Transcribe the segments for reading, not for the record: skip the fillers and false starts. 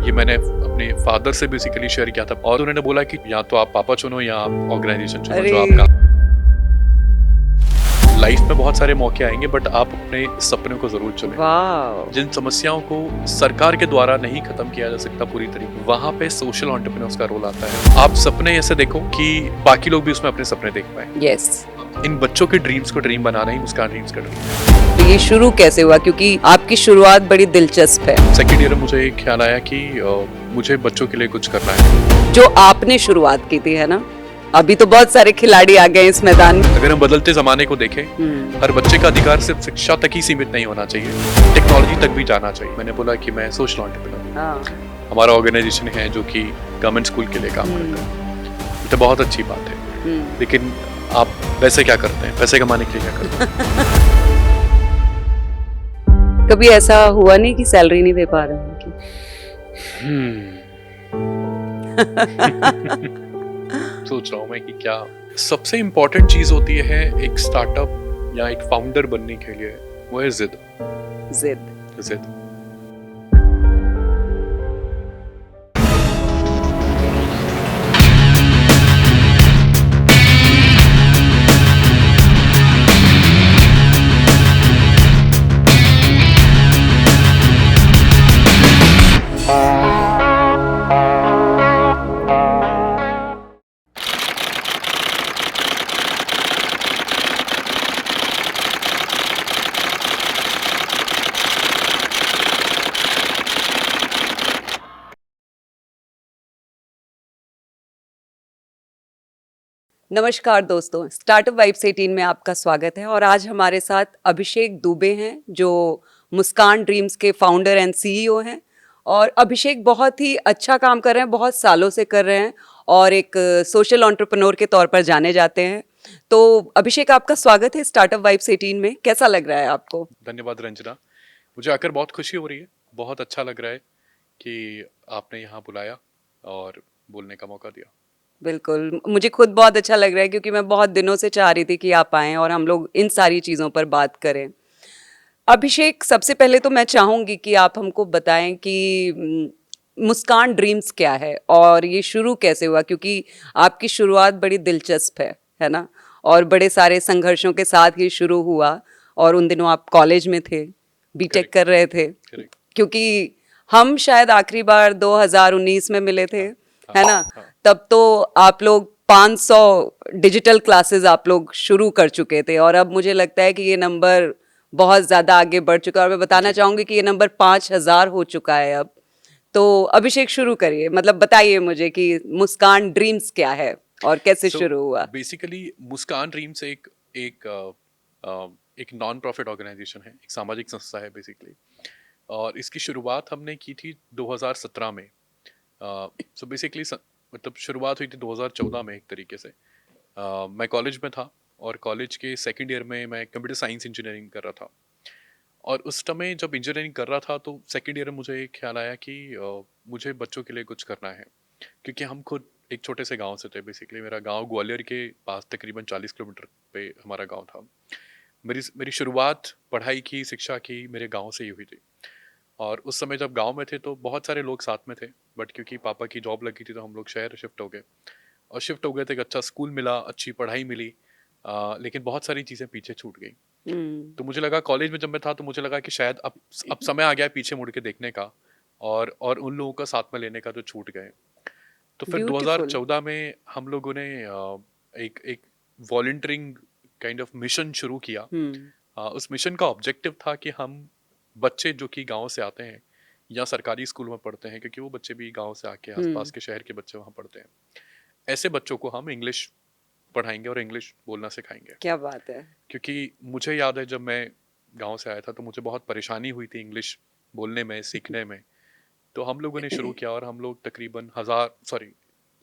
ये मैंने अपने फादर से बेसिकली शेयर किया था और उन्होंने बोला कि या तो आप पापा चुनो या आप ऑर्गेनाइजेशन चुनो जो आपका। लाइफ में बहुत सारे मौके आएंगे बट आप अपने सपने को जरूर चुनें। जिन समस्याओं को सरकार के द्वारा नहीं खत्म किया जा सकता पूरी तरीके, वहाँ पे सोशल एंटरप्रेन्योर्स का रोल आता है। आप सपने ऐसे देखो कि बाकी लोग भी उसमें अपने सपने देख पाए। यस। इन बच्चों के ड्रीम्स को ड्रीम बनाना ही मुस्कान ड्रीम्स का ड्रीम है। तो ये शुरू कैसे हुआ, क्योंकि आपकी शुरुआत बड़ी दिलचस्प है। सेकेंड ईयर में मुझे एक ख्याल आया कि मुझे बच्चों के लिए कुछ करना है। जो आपने शुरुआत की थी, है ना? अभी तो बहुत सारे खिलाड़ी आ गए इस मैदान में। अगर हम बदलते जमाने को देखें, हर बच्चे का अधिकार सिर्फ शिक्षा तक ही सीमित नहीं होना चाहिए, टेक्नोलॉजी तक भी जाना चाहिए। मैंने बोला कि मैं सोशल एंटरप्रेन्योर, हमारा ऑर्गेनाइजेशन है जो कि गवर्नमेंट स्कूल के लिए काम करता है। तो बहुत अच्छी बात है, लेकिन आप पैसे क्या करते हैं, पैसे कमाने के लिए क्या करते हैं? कभी ऐसा हुआ नहीं कि सैलरी नहीं दे पा रहे हैं कि? सोच रहा हूँ मैं कि क्या सबसे इम्पोर्टेंट चीज होती है एक स्टार्टअप या एक फाउंडर बनने के लिए, वो है जिद। जिद। नमस्कार दोस्तों, स्टार्टअप वाइब्स 18 में आपका स्वागत है। और आज हमारे साथ अभिषेक दुबे हैं जो मुस्कान ड्रीम्स के फाउंडर एंड सीईओ हैं। और अभिषेक बहुत ही अच्छा काम कर रहे हैं, बहुत सालों से कर रहे हैं और एक सोशल एंटरप्रेन्योर के तौर पर जाने जाते हैं। तो अभिषेक, आपका स्वागत है स्टार्टअप वाइब्स 18 में। कैसा लग रहा है आपको? धन्यवाद रंजना, मुझे आकर बहुत खुशी हो रही है। बहुत अच्छा लग रहा है कि आपने यहाँ बुलाया और बोलने का मौका दिया। बिल्कुल, मुझे खुद बहुत अच्छा लग रहा है क्योंकि मैं बहुत दिनों से चाह रही थी कि आप आएँ और हम लोग इन सारी चीज़ों पर बात करें। अभिषेक, सबसे पहले तो मैं चाहूँगी कि आप हमको बताएं कि मुस्कान ड्रीम्स क्या है और ये शुरू कैसे हुआ, क्योंकि आपकी शुरुआत बड़ी दिलचस्प है ना? और बड़े सारे संघर्षों के साथ ये शुरू हुआ और उन दिनों आप कॉलेज में थे, बीटेक कर रहे थे। क्योंकि हम शायद आखिरी बार 2019 में मिले थे, है ना? तब तो आप लोग 500 डिजिटल क्लासेस आप लोग शुरू कर चुके थे और अब मुझे लगता है कि ये नंबर बहुत ज़्यादा आगे बढ़ चुका है और मैं बताना चाहूँगी कि ये नंबर 5000 हो चुका है अब। तो अभिषेक, शुरू करिए, मतलब बताइए मुझे कि मुस्कान ड्रीम्स क्या है और कैसे शुरू हुआ? बेसिकली मुस्कान ड्रीम्स एक नॉन प्रॉफिट ऑर्गेनाइजेशन है, एक सामाजिक संस्था है बेसिकली। और इसकी शुरुआत हमने की थी 2017 में। सो बेसिकली मतलब शुरुआत हुई थी 2014 में एक तरीके से। मैं कॉलेज में था और कॉलेज के सेकंड ईयर में मैं कंप्यूटर साइंस इंजीनियरिंग कर रहा था। और उस समय जब इंजीनियरिंग कर रहा था तो सेकंड ईयर में मुझे एक ख्याल आया कि मुझे बच्चों के लिए कुछ करना है, क्योंकि हम खुद एक छोटे से गांव से थे। बेसिकली मेरा गांव ग्वालियर के पास तकरीबन 40 किलोमीटर पे हमारा गांव था। मेरी मेरी शुरुआत पढ़ाई की, शिक्षा की मेरे गांव से ही हुई थी। और उस समय जब गांव में थे तो बहुत सारे लोग साथ में थे, बट क्योंकि पापा की जॉब लगी थी तो हम लोग शहर शिफ्ट हो गए। और शिफ्ट हो गए थे, एक अच्छा स्कूल मिला, अच्छी पढ़ाई मिली, लेकिन बहुत सारी चीज़ें पीछे छूट गई। तो मुझे लगा कॉलेज में जब मैं था तो मुझे लगा कि शायद अब समय आ गया पीछे मुड़ के देखने का और उन लोगों का साथ में लेने का जो छूट गए। तो फिर 2014 में हम लोगों ने एक एक वॉलंटियरिंग काइंड ऑफ मिशन शुरू किया। उस मिशन का ऑब्जेक्टिव था कि हम बच्चे जो कि गांव से आते हैं या सरकारी स्कूल में पढ़ते हैं, क्योंकि वो बच्चे भी गांव से आके आसपास के शहर के बच्चे वहाँ पढ़ते हैं, ऐसे बच्चों को हम इंग्लिश पढ़ाएंगे और इंग्लिश बोलना सिखाएंगे। क्या बात है! क्योंकि मुझे याद है जब मैं गांव से आया था तो मुझे बहुत परेशानी हुई थी इंग्लिश बोलने में, सीखने में। तो हम लोगों ने शुरू किया और हम लोग तकरीबन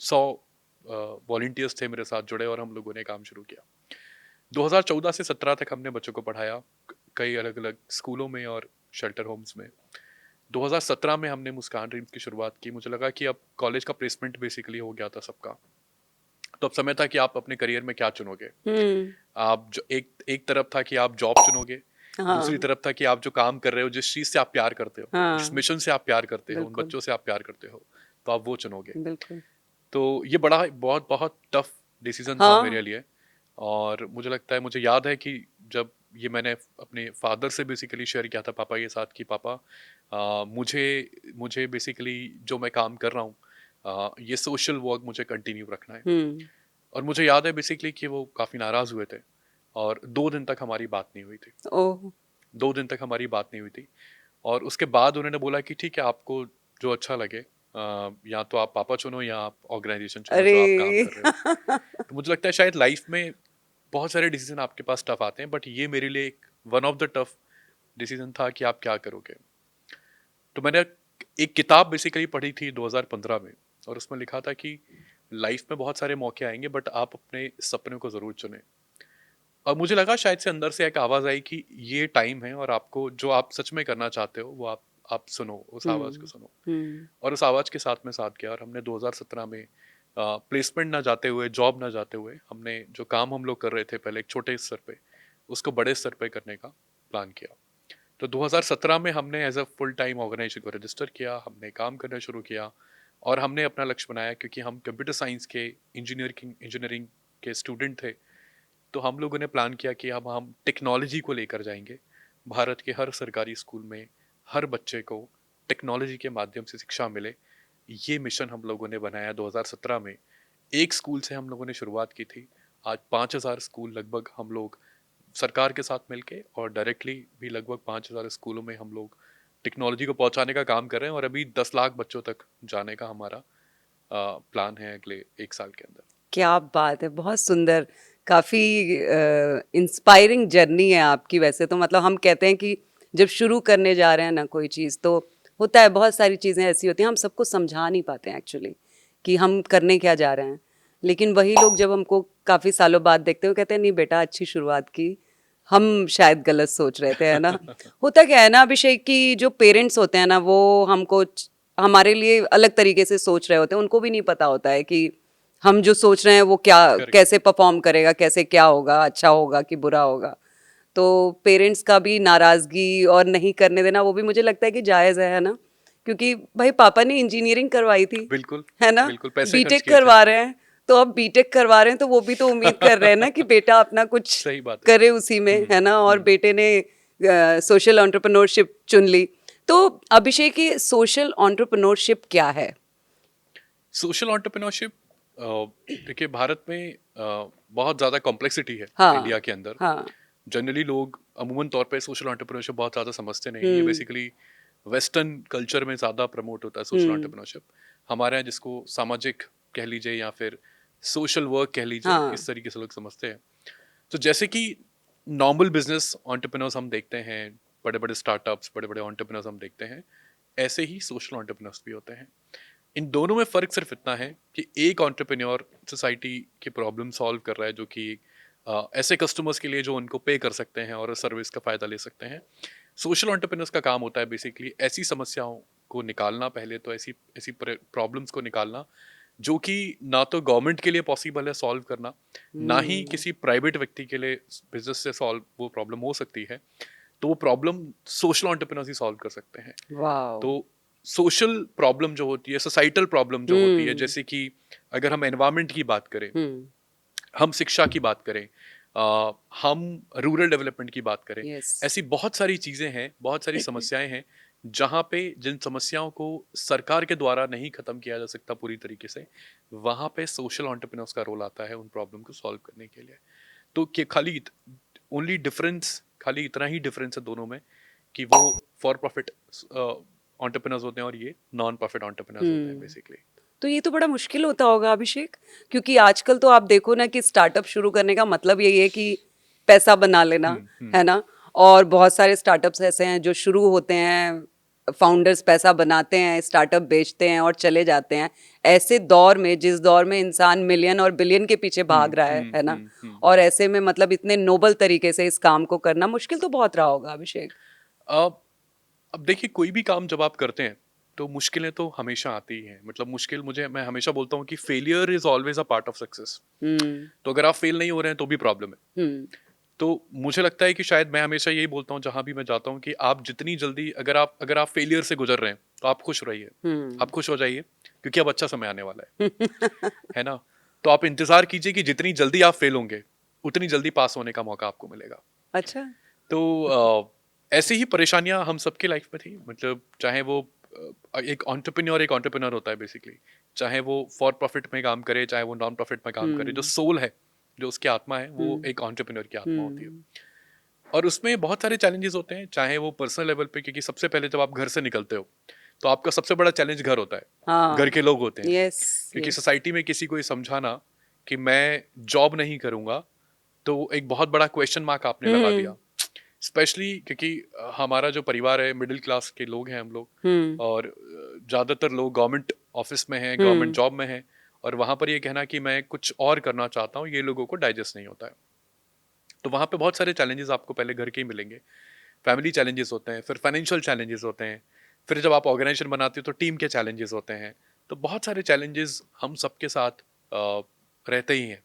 100 वॉलंटियर्स थे मेरे साथ जुड़े और हम लोगों ने काम शुरू किया। 2014 से 17 तक हमने बच्चों को पढ़ाया कई अलग अलग स्कूलों में और शेल्टर होम्स में। 2017 में हमने मुस्कान ड्रीम्स की शुरुआत की। मुझे लगा कि अब कॉलेज का प्लेसमेंट बेसिकली हो गया था सबका, तो अब समय था कि आप अपने करियर में क्या चुनोगे। आप जो एक तरफ था कि आप जॉब चुनोगे दूसरी हाँ, तरफ था कि आप जो काम कर रहे हो, जिस चीज से आप प्यार करते हो, जिस हाँ, मिशन से आप प्यार करते हो, उन बिल्कुल, बच्चों से आप प्यार करते हो, तो आप वो चुनोगे। बिल्कुल। तो ये बड़ा बहुत बहुत टफ डिसीजन था हाँ, मेरे लिए। और मुझे लगता है, मुझे याद है कि जब ये मैंने अपने फादर से बेसिकली शेयर किया था पापा के साथ कि पापा, मुझे मुझे बेसिकली जो मैं काम कर रहा हूँ, ये सोशल वर्क मुझे कंटिन्यू रखना है। हुँ, और मुझे याद है बेसिकली कि वो काफ़ी नाराज़ हुए थे और 2 दिन तक हमारी बात नहीं हुई थी। ओह! 2 दिन तक हमारी बात नहीं हुई थी। और उसके बाद उन्होंने बोला कि ठीक है, आपको जो अच्छा लगे, या तो आप पापा चुनो या आप ऑर्गेनाइजेशन चुनो जो आप काम अरे! कर रहे हो। तो मुझे लगता है शायद लाइफ में बहुत सारे डिसीजन आपके पास टफ आते हैं, बट ये मेरे लिए एक one of the tough decision था कि आप क्या करोगे। तो मैंने एक किताब बेसिकली पढ़ी थी 2015 में, और उसमें लिखा था कि लाइफ में बहुत सारे मौके आएंगे, बट आप अपने सपनों को ज़रूर चुनें। और मुझे लगा शायद से अंदर से एक आवाज़ आई कि ये टाइम है और आपको जो आप सच में करना चाहते हो वो आप सुनो, उस आवाज़ को हुँ, सुनो। हुँ, और उस आवाज़ के साथ में साथ गया, और हमने 2017 में प्लेसमेंट ना जाते हुए, जॉब ना जाते हुए, हमने जो काम हम लोग कर रहे थे पहले एक छोटे स्तर पे, उसको बड़े स्तर पे करने का प्लान किया। तो 2017 में हमने as a full time organisation को रजिस्टर किया, हमने काम करना शुरू किया, और हमने अपना लक्ष्य बनाया, क्योंकि हम कंप्यूटर साइंस के इंजीनियरिंग के स्टूडेंट थे। तो हम लोगों ने प्लान किया कि अब हम टेक्नोलॉजी को लेकर जाएंगे भारत के हर सरकारी स्कूल में, हर बच्चे को टेक्नोलॉजी के माध्यम से शिक्षा मिले। ये मिशन हम लोगों ने बनाया 2017 में। एक स्कूल से हम लोगों ने शुरुआत की थी। आज 5,000 स्कूल लगभग हम लोग सरकार के साथ मिलके, और डायरेक्टली भी लगभग 5,000 स्कूलों में हम लोग टेक्नोलॉजी को पहुंचाने का काम कर रहे हैं, और अभी 10 लाख बच्चों तक जाने का हमारा प्लान है अगले 1 साल के अंदर। क्या बात है! बहुत सुंदर, काफ़ी इंस्पायरिंग जर्नी है आपकी वैसे तो मतलब हम कहते हैं कि जब शुरू करने जा रहे हैं ना कोई चीज़ तो होता है बहुत सारी चीज़ें ऐसी होती हैं, हम सबको समझा नहीं पाते हैं एक्चुअली कि हम करने क्या जा रहे हैं। लेकिन वही लोग जब हमको काफ़ी सालों बाद देखते हैं, वो कहते हैं नहीं बेटा अच्छी शुरुआत की, हम शायद गलत सोच रहे थे, है ना? होता क्या है ना अभिषेक कि जो पेरेंट्स होते हैं ना वो हमको हमारे लिए अलग तरीके से सोच रहे होते हैं, उनको भी नहीं पता होता है कि हम जो सोच रहे हैं वो क्या करेक्ट। कैसे परफॉर्म करेगा, कैसे क्या होगा, अच्छा होगा कि बुरा होगा। तो पेरेंट्स का भी नाराज़गी और नहीं करने देना वो भी मुझे लगता है कि जायज़ है ना? क्योंकि भाई पापा ने इंजीनियरिंग करवाई थी, बिल्कुल। है ना? बिल्कुल पैसे खर्च बीटेक किए थे। करवा रहे हैं, तो अब बीटेक करवा रहे हैं तो वो भी तो उम्मीद कर रहे हैं ना कि बेटा अपना कुछ सही बात है। करे उसी में, हुँ, है ना? और हुँ। बेटे ने सोशल एंटरप्रेन्योरशिप चुन ली। तो अभिषेक ये सोशल एंटरप्रेन्योरशिप क्या है? सोशल एंटरप्रेन्योरशिप, देखिए भारत में बहुत ज़्यादा कॉम्प्लेक्सिटी है हाँ, इंडिया के अंदर। हाँ। जनरली लोग अमूमन तौर पे सोशल एंटरप्रेन्योरशिप बहुत ज़्यादा समझते नहीं हैं। ये हुँ, बेसिकली वेस्टर्न कल्चर में ज़्यादा प्रमोट होता है सोशल हुँ, एंटरप्रेन्योरशिप। हमारे यहाँ जिसको सामाजिक कह लीजिए या फिर सोशल वर्क कह लीजिए, हाँ। इस तरीके से लोग समझते हैं। तो जैसे कि नॉर्मल बिजनेस एंटरप्रेन्योर्स हम देखते हैं, बड़े-बड़े स्टार्टअप्स, बड़े-बड़े एंटरप्रेन्योर्स हम देखते हैं, ऐसे ही सोशल एंटरप्रेन्योर्स भी होते हैं। इन दोनों में फ़र्क सिर्फ इतना है कि एक एंटरप्रेन्योर सोसाइटी की प्रॉब्लम सॉल्व कर रहा है, जो कि ऐसे कस्टमर्स के लिए जो उनको पे कर सकते हैं और सर्विस का फ़ायदा ले सकते हैं। सोशल एंटरप्रेन्योर्स का काम होता है बेसिकली ऐसी समस्याओं को निकालना, पहले तो ऐसी ऐसी प्रॉब्लम्स को निकालना जो कि ना तो गवर्नमेंट के लिए पॉसिबल है सॉल्व करना, ना ही हुँ, किसी प्राइवेट व्यक्ति के लिए बिज़नेस से सॉल्व वो प्रॉब्लम हो सकती है। तो वो प्रॉब्लम सोशल एंटरप्रेन्योर्स ही सॉल्व कर सकते हैं। वॉव! तो सोशल प्रॉब्लम जो होती है, सोसाइटल प्रॉब्लम जो होती है, हुँ, जैसे कि अगर हम एनवायरनमेंट की बात करें, हुँ, हम शिक्षा की बात करें, हम रूरल डेवलपमेंट की बात करें, यस। ऐसी बहुत सारी चीज़ें हैं, बहुत सारी समस्याएं हैं, जहाँ पे जिन समस्याओं को सरकार के द्वारा नहीं खत्म किया जा सकता पूरी तरीके से, वहाँ पे सोशल एंटरप्रेन्योर्स का रोल आता है उन प्रॉब्लम को सॉल्व करने के लिए। तो कि ओनली डिफरेंस, खाली इतना ही डिफरेंस है दोनों में कि वो फॉर प्रॉफिट एंटरप्रेन्योर्स होते हैं और ये नॉन प्रॉफिट एंटरप्रेन्योर्स होते हैं हुँ, बेसिकली। तो ये तो बड़ा मुश्किल होता होगा अभिषेक? क्योंकि आजकल तो आप देखो ना कि स्टार्टअप शुरू करने का मतलब यही है कि पैसा बना लेना, हुँ, हुँ। है ना? और बहुत सारे स्टार्टअप्स ऐसे हैं जो शुरू होते हैं, फाउंडर्स पैसा बनाते हैं, स्टार्टअप बेचते हैं और चले जाते हैं। ऐसे दौर में जिस दौर में इंसान मिलियन और बिलियन के पीछे हुँ, भाग रहा हुँ, है ना? हुँ, हुँ। और ऐसे में मतलब इतने नोबल तरीके से इस काम को करना मुश्किल तो बहुत रहा होगा अभिषेक। अब अब देखिए, कोई भी काम जब आप करते हैं, तो मुश्किलें तो हमेशा आती ही हैं। मतलब मुश्किल, मुझे मैं हमेशा बोलता हूँ कि failure is always a part of success. Hmm, तो अगर आप फेल नहीं हो रहे हैं तो भी प्रॉब्लम है। हुँ, तो मुझे लगता है कि शायद मैं हमेशा यही बोलता हूँ जहाँ भी मैं जाता हूँ कि आप जितनी जल्दी अगर आप फेलियर से गुजर रहे हैं तो आप खुश रहिए, आप खुश हो जाइए, क्योंकि अब अच्छा समय आने वाला है ना? तो आप इंतजार कीजिए कि जितनी जल्दी आप फेल होंगे उतनी जल्दी पास होने का मौका आपको मिलेगा। अच्छा। तो ऐसी ही परेशानियां हम सबके लाइफ में थी, मतलब चाहे वो एक एंटरप्रेन्योर होता है बेसिकली, चाहे वो फॉर प्रॉफिट में काम करे, चाहे वो नॉन प्रॉफिट में काम करे, जो हम्म। सोल है, जो उसकी आत्मा है, वो हम्म। एक एंटरप्रेन्योर की आत्मा होती है। हम्म। और उसमें बहुत सारे चैलेंजेस होते हैं, चाहे वो पर्सनल लेवल पे, क्योंकि सबसे पहले जब आप घर से निकलते हो तो आपका सबसे बड़ा चैलेंज घर होता है, घर हाँ। के लोग होते हैं, यस। क्योंकि यस। सोसाइटी में किसी को ये समझाना कि मैं जॉब नहीं करूंगा तो एक बहुत बड़ा क्वेश्चन मार्क आपने लगा हम्म। दिया। स्पेशली क्योंकि हमारा जो परिवार है मिडिल क्लास के लोग हैं हम लोग, हम्म। और ज़्यादातर लोग गवर्नमेंट ऑफिस में हैं, गवर्नमेंट हम्म। जॉब में हैं, और वहाँ पर ये कहना कि मैं कुछ और करना चाहता हूँ, ये लोगों को डाइजेस्ट नहीं होता है। तो वहाँ पे बहुत सारे चैलेंजेस आपको पहले घर के ही मिलेंगे, फैमिली चैलेंजेस होते हैं, फिर फाइनेंशियल चैलेंजेस होते हैं, फिर जब आप ऑर्गेनाइजेशन बनाते हो तो टीम के चैलेंजेस होते हैं। तो बहुत सारे चैलेंजेस हम सबके साथ रहते ही हैं।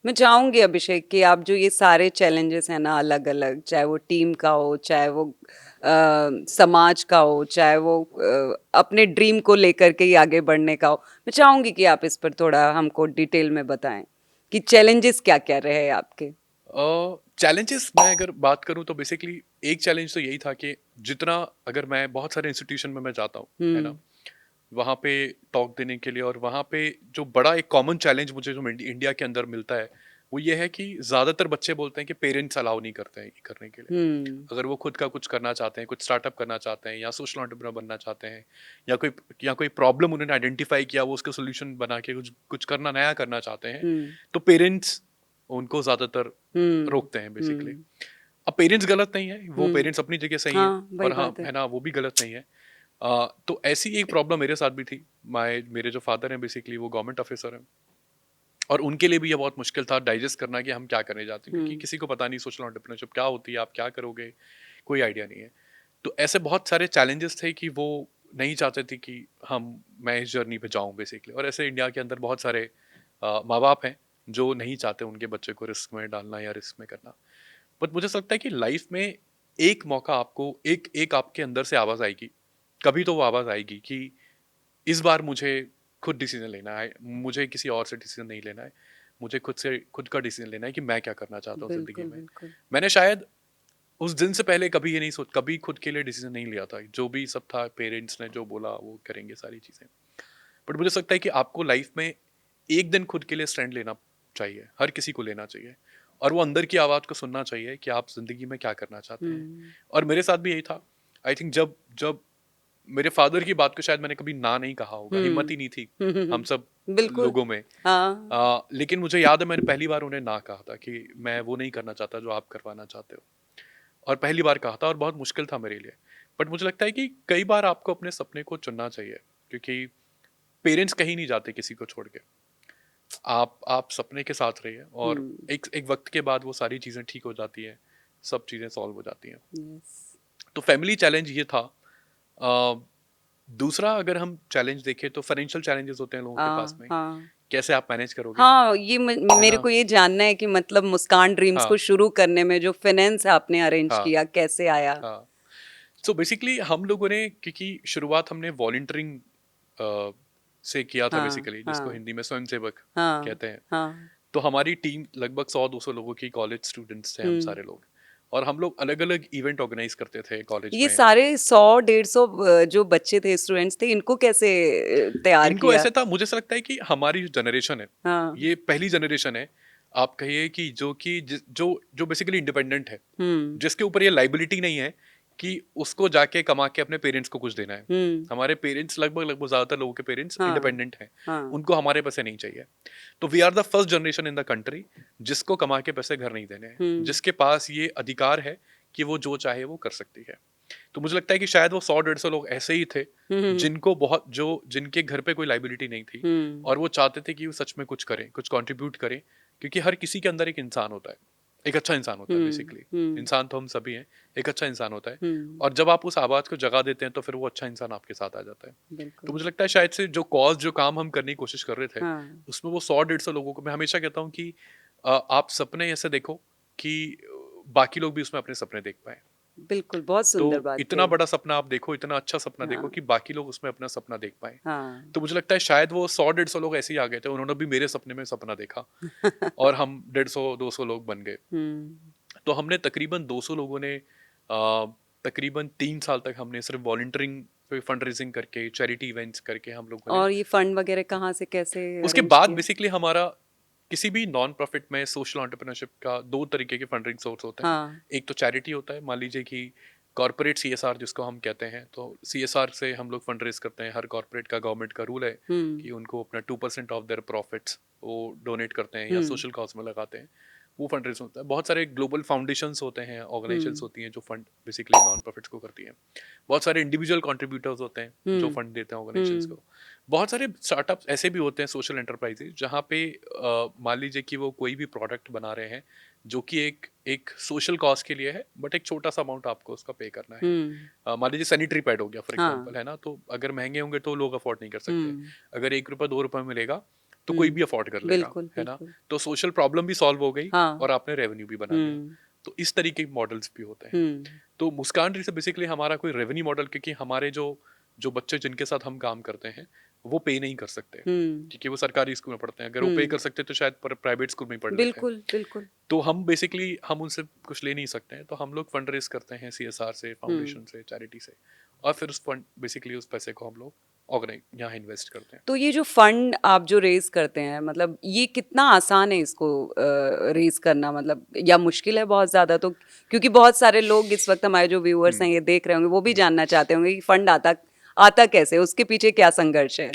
मैं चाहूंगी अभिषेक कि आप जो ये सारे चैलेंजेस हैं ना, अलग अलग, चाहे वो टीम का हो, चाहे वो समाज का हो, चाहे वो अपने ड्रीम को लेकर के ही आगे बढ़ने का हो, मैं चाहूंगी कि आप इस पर थोड़ा हमको डिटेल में बताएं कि चैलेंजेस क्या क्या रहे आपके। चैलेंजेस मैं अगर बात करूं तो बेसिकली एक चैलेंज तो यही था कि जितना, अगर मैं बहुत सारे इंस्टीट्यूशन में मैं जाता हूं, है ना, हम्म। वहाँ पे टॉक देने के लिए, और वहाँ पे जो बड़ा एक कॉमन चैलेंज मुझे जो इंडिया के अंदर मिलता है वो ये है कि ज़्यादातर बच्चे बोलते हैं कि पेरेंट्स अलाउ नहीं करते हैं ये करने के लिए। हम्म। अगर वो खुद का कुछ करना चाहते हैं, कुछ स्टार्टअप करना चाहते हैं, या सोशल एंटरप्रेन्योर बनना चाहते हैं, या कोई प्रॉब्लम उन्होंने आइडेंटिफाई किया, वो उसका सोल्यूशन बना के कुछ कुछ करना, नया करना चाहते हैं, हम्म। तो पेरेंट्स उनको ज़्यादातर हम्म। रोकते हैं बेसिकली। हम्म। अब पेरेंट्स गलत नहीं है, वो हम्म। पेरेंट्स अपनी जगह सही हैं, हाँ, वही और हाँ, बात है। है ना, वो भी गलत नहीं है। तो ऐसी एक प्रॉब्लम मेरे साथ भी थी। मेरे जो फादर हैं बेसिकली वो गवर्नमेंट ऑफिसर हैं, और उनके लिए भी ये बहुत मुश्किल था डाइजेस्ट करना कि हम क्या करने जाते हैं, क्योंकि हम्म। किसी को पता नहीं सोशल एंटरप्रेन्योरशिप क्या होती है, आप क्या करोगे, कोई आइडिया नहीं है। तो ऐसे बहुत सारे चैलेंजेस थे कि वो नहीं चाहते थे कि मैं इस जर्नी पे जाऊं बेसिकली। और ऐसे इंडिया के अंदर बहुत सारे माँ बाप हैं जो नहीं चाहते उनके बच्चे को रिस्क में डालना या रिस्क में करना। बट मुझे ऐसा लगता है कि लाइफ में एक मौका आपको, एक एक आपके अंदर से आवाज़ आएगी, कभी तो वो आवाज़ आएगी कि इस बार मुझे खुद डिसीजन लेना है, मुझे किसी और से डिसीजन नहीं लेना है, मुझे खुद का डिसीजन लेना है कि मैं क्या करना चाहता हूँ ज़िंदगी बिल्कुल में। बिल्कुल। मैंने शायद उस दिन से पहले कभी ये नहीं सोच कभी खुद के लिए डिसीजन नहीं लिया था, जो भी सब था पेरेंट्स ने जो बोला वो करेंगे सारी चीज़ें। बट मुझे लगता है कि आपको लाइफ में एक दिन खुद के लिए स्टैंड लेना चाहिए, हर किसी को लेना चाहिए, और वो अंदर की आवाज़ को सुनना चाहिए कि आप ज़िंदगी में क्या करना चाहते हैं। हम्म। और मेरे साथ भी यही था। आई थिंक जब जब मेरे फादर की बात को शायद मैंने कभी ना नहीं कहा होगा, हिम्मत ही नहीं थी हम सब बिल्कुल। लोगों में। हाँ। लेकिन मुझे याद है मैंने पहली बार उन्हें ना कहा था कि मैं वो नहीं करना चाहता जो आप करवाना चाहते हो, और पहली बार कहा था, और बहुत मुश्किल था मेरे लिए। बट मुझे लगता है कि कई बार आपको अपने सपने को चुनना चाहिए, क्योंकि पेरेंट्स कहीं नहीं जाते किसी को छोड़ के। आप सपने के साथ रहिए, और हम्म। एक एक वक्त के बाद वो सारी चीज़ें ठीक हो जाती हैं, सब चीज़ें सॉल्व हो जाती हैं। यस। तो फैमिली चैलेंज ये था। अ, दूसरा अगर हम चैलेंज देखें तो फाइनेंशियल चैलेंजेस होते हैं लोगों के पास हाँ। में, हाँ। कैसे आप मैनेज करोगे, हाँ, है मेरे ना? को ये जानना है कि मतलब मुस्कान ड्रीम्स हाँ, को शुरू करने में जो फाइनेंस आपने अरेंज हाँ, किया, कैसे आया? हाँ। सो बेसिकली हम लोगों ने, क्योंकि शुरुआत हमने वॉलंटियरिंग से किया था हाँ। बेसिकली, जिसको हाँ। हिंदी में स्वयंसेवक हाँ। कहते हैं। हाँ। तो हमारी टीम लगभग 100-200 लोगों की, कॉलेज स्टूडेंट्स थे हम हम्म। सारे लोग, और हम लोग अलग-अलग इवेंट ऑर्गेनाइज करते थे कॉलेज ये में। सारे 100 150 जो बच्चे थे, स्टूडेंट्स थे, इनको कैसे तैयार इनको किया? ऐसे था, मुझे ऐसा लगता है कि हमारी जो जनरेशन है, हाँ। ये पहली जनरेशन है, आप कहिए कि जो जो बेसिकली इंडिपेंडेंट है, हम्म। जिसके ऊपर ये लाइबिलिटी नहीं है कि उसको जाके कमा के अपने पेरेंट्स को कुछ देना है। हम्म। हमारे पेरेंट्स लगभग लगभग ज़्यादातर लोगों के पेरेंट्स हाँ। इंडिपेंडेंट हैं, हाँ। उनको हमारे पैसे नहीं चाहिए। तो we are the first generation in the country जिसको कमा के पैसे घर नहीं देने हैं, हम्म। जिसके पास ये अधिकार है कि वो जो चाहे वो कर सकती है। तो मुझे लगता है कि शायद वो 100-150 लोग ऐसे ही थे हम्म। जिनको बहुत जो जिनके घर पे कोई लाइबिलिटी नहीं थी, हम्म। और वो चाहते थे कि वो सच में कुछ करें, कुछ कंट्रीब्यूट करें, क्योंकि हर किसी के अंदर एक इंसान होता है, एक अच्छा इंसान होता है हम्म। बेसिकली। हम्म। इंसान तो हम सभी हैं, एक अच्छा इंसान होता है, हम्म। और जब आप उस आवाज़ को जगा देते हैं तो फिर वो अच्छा इंसान आपके साथ आ जाता है। तो बिल्कुल। मुझे लगता है शायद से जो काम हम करने की कोशिश कर रहे थे, हाँ। उसमें वो 100-150 लोगों को, मैं हमेशा कहता हूँ कि आप सपने ऐसे देखो कि बाकी लोग भी उसमें अपने सपने देख पाए। बिल्कुल, बहुत तो सुंदर बात इतना कही। बड़ा सपना आप देखो, इतना अच्छा सपना देखो हाँ, कि बाकी लोग उसमें अपना सपना देख पाए। हाँ। तो मुझे लगता है शायद वो 100-150 लोग ऐसे ही आ गए थे, उन्होंने भी मेरे सपने में सपना देखा और हम 150-200 लोग बन गए। हुँ। तो हमने तकरीबन 200 लोगों ने तकरीबन 3 साल तक हमने सिर्फ वॉलंटियरिंग पे फंड रेजिंग करके, चैरिटी इवेंट्स करके हम लोगों ने और ये फंड वगैरह कहाँ से कैसे उसके अरेंज बाद किया? बेसिकली हमारा किसी भी नॉन प्रॉफिट में सोशल एंटरप्रेन्योरशिप का 2 तरीके के फंडिंग सोर्स होते हैं। हाँ। एक तो चैरिटी होता है, मान लीजिए कि कॉर्पोरेट सीएसआर जिसको हम कहते हैं, तो सीएसआर से हम लोग फंड रेज़ करते हैं। हर कॉर्पोरेट का गवर्नमेंट का रूल है हुँ, कि उनको अपना 2% ऑफ देयर प्रॉफिट्स वो डोनेट करते हैं या हुँ, सोशल कॉज में लगाते हैं। वो फंड रेज़ होता है। बहुत सारे ग्लोबल फाउंडेशंस होते हैं, ऑर्गेनाइजेशंस हुँ, होती हैं जो फंड बेसिकली नॉन प्रॉफिट्स को करती हैं। बहुत सारे इंडिविजुअल कंट्रीब्यूटर्स होते हैं जो हुँ, फंड देते हैं ऑर्गेनाइजेशंस हुँ, को। बहुत सारे स्टार्टअप्स ऐसे भी होते हैं सोशल एंटरप्राइजेज जहाँ पे मान लीजिए कि वो कोई भी प्रोडक्ट बना रहे हैं जो कि एक एक सोशल कॉज के लिए है, बट एक छोटा सा अमाउंट आपको उसका पे करना है। हुँ, मान लीजिए सैनिटरी पैड हो गया फॉर हाँ, एग्जांपल, है ना? तो अगर महंगे होंगे तो लोग अफोर्ड नहीं कर सकते। हुँ, अगर 1 रुपया 2 रुपये में मिलेगा तो कोई हुँ, भी अफोर्ड कर लेगा, बिल्कुल, है ना? बिल्कुल, तो सोशल प्रॉब्लम भी सॉल्व हो गई हाँ, और आपने रेवेन्यू भी बना लिया। हुँ, तो इस तरीके के मॉडल्स भी होते हैं। हुँ, तो मुस्कान री से बेसिकली हमारा कोई रेवेन्यू मॉडल, क्योंकि हमारे जो जो बच्चे जिनके साथ हम काम करते हैं वो पे नहीं कर सकते हुँ, क्योंकि वो सरकारी स्कूल में पढ़ते हैं। अगर वो पे कर हुँ, सकते तो शायद प्राइवेट स्कूल में ही पढ़ लेते हैं। बिल्कुल, बिल्कुल, तो हम बेसिकली हम उनसे कुछ ले नहीं सकते हैं, तो हम लोग फंड रेज करते हैं सीएसआर से, हुँ। फाउंडेशन से, चैरिटी से, और फिर उस फंड बेसिकली उस पैसे को हम लोग ऑर्गेनाइज यहाँ इन्वेस्ट करते हैं। तो ये जो फंड आप जो रेज़ करते हैं मतलब ये कितना आसान है इसको रेज़ करना मतलब या मुश्किल है बहुत ज़्यादा? तो क्योंकि बहुत सारे लोग इस वक़्त हमारे जो व्यूअर्स हैं हम्म, ये देख रहे होंगे वो भी हम्म। जानना चाहते होंगे कि फंड आता आता कैसे? उसके पीछे क्या संघर्ष है?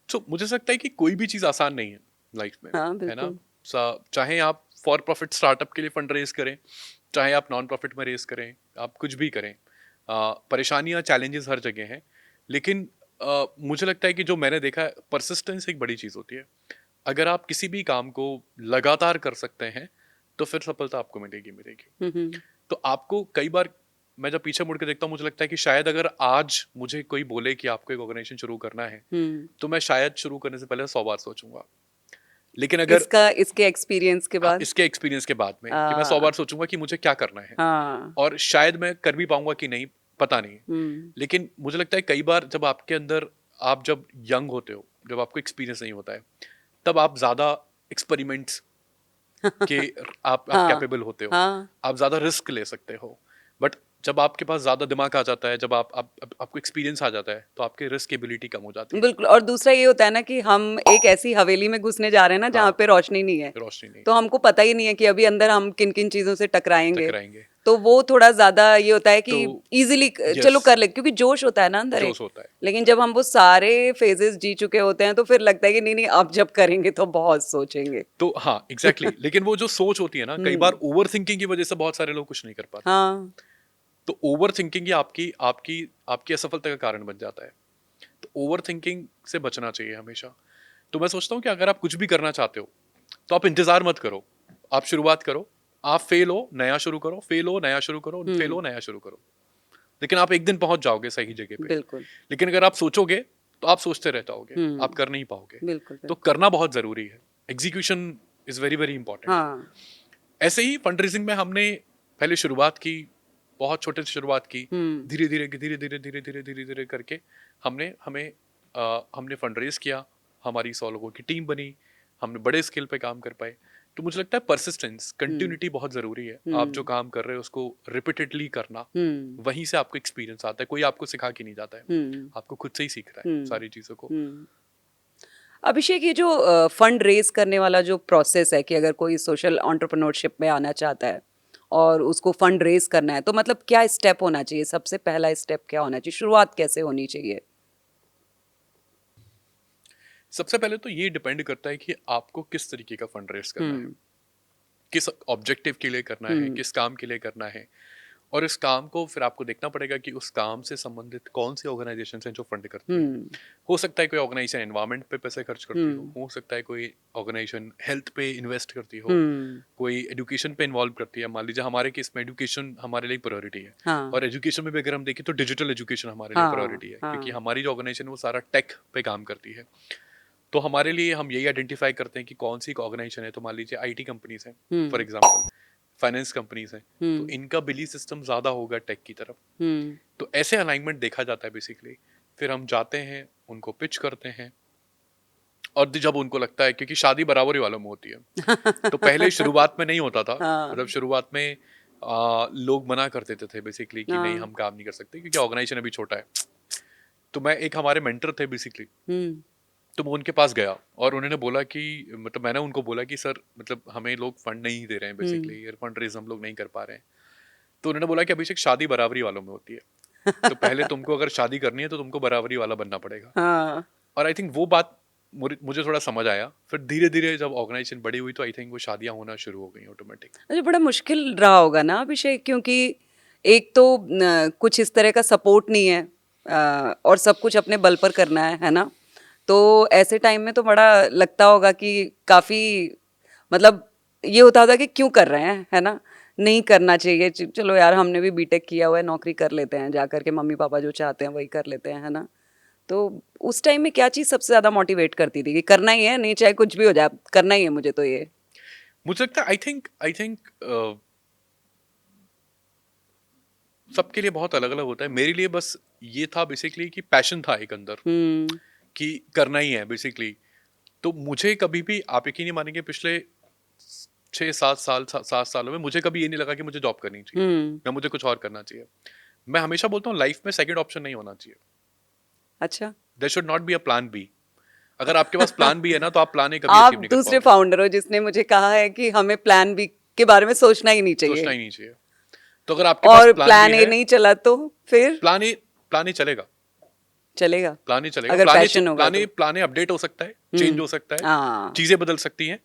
तो मुझे लगता है कि कोई भी चीज़ आसान नहीं है लाइफ में, हाँ, है ना? बिल्कुल। चाहे आप फॉर प्रॉफिट स्टार्टअप के लिए फंड रेज करें, चाहे आप नॉन प्रॉफिट में रेज करें, आप कुछ भी करें, परेशानियां चैलेंजेस हर जगह हैं। लेकिन मुझे लगता है कि जो मैंने देखा है, परसिस्टेंस एक बड़ी चीज़ होती है। अगर आप किसी भी काम को लगातार कर सकते हैं तो फिर सफलता आपको मिलेगी मिलेगी। हुँ, हुँ। तो आपको कई बार, मैं जब पीछे मुड़ के देखता हूँ, मुझे लगता है कि शायद अगर आज मुझे कोई बोले कि आपको एक ऑर्गेनाइजेशन शुरू करना है, हुँ। तो मैं शायद शुरू करने से पहले 100 बार सोचूंगा। लेकिन अगर इसका इसके एक्सपीरियंस के हाँ, बाद? इसके एक्सपीरियंस के बाद में कि मैं 100 अ, बार सोचूंगा कि मुझे क्या करना है, हाँ। और शायद मैं कर भी पाऊंगा कि नहीं, पता नहीं। हुँ। लेकिन मुझे लगता है कई बार जब आपके अंदर, आप जब यंग होते हो, जब आपको एक्सपीरियंस नहीं होता है, तब आप ज्यादा एक्सपेरिमेंट्स के आप हाँ, कैपेबल होते हो, हाँ। आप ज़्यादा रिस्क ले सकते हो। बट जब आपके पास ज़्यादा दिमाग आ जाता है, जब आपको एक्सपीरियंस आ जाता है, तो आपकी रिस्क एबिलिटी कम हो जाती है। बिल्कुल और दूसरा ये होता है ना कि हम एक ऐसी हवेली में घुसने जा रहे हैं ना जहाँ हाँ, पे रोशनी नहीं है। रोशनी नहीं, तो हमको पता ही नहीं है कि अभी अंदर हम किन-किन चीज़ों से टकराएँगे। टकराएँगे। तो वो थोड़ा ज़्यादा ये होता है कि तो ईज़िली यस, चलो कर ले क्योंकि जोश होता है ना अंदर एक। जोश होता है। लेकिन जब हम वो सारे फेजेज़ जी चुके होते हैं तो फिर लगता है कि नहीं-नहीं अब जब करेंगे तो बहुत सोचेंगे। तो हाँ, एग्ज़ैक्टली। लेकिन वो जो सोच होती है ना, कई बार हुँ। ओवरथिंकिंग की वज़ह से बहुत सारे लोग कुछ नहीं कर पाते। हाँ। तो ओवरथिंकिंग ही आपकी आपकी आपकी असफलता का कारण बन जाता है। तो ओवरथिंकिंग से बचना चाहिए हमेशा। तो मैं सोचता हूँ कि अगर आप कुछ भी करना चाहते हो, तो आप इंतज़ार मत करो। आप शुरुआत करो, आप फ़ेल हो, नया शुरू करो, फ़ेल हो, नया शुरू करो, फ़ेल हुँ, हो, नया शुरू करो। लेकिन आप एक दिन पहुँच जाओगे सही जगह पे। बिल्कुल। लेकिन अगर आप सोचोगे, तो आप सोचते रह जाओगे, हुँ, आप कर नहीं पाओगे। बिल्कुल, तो बिल्कुल। करना बहुत ज़रूरी है। Execution is very, very important. हाँ। ऐसे ही फंडरेज़िंग में हमने पहले शुरुआत की, बहुत छोटे से शुरुआत की। हुँ, धीरे-धीरे, धीरे-धीरे, धीरे-धीरे, धीरे-धीरे करके हमने फंडरेज़ किया, हमारी 100 लोगों की टीम बनी, हमने बड़े स्केल पे काम कर पाए। तो मुझे लगता है परसिस्टेंस, हुँ, कंटिन्यूटी बहुत ज़रूरी है। आप जो हुँ, काम कर रहे हो उसको रिपीटेडली करना, हुँ, वहीं से आपको एक्सपीरियंस आता है। कोई आपको सिखा के नहीं जाता है, हुँ, आपको खुद से ही सीखना है हुँ, सारी चीज़ों को। हुँ। अभिषेक ये जो फंड रेज़ करने वाला जो प्रोसेस है कि अगर कोई सोशल एंटरप्रेन्योरशिप में आना चाहता है और उसको फंड रेज़ करना है, तो मतलब क्या स्टेप होना चाहिए? सबसे पहला स्टेप क्या होना चाहिए? शुरुआत कैसे होनी चाहिए? सबसे पहले तो ये डिपेंड करता है कि आपको किस तरीके का फंड रेज़ करना है। हुँ, किस ऑब्जेक्टिव के लिए करना है, हुँ, किस काम के लिए करना है, और इस काम को फिर आपको देखना पड़ेगा कि उस काम से संबंधित कौन सी ऑर्गेनाइजेशन हैं जो फंड करती हैं। हुँ, हो सकता है कोई ऑर्गेनाइजेशन एनवायरनमेंट पे पैसे खर्च करती हुँ, हो सकता है कोई ऑर्गेनाइजेशन हेल्थ पे इन्वेस्ट करती हो, हुँ, कोई एजुकेशन पे इन्वॉल्व करती है। मान लीजिए हमारे केस में एजुकेशन हमारे लिए प्रायोरिटी है, हाँ, और एजुकेशन में भी अगर हम देखें तो डिजिटल एजुकेशन हमारे लिए हाँ, प्रायोरिटी है, क्योंकि हाँ, हमारी जो ऑर्गेनाइजेशन है वो सारा टेक पे काम करती है। तो हमारे लिए हम यही आइडेंटिफाई करते हैं कि कौन सी ऑर्गेनाइजेशन है। तो मान लीजिए आईटी कंपनीज हैं for hmm, example, finance companies हैं, तो इनका बिली सिस्टम ज़्यादा होगा टेक की तरफ। तो ऐसे अलाइनमेंट देखा जाता है बेसिकली। फिर हम जाते हैं, उनको पिच करते हैं, और जब उनको लगता है, क्योंकि शादी बराबरी वालों में होती है, तो पहले शुरुआत में नहीं होता था। मतलब हाँ शुरुआत में लोग मना कर देते थे बेसिकली कि नहीं, हाँ हम काम नहीं कर सकते क्योंकि ऑर्गेनाइजेशन अभी छोटा है। तो मैं, एक हमारे मेंटर थे बेसिकली, हम्म तो मैं उन्के पास गया और उन्होंने बोला कि, मतलब मैंने उनको बोला कि सर, मतलब हमें लोग फंड नहीं दे रहे हैं बेसिकली, ये फंड रेज हम लोग नहीं कर पा रहे हैं। तो उन्होंने बोला कि अभिषेक, शादी बराबरी वालों में होती है, तो पहले तुमको अगर शादी करनी है तो तुमको बराबरी वाला बनना पड़ेगा। हाँ और आई थिंक वो बात मुझे थोड़ा समझ आया। फिर धीरे धीरे जब ऑर्गेनाइजेशन बड़ी हुई तो आई थिंक वो शादियां होना शुरू हो गई ऑटोमेटिक। अच्छा, बड़ा मुश्किल रहा होगा ना अभिषेक, क्योंकि एक तो कुछ इस तरह का सपोर्ट नहीं है, और सब कुछ अपने बल पर करना है ना। तो ऐसे टाइम में तो बड़ा लगता होगा कि काफी, मतलब ये होता होगा कि क्यों कर रहे हैं, है ना, नहीं करना चाहिए, चलो यार हमने भी बीटेक किया हुआ है, नौकरी कर लेते हैं जा करके, मम्मी पापा जो चाहते हैं वही कर लेते हैं, है ना। तो उस टाइम में क्या चीज़ सबसे ज्यादा मोटिवेट करती थी कि करना ही है, नहीं चाहे कुछ भी हो जाए करना ही है मुझे तो ये। मुझे लगता है, आई थिंक सबके लिए बहुत अलग अलग होता है। मेरे लिए बस ये था बेसिकली कि पैशन था एक अंदर, हम्म कि करना ही है बेसिकली। तो मुझे कभी भी, आप यकीन नहीं मानेंगे, पिछले 7 सालों में मुझे कभी ये नहीं लगा कि मुझे जॉब करनी चाहिए हम्म या मुझे कुछ और करना चाहिए। मैं हमेशा बोलता हूँ, लाइफ में सेकंड ऑप्शन नहीं होना चाहिए। अच्छा। There should not be a plan B. अगर आपके पास प्लान बी है ना, तो आप प्लान ए कभी आप अचीव नहीं कर दूसरे पाओगे। फाउंडर हो जिसने मुझे कहा है कि हमें प्लान बी के बारे में सोचना ही नहीं सोचना चाहिए, ही नहीं चाहिए। तो अगर आपके पास और प्लान बी प्लान ए है, नहीं चला तो फिर प्लान ए चलेगा। चलेगा, प्लान ए चलेगा। अगर पैशन होगा तो। प्लान ए अपडेट हो सकता है, चेंज हो सकता है, हाँ चीजें बदल सकती हैं,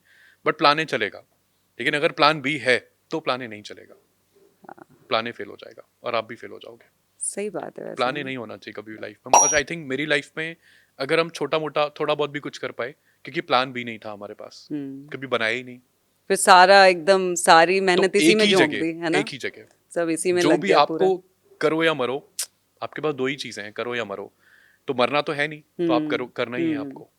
बट प्लान ए चलेगा। लेकिन अगर प्लान बी है तो प्लान ए नहीं चलेगा, प्लान ए फेल हो जाएगा और आप भी फेल हो जाओगे। सही बात है वैसे प्लान ए में। नहीं होना चाहिए कभी भी लाइफ में। और आई थिंक मेरी लाइफ में अगर हम छोटा मोटा थोड़ा बहुत भी कुछ कर पाए, क्योंकि प्लान बी नहीं था हमारे पास, कभी बनाया ही नहीं। फिर सारा एकदम सारी तो मेहनत इसी एक में ही झोंक दी, है जगह, ना, एक ही जगह, सब इसी में जो लग भी गया पूरा। आपको, करो या मरो, आपके पास दो ही चीजें हैं, करो या मरो। तो मरना तो है नहीं, तो आप करो, करना ही है आपको,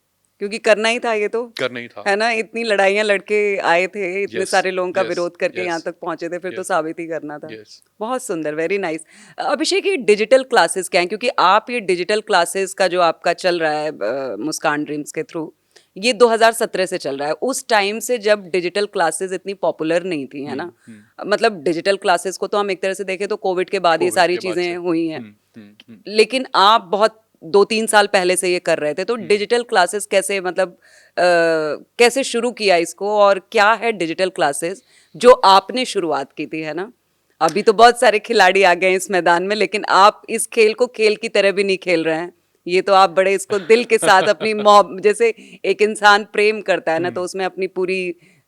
क्योंकि करना ही था ये तो, करना ही था। है ना, इतनी लड़ाइयाँ लड़के आए थे, इतने यस, सारे लोगों का यस, विरोध करके यहाँ यस, तक पहुंचे थे, फिर तो यस, साबित ही करना था। यस। बहुत सुंदर, वेरी नाइस। अभिषेक, ये डिजिटल क्लासेस क्या हैं, क्योंकि आप ये डिजिटल क्लासेस का जो आपका चल रहा है मुस्कान ड्रीम्स के थ्रू, ये 2017 से चल रहा है, उस टाइम से जब डिजिटल क्लासेस इतनी पॉपुलर नहीं थी, है ना। मतलब डिजिटल क्लासेस को तो हम एक तरह से देखें तो कोविड के बाद ये कोविड सारी के बाद से। चीजें हुई हैं, हम्म। लेकिन आप बहुत 2-3 साल पहले से ये कर रहे थे, तो डिजिटल क्लासेस कैसे, मतलब कैसे शुरू किया इसको, और क्या है डिजिटल क्लासेस जो आपने शुरुआत की थी, है ना। अभी तो बहुत सारे खिलाड़ी आ गए हैं इस मैदान में, लेकिन आप इस खेल को खेल की तरह भी नहीं खेल रहे हैं, ये तो आप बड़े इसको दिल के साथ अपनी जैसे एक इंसान प्रेम करता है ना, तो उसमें अपनी पूरी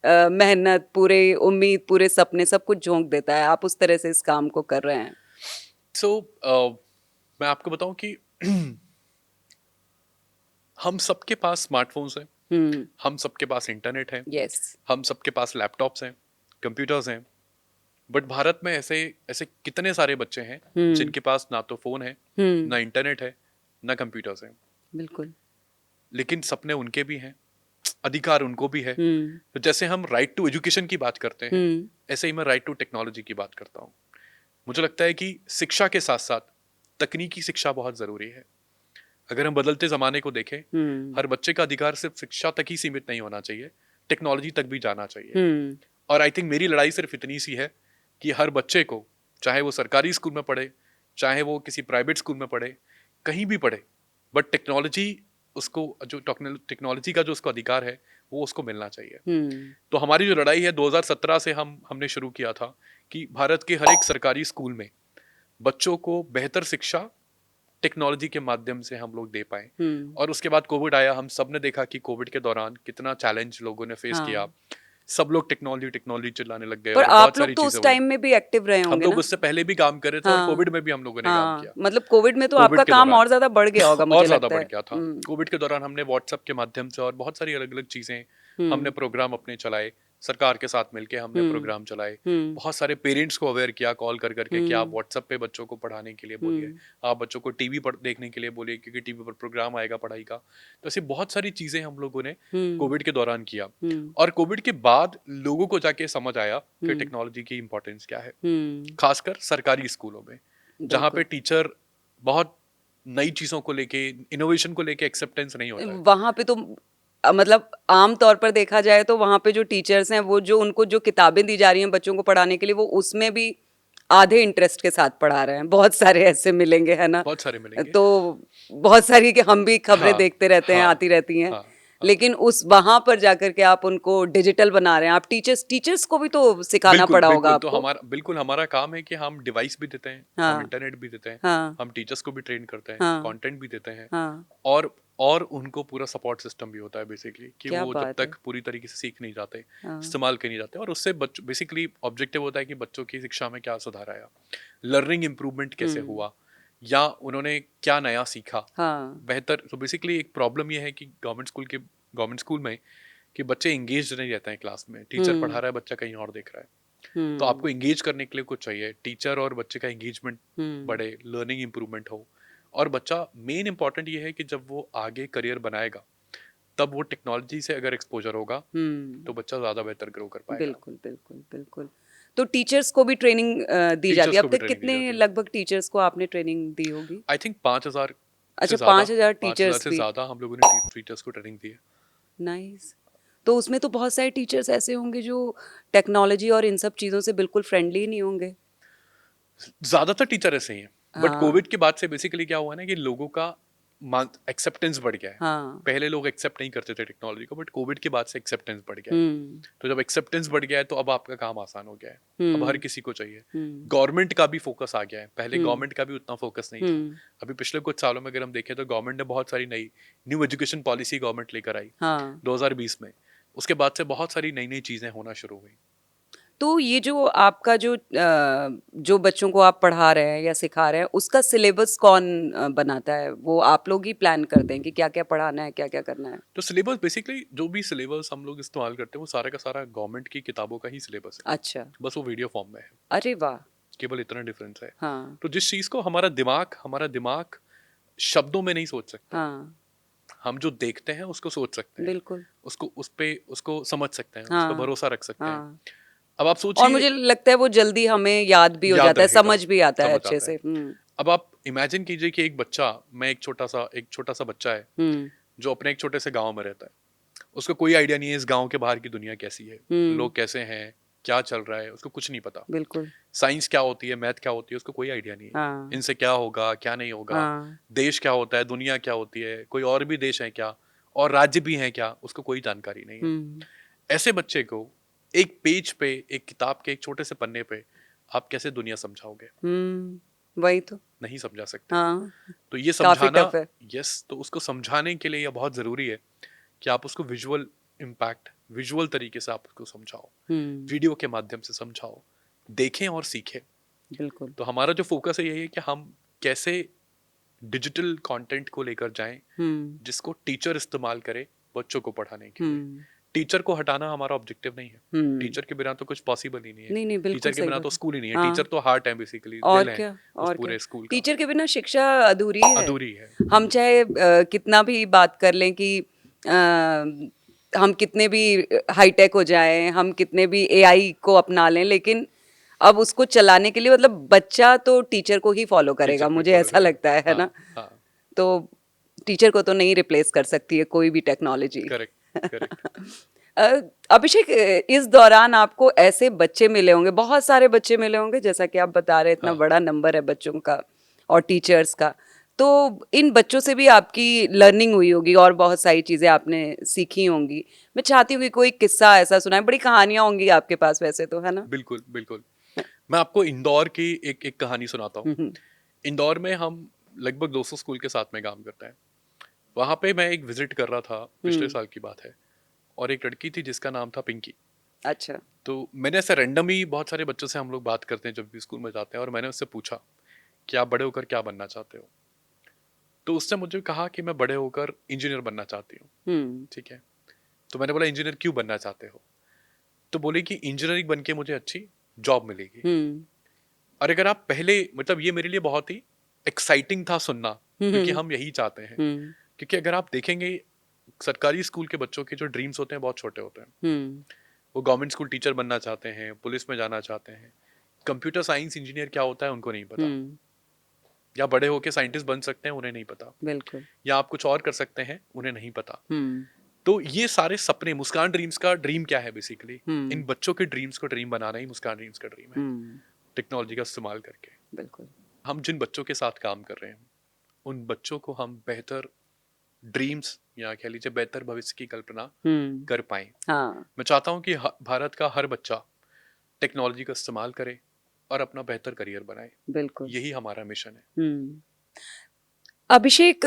मेहनत, पूरे उम्मीद, पूरे सपने, सब कुछ झोंक देता है, आप उस तरह से इस काम को कर रहे हैं। सो मैं आपको बताऊं कि हम सबके पास स्मार्टफोन्स हैं, हम सबके पास इंटरनेट है, यस। हम सबके पास लैपटॉप्स हैं, कंप्यूटर्स हैं, बट भारत में ऐसे ऐसे कितने सारे बच्चे हैं जिनके पास ना तो फोन है, ना इंटरनेट है, ना कंप्यूटर्स हैं। बिल्कुल। लेकिन सपने उनके भी हैं, अधिकार उनको भी है। तो जैसे हम राइट टू एजुकेशन की बात करते हैं, ऐसे ही मैं राइट टू टेक्नोलॉजी की बात करता हूँ। मुझे लगता है कि शिक्षा के साथ साथ तकनीकी शिक्षा बहुत जरूरी है। अगर हम बदलते जमाने को देखें, हर बच्चे का अधिकार सिर्फ शिक्षा तक ही सीमित नहीं होना चाहिए, टेक्नोलॉजी तक भी जाना चाहिए। और आई थिंक मेरी लड़ाई सिर्फ इतनी सी है कि हर बच्चे को, चाहे वो सरकारी स्कूल में पढ़े, चाहे वो किसी प्राइवेट स्कूल में पढ़े, कहीं भी पढ़े, बट टेक्नोलॉजी, उसको जो टेक्नोलॉजी का जो उसको अधिकार है वो उसको मिलना चाहिए। तो हमारी जो लड़ाई है 2017 से हमने शुरू किया था कि भारत के हर एक सरकारी स्कूल में बच्चों को बेहतर शिक्षा टेक्नोलॉजी के माध्यम से हम लोग दे पाए। और उसके बाद कोविड आया, हम सब ने देखा कि कोविड के दौरान कितना चैलेंज लोगों ने फेस किया। सब लोग टेक्नोलॉजी टेक्नोलॉजी चिल्लाने लग गए पर और बहुत आप सारी लोग तो चीजें उस हुई। टाइम में भी एक्टिव रहे हम होंगे लोग ना। उससे पहले भी काम कर रहे थे और कोविड में भी हम लोगों ने काम किया। मतलब कोविड में तो कोविड आपका के काम दौरान और ज्यादा बढ़ गया होगा, मुझे और ज्यादा लगता बढ़ है। गया था। कोविड के दौरान हमने व्हाट्सएप के माध्यम से और बहुत सारी अलग अलग चीजें, हमने प्रोग्राम अपने चलाए सरकार के साथ मिलके हमने प्रोग्राम चलाए, बहुत सारे पेरेंट्स को अवेयर किया कॉल कर करके कि आप व्हाट्सएप पे बच्चों को पढ़ाने के लिए बोलिए, आप बच्चों को टीवी पर देखने के लिए बोलिए क्योंकि टीवी पर प्रोग्राम आएगा पढ़ाई का। तो ऐसी बहुत सारी चीजें हम लोगों ने कोविड के दौरान किया, और कोविड के बाद लोगों को जाके समझ आया कि टेक्नोलॉजी की इंपॉर्टेंस क्या है, खासकर सरकारी स्कूलों में जहाँ पे टीचर बहुत नई चीजों को लेके, इनोवेशन को लेके एक्सेप्टेंस नहीं होता है। वहां पे तो मतलब आम तौर पर देखा जाए तो वहां पे जो टीचर्स हैं वो जो उनको जो किताबें दी जा रही हैं बच्चों को पढ़ाने के लिए वो उसमें भी आधे इंटरेस्ट के साथ पढ़ा रहे हैं। बहुत सारे ऐसे मिलेंगे, है ना? बहुत सारे मिलेंगे। तो बहुत सारी कि हम भी खबरें हाँ, देखते रहते हैं, हाँ, आती रहती हैं। हाँ, लेकिन उस वहां पर जाकर के आप उनको डिजिटल बना रहे हैं। आप टीचर्स को भी तो सिखाना बिल्कुल पड़ा होगा बिल्कुल। तो आपको। बिल्कुल हमारा काम है कि हम डिवाइस भी देते हैं, हम हाँ, इंटरनेट भी देते हैं, हाँ, हम टीचर्स को भी ट्रेन करते हैं, हाँ, कंटेंट भी देते हैं, हाँ। और उनको पूरा सपोर्ट सिस्टम भी होता है बेसिकली कि क्या वो जब बात है! तक पूरी तरीके से सीख नहीं जाते, हाँ, इस्तेमाल कर नहीं जाते, और उससे बच्चों बेसिकली ऑब्जेक्टिव होता है कि बच्चों की शिक्षा में क्या सुधार आया, लर्निंग इम्प्रूवमेंट कैसे हुआ, या उन्होंने क्या नया सीखा हाँ, बेहतर। तो बेसिकली एक प्रॉब्लम ये है कि गवर्नमेंट स्कूल में कि बच्चे एंगेज नहीं रहते हैं क्लास में, टीचर पढ़ा रहा है, बच्चा कहीं और देख रहा है। तो आपको एंगेज करने के लिए कुछ चाहिए, टीचर और बच्चे का एंगेजमेंट बढ़े, लर्निंग इंप्रूवमेंट हो, और बच्चा मेन इंपॉर्टेंट ये है कि जब वो आगे करियर बनाएगा तब वो टेक्नोलॉजी से अगर एक्सपोजर होगा तो बच्चा ज़्यादा बेहतर ग्रो कर पाएगा। बिल्कुल, बिल्कुल, बिल्कुल। तो टीचर्स को भी ट्रेनिंग दी जाती टीचर्स है। को अब भी तक ट्रेनिंग दी कितने जाती है। लगभग टीचर्स को आपने ट्रेनिंग दी होगी? आई थिंक 5,000 से अच्छा, ज़्यादा, 5,000 5,000 टीचर्स से भी। ज़्यादा हम लोगों ने टीचर्स को ट्रेनिंग दी है। नाइस। तो उसमें तो बहुत सारे टीचर्स ऐसे होंगे जो टेक्नोलॉजी और इन सब चीज़ों से बिल्कुल फ्रेंडली ही नहीं होंगे। ज्यादातर टीचर ऐसे ही हैं, बट हाँ, कोविड के बाद से बेसिकली क्या हुआ ना कि लोगों का एक्सेप्टेंस बढ़ गया है। हाँ। पहले लोग एक्सेप्ट नहीं करते थे टेक्नोलॉजी को, बट कोविड के बाद से एक्सेप्टेंस बढ़ गया है। हुँ, तो जब एक्सेप्टेंस बढ़ गया है तो अब आपका काम आसान हो गया है, अब हर हुँ, किसी को चाहिए। हुँ, गवर्नमेंट का भी फोकस आ गया है, पहले हुँ, गवर्नमेंट का भी उतना फोकस नहीं था। हुँ। अभी पिछले कुछ सालों में अगर हम देखें तो गवर्नमेंट ने बहुत सारी नई न्यू एजुकेशन पॉलिसी गवर्नमेंट लेकर आई हाँ। 2020 में। उसके बाद से बहुत सारी नई नई चीजें होना शुरू हुई। तो ये जो आपका जो बच्चों को आप पढ़ा रहे हैं या सिखा रहे हैं, उसका सिलेबस कौन बनाता है? वो आप लोग ही प्लान करते हैं कि क्या-क्या पढ़ाना है, क्या-क्या करना है? तो सिलेबस बेसिकली जो भी सिलेबस हम लोग इस्तेमाल करते हैं वो सारा का सारा गवर्नमेंट की किताबों का ही सिलेबस है, अच्छा। बस वो वीडियो फॉर्म में है, अरे वाह! केवल इतना डिफरेंस है। हाँ, तो जिस चीज़ को हमारा दिमाग शब्दों में नहीं सोच सकता, हाँ, हम जो देखते हैं उसको सोच सकते हैं, बिल्कुल। उसको समझ सकते हैं, उस पर हाँ, भरोसा रख सकते हैं। हाँ। अब आप और सोचिए, मुझे लगता है वो जल्दी हमें याद भी हो याद जाता है, रहेगा, समझ भी आता है समझ अच्छे आता है। से। हुँ, अब आप इमेजिन कीजिए कि एक छोटा सा बच्चा है हुँ, जो अपने एक छोटे से गांव में रहता है, उसको कोई आइडिया नहीं है इस गांव के बाहर की दुनिया कैसी है, हुँ, लोग कैसे हैं, क्या चल रहा है, उसको कुछ नहीं पता। बिल्कुल। साइंस क्या होती है, मैथ क्या होती है, उसको कोई आइडिया नहीं है, हाँ, इनसे क्या होगा क्या नहीं होगा, हाँ, देश क्या होता है, दुनिया क्या होती है, कोई और भी देश है क्या, और राज्य भी है क्या, उसको कोई जानकारी नहीं है। हुँ, ऐसे बच्चे को एक पेज पे, एक किताब के एक छोटे से पन्ने पे आप कैसे दुनिया समझाओगे? हुँ, वही तो। नहीं समझा सकते। हाँ, तो ये काफ़ी समझाना, टफ है। यस, तो उसको समझाने के लिए यह बहुत ज़रूरी है कि आप उसको विजुअल तरीके से आप उसको समझाओ, हुँ, वीडियो के माध्यम से समझाओ, देखें और सीखें। बिल्कुल। तो हमारा जो फोकस है यही है कि हम कैसे डिजिटल कंटेंट को लेकर जाएं हुँ, जिसको टीचर इस्तेमाल करे बच्चों को पढ़ाने के लिए। हुँ, टीचर को हटाना हमारा ऑब्जेक्टिव नहीं है, हुँ। टीचर के बिना तो कुछ पॉसिबल ही नहीं है, नहीं, नहीं, बिल्कुल टीचर के सही बिना बात तो है। स्कूल ही नहीं है, टीचर हाँ, तो हार्ट है बेसिकली, और दिल है क्या, उस और क्या। पूरे स्कूल का। टीचर के बिना शिक्षा अधूरी है। अधूरी है। हम चाहे कितना भी बात कर लें कि हम कितने भी हाईटेक हो जाएँ, हम कितने भी एआई को अपना लें, लेकिन अब उसको चलाने के लिए मतलब बच्चा तो टीचर को ही फ़ॉलो करेगा, टीचर को ही मुझे फॉलो ऐसा करेगा। लगता है हाँ, ना? हाँ। तो टीचर को तो नहीं रिप्लेस कर सकती है कोई भी technology. Correct, correct. Uh, Abhishek, इस दौरान आपको ऐसे बच्चे मिले होंगे, बहुत सारे बच्चे मिले होंगे, जैसा कि आप बता रहे हैं, इतना हाँ। बड़ा नंबर है बच्चों का और टीचर्स का। तो इन बच्चों से भी आपकी लर्निंग हुई होगी और बहुत सारी चीज़ें आपने सीखी होंगी। मैं चाहती हूँ कि कोई किस्सा ऐसा सुनाएँ, बड़ी कहानियाँ होंगी आपके पास वैसे तो, है ना? बिल्कुल, बिल्कुल। मैं आपको इंदौर की एक एक कहानी सुनाता हूँ। हुँ, हुँ, इंदौर में हम लगभग 200 स्कूल के साथ में काम करते हैं। वहाँ पे मैं एक विज़िट कर रहा था, पिछले हुँ, साल की बात है, और एक लड़की थी जिसका नाम था पिंकी। अच्छा। तो मैंने ऐसे रैंडम ही बहुत सारे बच्चों से हम लोग बात करते हैं जब भी स्कूल में जाते हैं, और मैंने उससे पूछा कि आप बड़े होकर क्या बनना चाहते हो? तो उसने मुझे कहा कि मैं बड़े होकर इंजीनियर बनना चाहती हूँ। हुँ, ठीक है। तो मैंने बोला इंजीनियर क्यों बनना चाहते हो? तो बोले कि इंजीनियरिंग बन के मुझे अच्छी जॉब मिलेगी। हम्म और अगर आप पहले मतलब ये मेरे लिए बहुत ही एक्साइटिंग था सुनना, क्योंकि हम्म हम यही चाहते हैं। हम्म क्योंकि अगर आप देखेंगे सरकारी स्कूल के बच्चों के जो ड्रीम्स होते हैं बहुत छोटे होते हैं। हम्म वो गवर्नमेंट स्कूल टीचर बनना चाहते हैं, पुलिस में जाना चाहते हैं, कंप्यूटर साइंस इंजीनियर क्या होता है उनको नहीं पता, हम्म या बड़े होके साइंटिस्ट बन सकते हैं उन्हें नहीं पता, बिल्कुल। या आप कुछ और कर सकते हैं उन्हें नहीं पता। हम्म तो ये सारे सपने, मुस्कान ड्रीम्स का ड्रीम क्या है बेसिकली, इन हम्म बच्चों के ड्रीम्स को ड्रीम बनाना ही मुस्कान ड्रीम्स का ड्रीम है, हम्म टेक्नोलॉजी का इस्तेमाल करके। बिल्कुल। हम जिन बच्चों के साथ काम कर रहे हैं उन बच्चों को हम बेहतर ड्रीम्स या कह लीजिए बेहतर भविष्य की कल्पना हम्म कर पाएं। हाँ मैं चाहता हूं कि भारत का हर बच्चा टेक्नोलॉजी का इस्तेमाल करे और अपना बेहतर करियर बनाए। बिल्कुल। यही हमारा मिशन है। हम्म अभिषेक,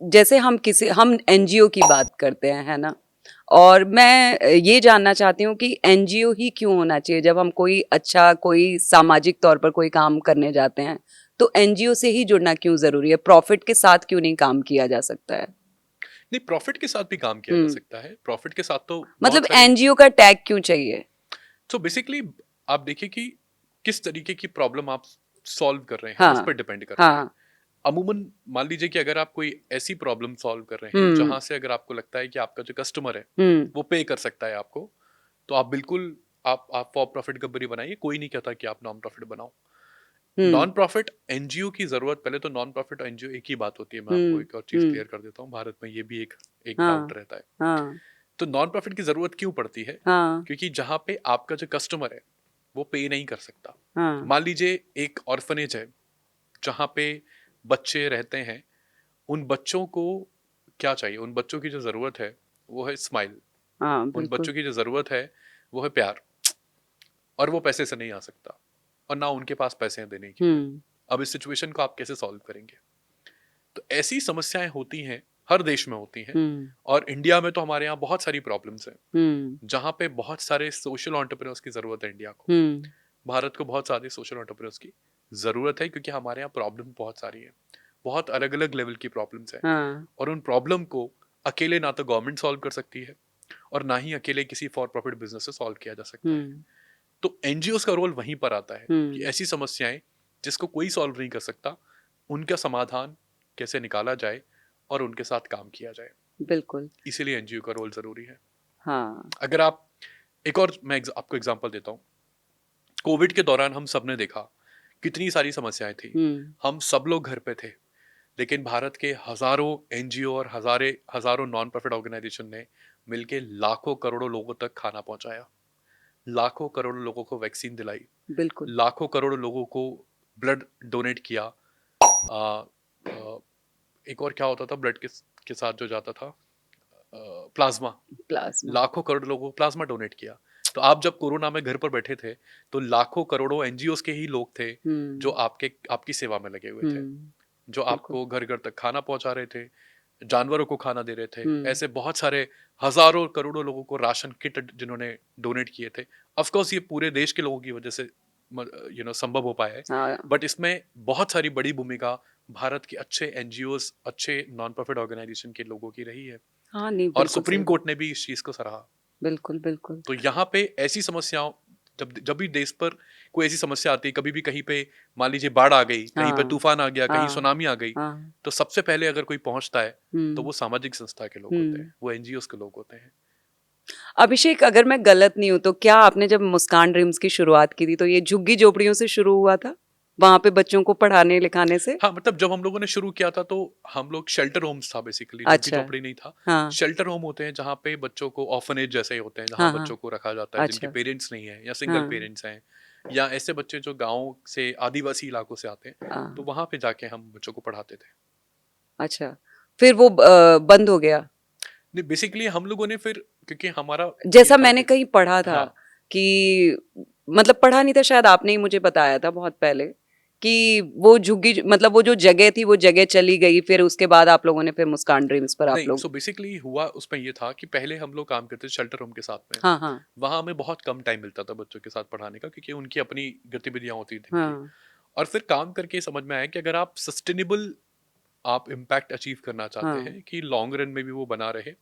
जैसे हम एनजीओ की बात करते हैं, है ना? और मैं ये जानना चाहती हूँ कि एनजीओ ही क्यों होना चाहिए? जब हम कोई सामाजिक तौर पर कोई काम करने जाते हैं, तो एनजीओ से ही जुड़ना क्यों जरूरी है? प्रॉफिट के साथ क्यों नहीं काम किया जा सकता है? नहीं, प्रॉफिट के साथ भी काम किया जा हम्म सकता है। प्रॉफिट के साथ तो मतलब बहुत सारी। एनजीओ का टैग क्यों चाहिए? तो बेसिकली आप देखिए कि किस तरीके की प्रॉब्लम आप सॉल्व कर रहे हैं उस हाँ पर डिपेंड करता है। हाँ। अमूमन मान लीजिए कि अगर आप कोई ऐसी प्रॉब्लम सॉल्व कर रहे हैं हम्म जहां से अगर आपको लगता है कि आपका जो कस्टमर है हम्म वो पे कर सकता है आपको, तो आप बिल्कुल आप फॉर प्रॉफिट कंपनी बनाइए। कोई नहीं कहता कि आप नॉन प्रॉफिट बनाओ। हम्म नॉन प्रॉफिट एनजीओ की जरूरत, पहले तो नॉन प्रॉफिट एनजीओ एक ही बात होती है। मैं आपको एक और चीज हम्म क्लियर कर देता हूँ, भारत में ये भी एक डाउट हाँ रहता है। हाँ तो नॉन प्रॉफिट की जरूरत क्यों पड़ती है? हाँ क्योंकि जहां पे आपका जो कस्टमर है वो पे नहीं कर सकता। हाँ मान लीजिए एक ऑर्फनेज है जहां पे बच्चे रहते हैं। उन बच्चों को क्या चाहिए? उन बच्चों की जो जरूरत है वो है स्माइल। हाँ उन बिल्कुल। बच्चों की जो जरूरत है वो है प्यार। और वो पैसे से नहीं आ सकता, और ना उनके पास पैसे हैं देने के लिए। हम्म अब इस सिचुएशन को आप कैसे सॉल्व करेंगे? तो ऐसी समस्याएं होती हैं, हर देश में होती हैं। हम्म और इंडिया में तो हमारे यहाँ बहुत सारी प्रॉब्लम्स हैं हम्म जहाँ पे बहुत सारे सोशल एंटरप्रेन्योर्स की जरूरत है इंडिया को। हम्म भारत को बहुत सारे सोशल एंटरप्रेन्योर्स की जरूरत है, क्योंकि हमारे यहाँ प्रॉब्लम बहुत सारी है। बहुत अलग अलग लेवल की प्रॉब्लम्स हैं। हाँ और उन प्रॉब्लम को अकेले ना तो गवर्नमेंट सॉल्व कर सकती है, और ना ही अकेले किसी फॉर प्रॉफिट बिजनेस से सॉल्व किया जा सकता है। हम्म तो एनजीओ का रोल वहीं पर आता है कि हम्म ऐसी समस्याएं जिसको कोई सॉल्व नहीं कर सकता, उनका समाधान कैसे निकाला जाए और उनके साथ काम किया जाए। बिल्कुल। इसीलिए एनजीओ का रोल जरूरी है। हाँ अगर आप एक और मैं आपको एग्जांपल देता हूँ। कोविड के दौरान हम सब ने देखा कितनी सारी समस्याएं थी। हम्म हम सब लोग घर पे थे, लेकिन भारत के हजारों एनजीओ और हजारों नॉन प्रॉफिट ऑर्गेनाइजेशन ने मिलके लाखों करोड़ों लोगों तक खाना पहुंचाया, लाखों करोड़ों लोगों को वैक्सीन दिलाई, बिल्कुल। लाखों करोड़ों लोगों को ब्लड डोनेट किया। आ, आ, एक और क्या होता था ब्लड के साथ जो जाता था? प्लाज्मा। प्लाज्मा। लाखों करोड़ लोगों को प्लाज्मा डोनेट किया। तो आप जब कोरोना में घर पर बैठे थे तो लाखों करोड़ों एनजीओ के ही लोग थे जो हम्म आपकी सेवा में लगे हुए थे, जो बिल्कुल। आपको घर घर तक खाना पहुंचा रहे थे, जानवरों को खाना दे रहे थे। हम्म ऐसे बहुत सारे हजारों करोड़ों लोगों को राशन किट जिन्होंने डोनेट किए थे। ऑफ कोर्स ये पूरे देश के लोगों की वजह से संभव हो पाया है। हाँ बट इसमें बहुत सारी बड़ी भूमिका भारत के अच्छे एनजीओ, अच्छे नॉन प्रॉफिट ऑर्गेनाइजेशन के लोगों की रही है। हाँ नहीं, और बिल्कुल सुप्रीम सही। कोर्ट ने भी इस चीज को सराहा। बिल्कुल बिल्कुल। तो यहाँ पे ऐसी समस्याओं, जब जब भी देश पर कोई ऐसी समस्या आती है, कभी भी कहीं पे मान लीजिए बाढ़ आ गई, कहीं पे हाँ तूफान आ गया, कहीं हाँ सुनामी आ गई, हाँ। तो सबसे पहले अगर कोई पहुंचता है तो हम्म वो सामाजिक संस्था के लोग होते हम्म हैं, वो एनजीओ के लोग होते हैं। अभिषेक, अगर मैं गलत नहीं हूं तो क्या आपने जब मुस्कान ड्रीम्स की शुरुआत की थी तो ये झुग्गी झोपड़ियों से शुरू हुआ था, वहां पे बच्चों को पढ़ाने लिखाने से? हाँ, मतलब जब हम लोगों ने शुरू किया था तो हम लोग शेल्टर होम्स था, बेसिकली झुग्गी अच्छा। झोपड़ी नहीं था। हाँ शेल्टर होम होते हैं जहाँ पे बच्चों को, ऑर्फनेज जैसे ही होते हैं जहाँ हाँ हाँ। बच्चों को रखा जाता है जिनके अच्छा। पेरेंट्स नहीं है या सिंगल हाँ पेरेंट्स हैं, या ऐसे बच्चे जो गाँव से आदिवासी इलाकों से आते हैं। तो हाँ। वहां पे जाके हम बच्चों को पढ़ाते थे। अच्छा, फिर वो बंद हो गया? नहीं, बेसिकली हम लोगों ने फिर, क्योंकि हमारा ये जैसा था मैंने कि कहीं पढ़ा था हाँ, कि, मतलब पढ़ा नहीं था, शायद आपने ही मुझे बताया था बहुत पहले, कि वो मतलब वो जो जगह थी वो जगह चली गई, फिर उसके बाद आप लोगों ने फिर मुस्कान ड्रीम्स पर आप नहीं, लोग। सो बेसिकली हुआ उसमें ये था कि पहले हम लोग काम करते थे शेल्टर होम के साथ में। हाँ हाँ वहाँ हमें बहुत कम टाइम मिलता था बच्चों के साथ पढ़ाने का, क्योंकि उनकी अपनी गतिविधियां होती थी इनकी। हाँ। और फिर काम करके समझ में आया कि अगर आप सस्टेनेबल, आप इम्पैक्ट अचीव करना चाहते हाँ। हैं कि लॉन्ग रन में भी वो बना रहे,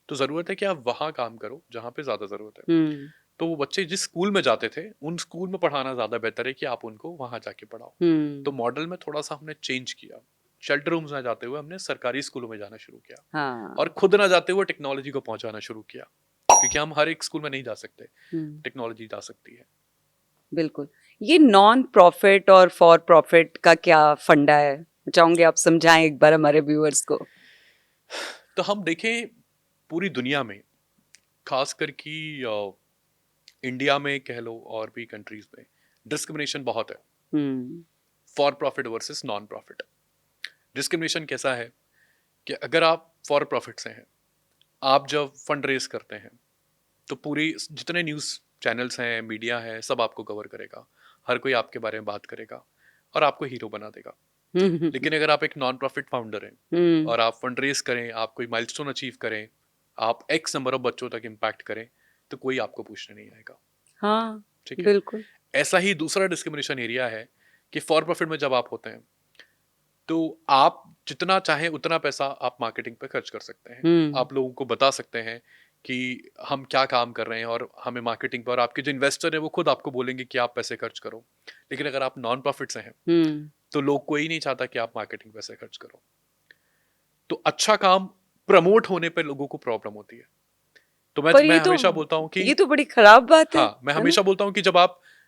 तो ज़रूरत है कि आप वहाँ काम करो जहाँ पे ज़्यादा ज़रूरत है। हम्म तो वो बच्चे जिस स्कूल में जाते थे उन स्कूल में पढ़ाना ज़्यादा बेहतर है कि आप उनको वहाँ जाके पढ़ाओ। तो मॉडल में थोड़ा सा हमने चेंज किया। शेल्टर रूम्स ना जाते हुए हमने सरकारी स्कूलों में जाना शुरू किया और हाँ। खुद ना जाते हुए टेक्नोलॉजी को पहुंचाना शुरू किया, क्योंकि हम हर एक स्कूल में नहीं जा सकते, हम्म। टेक्नोलॉजी जा सकती है। बिल्कुल। ये नॉन प्रॉफिट और फॉर प्रॉफिट का क्या फंडा है? चाहूंगे आप समझाएं एक बार हमारे व्यूअर्स को। तो हम देखें पूरी दुनिया में, खासकर कि इंडिया में कह लो और भी कंट्रीज में, डिस्क्रिमिनेशन बहुत है, hmm. For profit versus non profit. Discrimination कैसा है कि अगर आप फॉर प्रॉफिट से हैं, आप जब फंड रेज करते हैं तो पूरी जितने न्यूज़ चैनल्स हैं, मीडिया है, सब आपको कवर करेगा, हर कोई आपके बारे में बात करेगा और आपको हीरो बना देगा। हम्म। लेकिन अगर आप एक नॉन प्रॉफिट फाउंडर हैं हम्म। और आप फंड रेज करें, आप कोई माइलस्टोन अचीव करें, आप एक्स नंबर ऑफ बच्चों तक इम्पैक्ट करें, तो कोई आपको पूछने नहीं आएगा। हाँ। ठीक है। बिल्कुल। ऐसा ही दूसरा डिस्क्रिमिनेशन एरिया है कि फॉर प्रॉफिट में जब आप होते हैं तो आप जितना चाहें उतना पैसा आप मार्केटिंग पे खर्च कर सकते हैं। हम्म। आप लोगों को बता सकते हैं कि हम क्या काम कर रहे हैं और हमें मार्केटिंग पर, आपके जो इन्वेस्टर है वो खुद आपको बोलेंगे कि आप पैसे खर्च करो। लेकिन अगर आप नॉन प्रॉफिट से हैं हम्म। तो लोग, कोई नहीं चाहता कि आप मार्केटिंग पैसे खर्च करो। तो अच्छा काम प्रमोट होने पे लोगों को प्रॉब्लम होती है। तो मैं पर मैं हमेशा बोलता हूँ कि ये तो बड़ी खराब बात हाँ, मैं है ना? हमेशा बोलता हूँ कि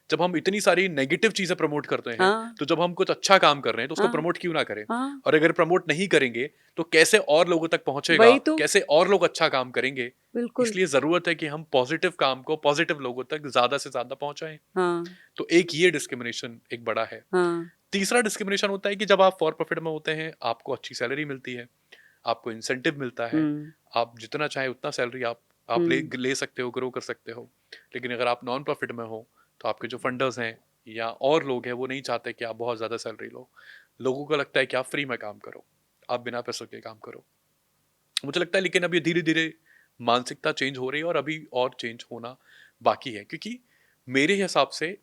जब हम इतनी सारी नेगेटिव चीजें प्रमोट करते हैं, हाँ। तो जब हम कुछ अच्छा काम कर रहे हैं तो उसको हाँ। प्रमोट क्यों ना करें। हाँ। और अगर प्रमोट नहीं करेंगे तो कैसे और लोगों तक पहुंचेगा, वही तो। कैसे और लोग अच्छा काम करेंगे। बिल्कुल। इसलिए जरूरत है कि हम पॉजिटिव काम को पॉजिटिव लोगों तक ज्यादा से ज्यादा पहुंचाएं। हाँ। तो एक ये डिस्क्रिमिनेशन एक बड़ा है। हाँ। तीसरा डिस्क्रिमिनेशन होता है कि जब आप फॉर प्रॉफिट में होते हैं, आपको अच्छी सैलरी मिलती है, आपको इंसेंटिव मिलता है, हम्म। आप जितना चाहे उतना सैलरी आप ले हम्म। ले सकते हो, ग्रो कर सकते हो। लेकिन अगर आप नॉन प्रॉफिट में हो तो आपके जो फंडर्स हैं या और लोग हैं वो नहीं चाहते कि आप बहुत ज़्यादा सैलरी लो। लोगों को लगता है कि आप फ्री में काम करो, आप बिना पैसों के काम करो। मुझे लगता है लेकिन अब ये धीरे धीरे मानसिकता चेंज हो रही है और अभी और चेंज होना बाकी है, क्योंकि मेरे हिसाब से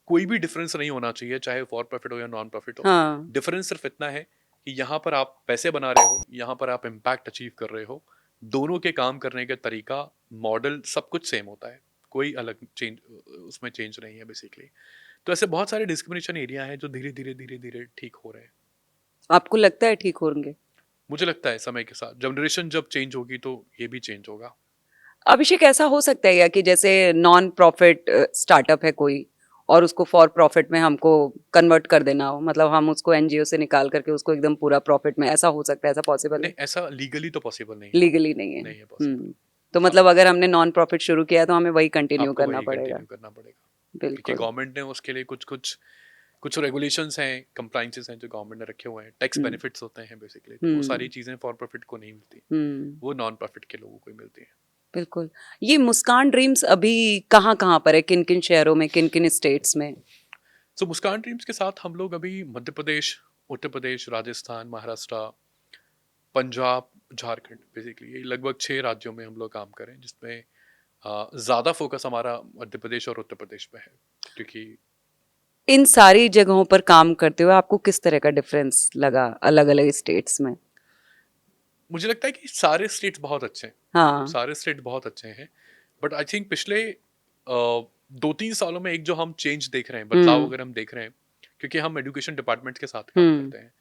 कोई भी डिफरेंस नहीं होना चाहिए, चाहे फॉर प्रॉफिट हो या नॉन प्रॉफिट हो। हाँ। डिफरेंस सिर्फ इतना है कि यहाँ पर आप पैसे बना रहे हो, यहाँ पर आप इम्पैक्ट अचीव कर रहे हो। दोनों के काम करने का तरीका, मॉडल, सब कुछ सेम होता है, कोई अलग चेंज उसमें चेंज नहीं है बेसिकली। तो ऐसे बहुत सारे डिस्क्रिमिनेशन एरिया हैं जो धीरे धीरे धीरे धीरे ठीक हो रहे हैं। आपको लगता है ठीक होंगे? मुझे लगता है समय के साथ जनरेशन जब चेंज होगी तो ये भी चेंज होगा। अभिषेक, ऐसा हो सकता है या कि जैसे नॉन प्रॉफिट स्टार्टअप है कोई और उसको फॉर प्रॉफिट में हमको कन्वर्ट कर देना हो, मतलब हम उसको एनजीओ से निकाल करके उसको एकदम पूरा प्रॉफिट में, ऐसा हो सकता है? ऐसा पॉसिबल नहीं, है? ऐसा लीगली तो पॉसिबल नहीं है। लीगली नहीं है। नहीं है पॉसिबल। तो हाँ, मतलब अगर हमने नॉन प्रॉफिट शुरू किया है तो हमें वही कंटिन्यू आपको करना वही पड़ेगा। कंटिन्यू करना पड़ेगा, क्योंकि बिल्कुल। गवर्नमेंट ने उसके लिए कुछ कुछ कुछ रेगुलेशंस हैं, कंप्लाइंसेस हैं जो गवर्नमेंट ने रखे हुए हैं, टैक्स हम्म। बेनिफिट्स होते हैं बेसिकली। तो वो सारी हम्म। चीज़ें फॉर प्रॉफिट को नहीं मिलती, हम्म। वो नॉन प्रॉफिट के लोगों को ही मिलती हैं। बिल्कुल। ये मुस्कान ड्रीम्स अभी कहाँ कहाँ पर है, किन किन शहरों में, किन किन स्टेट्स में? सो मुस्कान ड्रीम्स के साथ हम लोग अभी मध्य प्रदेश, उत्तर प्रदेश, राजस्थान, महाराष्ट्र, पंजाब, झारखंड, बेसिकली ये लगभग 6 राज्यों में हम लोग काम करें, जिसमें ज़्यादा फोकस हमारा मध्य प्रदेश और उत्तर प्रदेश पे है, क्योंकि इन सारी जगहों पर काम करते हुए आपको किस तरह का डिफरेंस लगा अलग अलग स्टेट्स में? मुझे लगता है कि सारे स्टेट्स बहुत अच्छे हैं, हाँ। सारे स्टेट बहुत अच्छे हैं। बट आई थिंक पिछले 2-3 सालों में एक जो हम चेंज देख रहे हैं, बदलाव हम्म। अगर हम देख रहे हैं, क्योंकि हम एजुकेशन डिपार्टमेंट के साथ काम हम्म। करते हैं।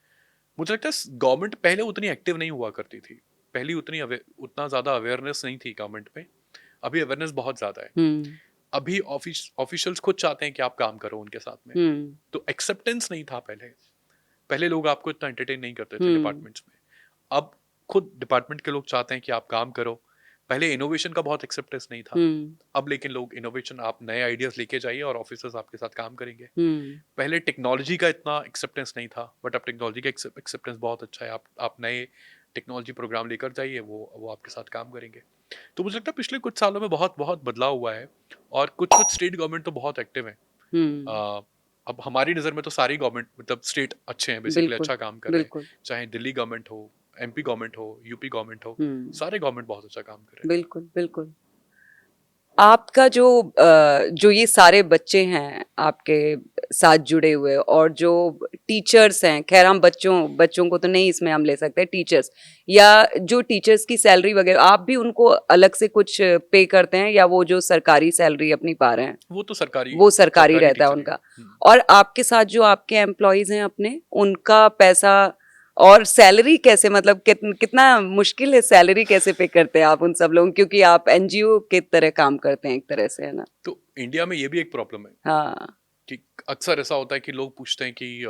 मुझे लगता है गवर्नमेंट पहले उतनी एक्टिव नहीं हुआ करती थी, पहले उतना ज़्यादा अवेयरनेस नहीं थी गवर्नमेंट में। अभी अवेयरनेस बहुत ज़्यादा है। हम्म। अभी ऑफिशियल्स खुद चाहते हैं कि आप काम करो उनके साथ में। हम्म। तो एक्सेप्टेंस नहीं था पहले, पहले लोग आपको इतना एंटरटेन नहीं करते थे हम्म। डिपार्टमेंट्स में। अब खुद डिपार्टमेंट के लोग चाहते हैं कि आप काम करो। पहले इनोवेशन का बहुत एक्सेप्टेंस नहीं था, हम्म। अब लेकिन लोग इनोवेशन, आप नए आइडियाज लेके जाइए और ऑफिसर्स आपके साथ काम करेंगे। हम्म। पहले टेक्नोलॉजी का इतना एक्सेप्टेंस नहीं था, बट अब टेक्नोलॉजी का एक्सेप्टेंस बहुत अच्छा है। आप नए टेक्नोलॉजी प्रोग्राम लेकर जाइए, वो आपके साथ काम करेंगे। तो मुझे लगता है पिछले कुछ सालों में बहुत बहुत बदलाव हुआ है और कुछ कुछ स्टेट गवर्नमेंट तो बहुत एक्टिव है। हम्म। अब हमारी नज़र में तो सारी गवर्नमेंट, मतलब स्टेट अच्छे हैं बेसिकली, बिल्कुल। अच्छा काम कर रहे हैं। बिल्कुल। चाहे दिल्ली गवर्नमेंट हो, एमपी गवर्नमेंट हो, यूपी गवर्नमेंट हो, हम्म। सारे गवर्नमेंट बहुत अच्छा काम कर रहे हैं। बिल्कुल। बिल्कुल। आपका जो ये सारे बच्चे हैं आपके साथ जुड़े हुए और जो टीचर्स हैं, खैर हम बच्चों को तो नहीं इसमें हम ले सकते, टीचर्स या जो टीचर्स की सैलरी वगैरह आप भी उनको अलग से कुछ पे करते हैं या वो जो सरकारी सैलरी अपनी पा रहे हैं वो तो सरकारी वो सरकारी रहता है टीचर ही उनका? है। और आपके साथ जो आपके एम्प्लॉयज हैं अपने, उनका पैसा और सैलरी कैसे, मतलब कितना मुश्किल है, सैलरी कैसे पे करते हैं आप उन सब लोगों, क्योंकि आप एनजीओ के तरह काम करते हैं एक तरह से, है ना? तो इंडिया में ये भी एक प्रॉब्लम है हाँ कि अक्सर ऐसा होता है कि लोग पूछते हैं कि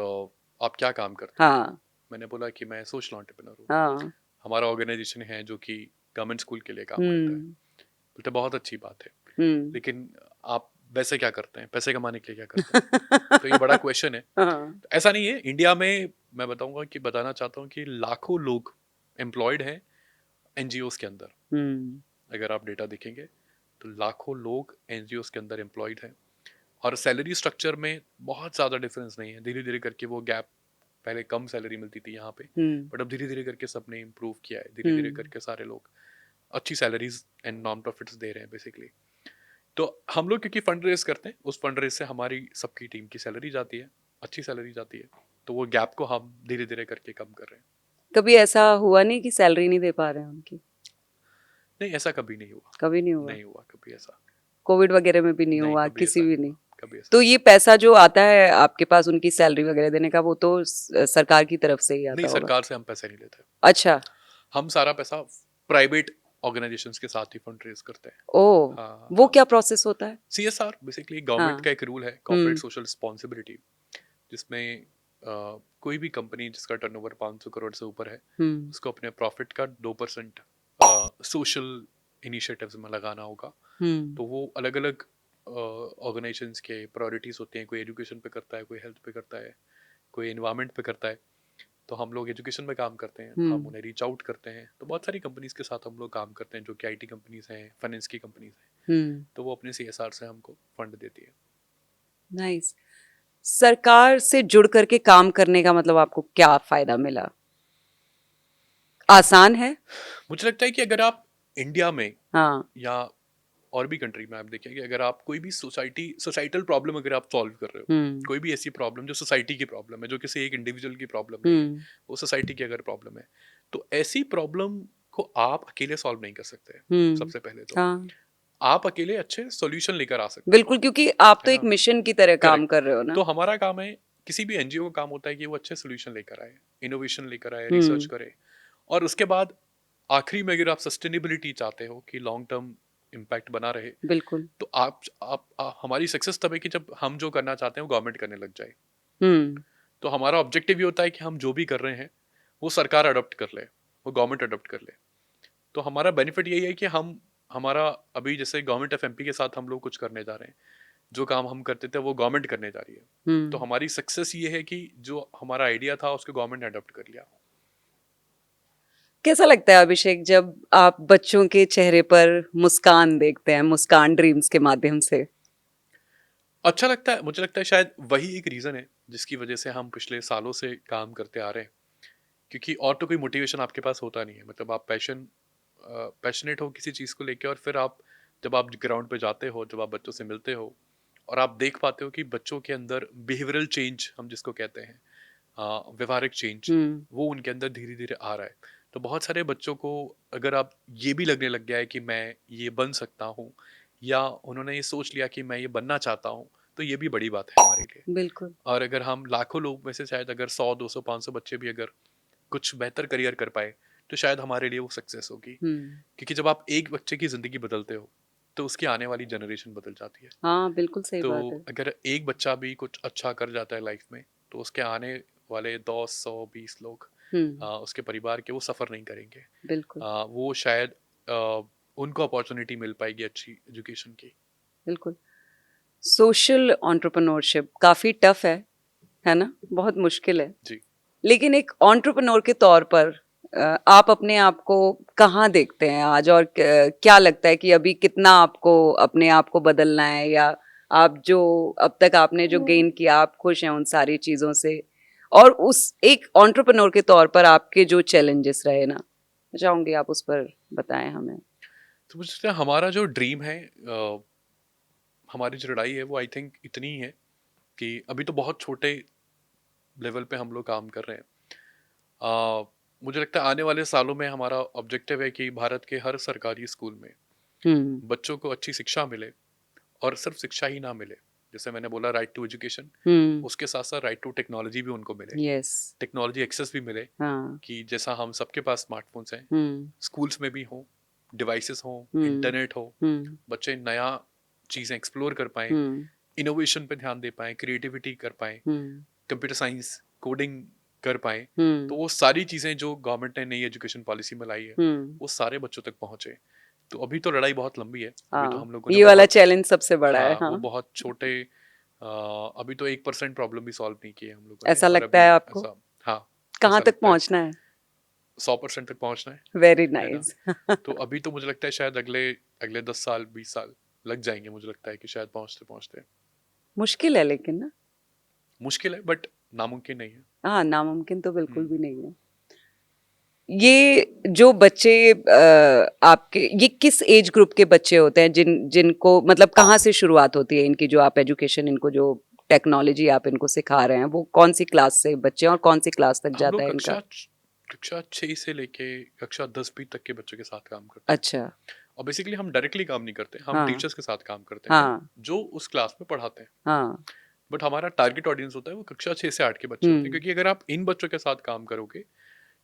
आप क्या काम करते हैं। हाँ मैंने बोला कि मैं सोशल एंटरप्रेन्योर हूँ। हाँ। हमारा ऑर्गेनाइजेशन है जो कि गवर्नमेंट स्कूल के लिए काम करता है। हम्म बोलते बहुत अच्छी बात है, हम्म। लेकिन आप वैसे क्या करते हैं, पैसे कमाने के लिए क्या करते हैं? तो ये बड़ा क्वेश्चन है। हाँ। ऐसा नहीं है, इंडिया में मैं बताऊंगा कि बताना चाहता हूँ कि लाखों लोग एम्प्लॉयड हैं एनजीओस के अंदर। हम्म अगर आप डेटा देखेंगे तो लाखों लोग एनजीओस के अंदर एम्प्लॉयड हैं और सैलरी स्ट्रक्चर में बहुत ज़्यादा डिफरेंस नहीं है। धीरे धीरे करके वो गैप, पहले कम सैलरी मिलती थी यहाँ पे, हम्म बट अब धीरे धीरे करके सबने इम्प्रूव किया है। धीरे धीरे हम्म। करके सारे लोग अच्छी सैलरीज एंड नॉन प्रॉफिट्स दे रहे हैं बेसिकली। तो हम लोग क्योंकि फंड रेज करते हैं, उस फंड रेज से हमारी सबकी टीम की सैलरी जाती है, अच्छी सैलरी जाती है। तो वो गैप को हम धीरे धीरे करके कम कर रहे हैं। कभी ऐसा हुआ नहीं कि सैलरी नहीं दे पा रहे हैं उनकी? नहीं, ऐसा कभी नहीं हुआ। कभी नहीं हुआ? नहीं हुआ कभी ऐसा। कोविड वगैरह में भी नहीं नहीं, हुआ, कभी किसी ऐसा भी नहीं नहीं? हुआ। कभी ऐसा तो नहीं ये हुआ। पैसा जो आता है आपके पास उनकी सैलरी वगैरह देने का, वो तो सरकार की तरफ से ही नहीं, आता होगा? सरकार से हम पैसे नहीं लेते। अच्छा। हम सारा पैसा प्राइवेट ऑर्गेनाइजेशंस के साथ ही फंड रेज करते हैं। ओ, हाँ वो हाँ। क्या प्रोसेस होता है? सीएसआर बेसिकली गवर्नमेंट हाँ। का एक रूल है, कॉर्पोरेट हम्म सोशल रिस्पॉन्सिबिलिटी, जिसमें कोई भी कंपनी जिसका टर्नओवर 500 करोड़ से ऊपर है, हम्म उसको अपने प्रॉफिट का 2% सोशल इनिशिएटिव्स में लगाना होगा। हम्म तो वो अलग अलग ऑर्गेनाइजेशंस के प्रायोरिटीज होते हैं। कोई एजुकेशन पे करता है, कोई हेल्थ पे करता है, कोई एनवायरनमेंट पे करता है। तो हम लोग एजुकेशन में काम करते हैं, हम हम्म उन्हें रीच आउट करते हैं। तो बहुत सारी कंपनीज के साथ हम लोग काम करते हैं जो कि आईटी कंपनीज हैं, फाइनेंस की कंपनीज हैं। हम्म। तो वो अपने सीएसआर से हमको फंड देती है। नाइस। सरकार से जुड़ करके काम करने का मतलब आपको क्या फायदा मिला? आसान है? मुझे लगता है कि अगर आप इंडिया में हाँ। या और भी कंट्री में आप देखें कि अगर आप कोई भी सोसाइटल प्रॉब्लम अगर आप सॉल्व कर रहे हो, हम्म कोई भी ऐसी प्रॉब्लम जो सोसाइटी की प्रॉब्लम है, जो किसी एक इंडिविजुअल की प्रॉब्लम नहीं है, हम्म वो सोसाइटी की अगर प्रॉब्लम है, तो ऐसी प्रॉब्लम को आप अकेले सॉल्व नहीं कर सकते। हम्म। सबसे पहले तो हाँ आप अकेले अच्छे सॉल्यूशन लेकर आ सकते हो, बिल्कुल, क्योंकि आप तो है एक ना? मिशन की तरह काम करेक्ट। कर रहे हो तो ना। हमारा काम है, किसी भी एनजीओ का काम होता है कि वो अच्छे सोल्यूशन लेकर आए, इनोवेशन लेकर आए, रिसर्च हम्म। करे, और उसके बाद आखिरी में अगर आप सस्टेनेबिलिटी चाहते हो कि लॉन्ग टर्म इम्पैक्ट बना रहे, बिल्कुल। तो हमारी सक्सेस तब है कि जब हम जो करना चाहते हैं वो गवर्नमेंट करने लग जाए। हम्म तो हमारा ऑब्जेक्टिव ये होता है कि हम जो भी कर रहे हैं वो सरकार अडॉप्ट कर ले, वो गवर्नमेंट अडॉप्ट कर ले। तो हमारा बेनिफिट यही है कि हम हमारा अभी जैसे गवर्नमेंट ऑफ एमपी के साथ हम लोग कुछ करने जा रहे हैं, जो काम हम करते थे वो गवर्नमेंट करने जा रही है। तो हम्म। हमारी सक्सेस ये है कि जो हमारा आइडिया था उसको गवर्नमेंट ने अडॉप्ट कर लिया। कैसा लगता है अभिषेक जब आप बच्चों के चेहरे पर मुस्कान देखते हैं, मुस्कान ड्रीम्स के माध्यम से? अच्छा लगता है। मुझे लगता है शायद वही एक रीज़न है जिसकी वजह से हम पिछले सालों से काम करते आ रहे हैं, क्योंकि और तो कोई मोटिवेशन आपके पास होता नहीं है। मतलब आप पैशनेट हो किसी चीज़ को लेके, और फिर आप जब आप ग्राउंड पे जाते हो, जब आप बच्चों से मिलते हो और आप देख पाते हो कि बच्चों के अंदर बिहेवियरल चेंज हम जिसको कहते हैं, व्यवहारिक चेंज, हम्म वो उनके अंदर धीरे धीरे आ रहा है। तो बहुत सारे बच्चों को अगर आप ये भी लगने लग गया है कि मैं ये बन सकता हूँ, या उन्होंने ये सोच लिया कि मैं ये बनना चाहता हूँ, तो ये भी बड़ी बात है हमारे लिए। बिल्कुल। और अगर हम लाखों लोग में से शायद अगर 100 200 500 बच्चे भी अगर कुछ बेहतर करियर कर पाए, तो शायद हमारे लिए वो सक्सेस होगी। हम्म। क्योंकि जब आप एक बच्चे की ज़िंदगी बदलते हो, तो उसकी आने वाली जनरेशन बदल जाती है। हाँ बिल्कुल सही तो बात है। अगर एक बच्चा भी कुछ अच्छा कर जाता है लाइफ में, तो उसके आने वाले 10 100 20 लोग, उसके परिवार के, वो सफ़र नहीं करेंगे। बिल्कुल वो शायद उनको अपॉर्चुनिटी मिल पाएगी अच्छी एजुकेशन की। बिल्कुल। सोशल एंटरप्रेन्योरशिप काफी टफ है ना? बहुत मुश्किल है। जी। लेकिन एक एंटरप्रेन्योर के तौर पर आप अपने आप को कहाँ देखते हैं आज, और क्या लगता है कि अभी कितना आपको अपने आप को बदलना है, या आप जो अब तक आपने जो गेन किया आप खुश हैं उन सारी चीज़ों से? और उस एक एंटरप्रेन्योर के तौर पर आपके जो चैलेंजेस रहे ना, मैं चाहूंगी आप उस पर बताएं हमें। तो मुझे लगता है हमारा जो ड्रीम है, हमारी जो लड़ाई है वो आई थिंक इतनी ही है कि अभी तो बहुत छोटे लेवल पे हम लोग काम कर रहे हैं। मुझे लगता है आने वाले सालों में हमारा ऑब्जेक्टिव है कि भारत के हर सरकारी स्कूल में हम्म बच्चों को अच्छी शिक्षा मिले, और सिर्फ शिक्षा ही ना मिले, जैसे मैंने बोला राइट टू एजुकेशन, हम्म उसके साथ साथ राइट टू टेक्नोलॉजी भी उनको मिले, यस टेक्नोलॉजी एक्सेस भी मिले, हाँ कि जैसा हम सबके पास स्मार्टफोन्स हैं, हम्म स्कूल्स में भी हो, डिवाइसेस हो, हम्म इंटरनेट हो, हम्म बच्चे नया चीज़ें एक्सप्लोर कर पाएँ, हम्म इनोवेशन पे ध्यान दे पाएँ, क्रिएटिविटी कर पाएँ, हम्म कंप्यूटर साइंस, कोडिंग कर पाएँ। तो हम्म वो सारी चीज़ें जो गवर्नमेंट ने नई एजुकेशन पॉलिसी में लाई है, हम्म वो सारे बच्चों तक पहुँचे। तो अभी तो लड़ाई बहुत लंबी है, अभी तो हाँ, हम लोगों ने ये वाला बहुत, चैलेंज सबसे बड़ा है। हाँ, वो हाँ, बहुत छोटे, अभी तो 1% प्रॉब्लम भी सॉल्व नहीं की है हम लोगों ने, ऐसा और लगता अभी है आपको? ऐसा, हाँ, कहाँ ऐसा तक लगता है पहुँचना है? 100% तक पहुँचना वेरी है ना? नाइस। तो अभी तो मुझे लगता है शायद अगले अगले 10 साल 20 साल लग जाएंगे, मुझे लगता है कि शायद पहुँचते पहुँचते। मुश्किल है लेकिन ना। मुश्किल है बट नामुमकिन नहीं है। हाँ, नामुमकिन तो बिल्कुल हम्म, भी नहीं है। ये जो बच्चे आपके, ये किस एज ग्रुप के बच्चे होते हैं जिनको मतलब कहाँ से शुरुआत होती है इनकी, जो आप एजुकेशन, इनको जो टेक्नोलॉजी आप इनको सिखा रहे हैं, वो कौन सी क्लास से बच्चे हैं और कौन सी क्लास तक हम जाता लोग है इनका? कक्षा 6 से लेके कक्षा 10वीं तक के बच्चों के साथ काम करते हैं। अच्छा। और बेसिकली हम डायरेक्टली काम नहीं करते, हम हाँ टीचर्स के साथ काम करते हैं हाँ जो उस क्लास में पढ़ाते हैं। हाँ। बट हमारा टारगेट ऑडियंस होता है वो कक्षा 6 से 8 के बच्चे होते हैं, हम्म क्योंकि अगर आप इन बच्चों के साथ काम करोगे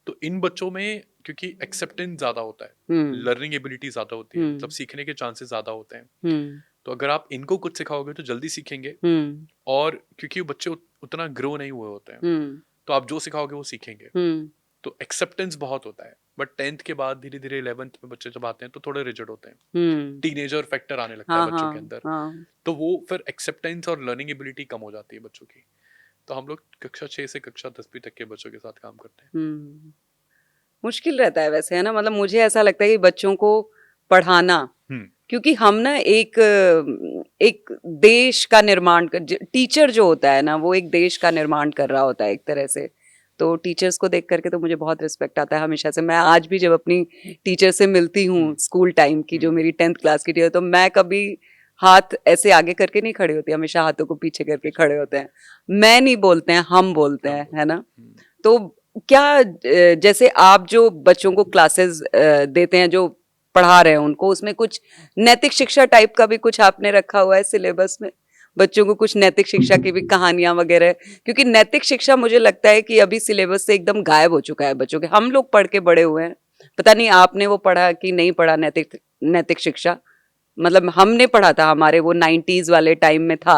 तो इन बच्चों में, क्योंकि एक्सेप्टेंस ज़्यादा होता है, हम्म लर्निंग एबिलिटी ज़्यादा होती है, मतलब हम्म सीखने के चांसेस ज़्यादा होते हैं। हम्म तो अगर आप इनको कुछ सिखाओगे तो जल्दी सीखेंगे, हम्म और क्योंकि वो बच्चे उतना ग्रो नहीं हुए होते हैं, हम्म तो आप जो सिखाओगे वो सीखेंगे। हम्म तो एक्सेप्टेंस बहुत होता है। बट 10th के बाद धीरे धीरे 11th में बच्चे जब आते हैं तो थोड़े रिजिड होते हैं, हम्म। टीनेजर फैक्टर आने लगता है हाँ बच्चों हाँ के अंदर। हाँ। तो वो फिर एक्सेप्टेंस और लर्निंग एबिलिटी कम हो जाती है बच्चों की। तो हम लोग कक्षा 6 से कक्षा 10वीं तक के बच्चों के साथ काम करते हैं। मुश्किल रहता है वैसे, है ना? मतलब मुझे ऐसा लगता है कि बच्चों को पढ़ाना, हम्म, क्योंकि हम ना एक एक देश का निर्माण कर, टीचर जो होता है ना, वो एक देश का निर्माण कर रहा होता है एक तरह से। तो टीचर्स को देख करके तो मुझे बहुत रिस्पेक्ट आता है हमेशा से। मैं आज भी जब अपनी टीचर से मिलती हूँ, हम्म, स्कूल टाइम की, जो हम्म, मेरी 10th क्लास की टीचर, तो मैं कभी हाथ ऐसे आगे करके नहीं खड़ी होती, हमेशा हाथों को पीछे करके पीछे खड़े करके होते हैं। मैं नहीं बोलते हैं, हम बोलते हम हैं, है बोलते ना? हैं। तो क्या जैसे आप जो बच्चों को क्लासेस देते हैं, जो पढ़ा रहे हैं उनको, उसमें कुछ नैतिक शिक्षा टाइप का भी कुछ आपने रखा हुआ है सिलेबस में? बच्चों को कुछ नैतिक शिक्षा की भी कहानियां वगैरह? क्योंकि नैतिक शिक्षा मुझे लगता है कि अभी सिलेबस से एकदम गायब हो चुका है बच्चों के। हम लोग पढ़ के बड़े हुए हैं, पता नहीं आपने वो पढ़ा कि नहीं पढ़ा, नैतिक नैतिक शिक्षा। मतलब हमने पढ़ा था, हमारे वो 90s वाले टाइम में था,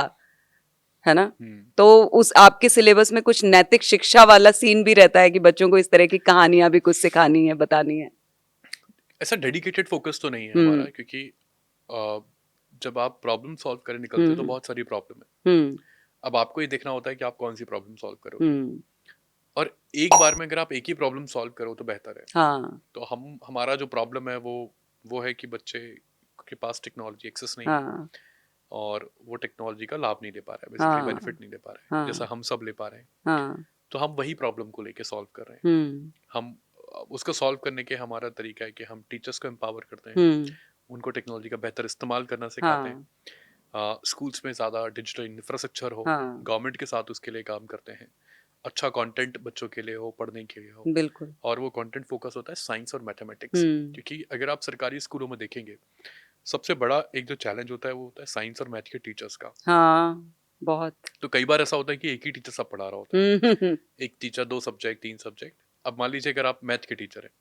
है ना? हम्म, तो उस आपके सिलेबस में कुछ नैतिक शिक्षा वाला सीन भी रहता है कि बच्चों को इस तरह की कहानियां भी कुछ सिखानी है, बतानी है? ऐसा डेडिकेटेड फोकस तो नहीं है हमारा, हुँ, क्योंकि अ, जब आप प्रॉब्लम सॉल्व करने निकलते हो तो हुँ, बहुत सारी प्रॉब्लम है। हुँ, अब आपको ये देखना होता है कि आप कौन सी प्रॉब्लम सॉल्व करोगे, हुँ, और एक बार में अगर आप एक ही प्रॉब्लम सॉल्व करो तो बेहतर है। हाँ, तो हम हमारा जो प्रॉब्लम है वो है कि बच्चे के पास टेक्नोलॉजी एक्सेस नहीं है, हाँ, और वो टेक्नोलॉजी का लाभ नहीं ले पा रहा है, बेसिकली हाँ, बेनिफिट नहीं ले पा रहा है जैसा हाँ, हम सब ले पा रहे हैं। हाँ, तो हम वही प्रॉब्लम को लेके सॉल्व कर रहे हैं। हुँ, हम उसको सॉल्व करने के हमारा तरीका है कि हम टीचर्स को एम्पावर करते हैं, हुँ, उनको टेक्नोलॉजी का बेहतर इस्तेमाल करना सिखाते हैं। हाँ, स्कूल्स में ज़्यादा डिजिटल इंफ्रास्ट्रक्चर हो, हाँ, गवर्नमेंट के साथ उसके लिए काम करते हैं। अच्छा कंटेंट बच्चों के लिए हो, पढ़ने के लिए हो, बिल्कुल। और वो कंटेंट फोकस होता है साइंस और मैथमेटिक्स। हुँ, क्योंकि अगर आप सरकारी स्कूलों में देखेंगे, सबसे बड़ा एक जो चैलेंज होता है वो होता है साइंस और मैथ के टीचर्स का। हाँ, बहुत। तो कई बार ऐसा होता है कि एक ही टीचर सब पढ़ा रहा होता है, हुँ, हुँ, हुँ, एक टीचर 2 सब्जेक्ट 3 सब्जेक्ट। अब मान लीजिए अगर आप मैथ के टीचर हैं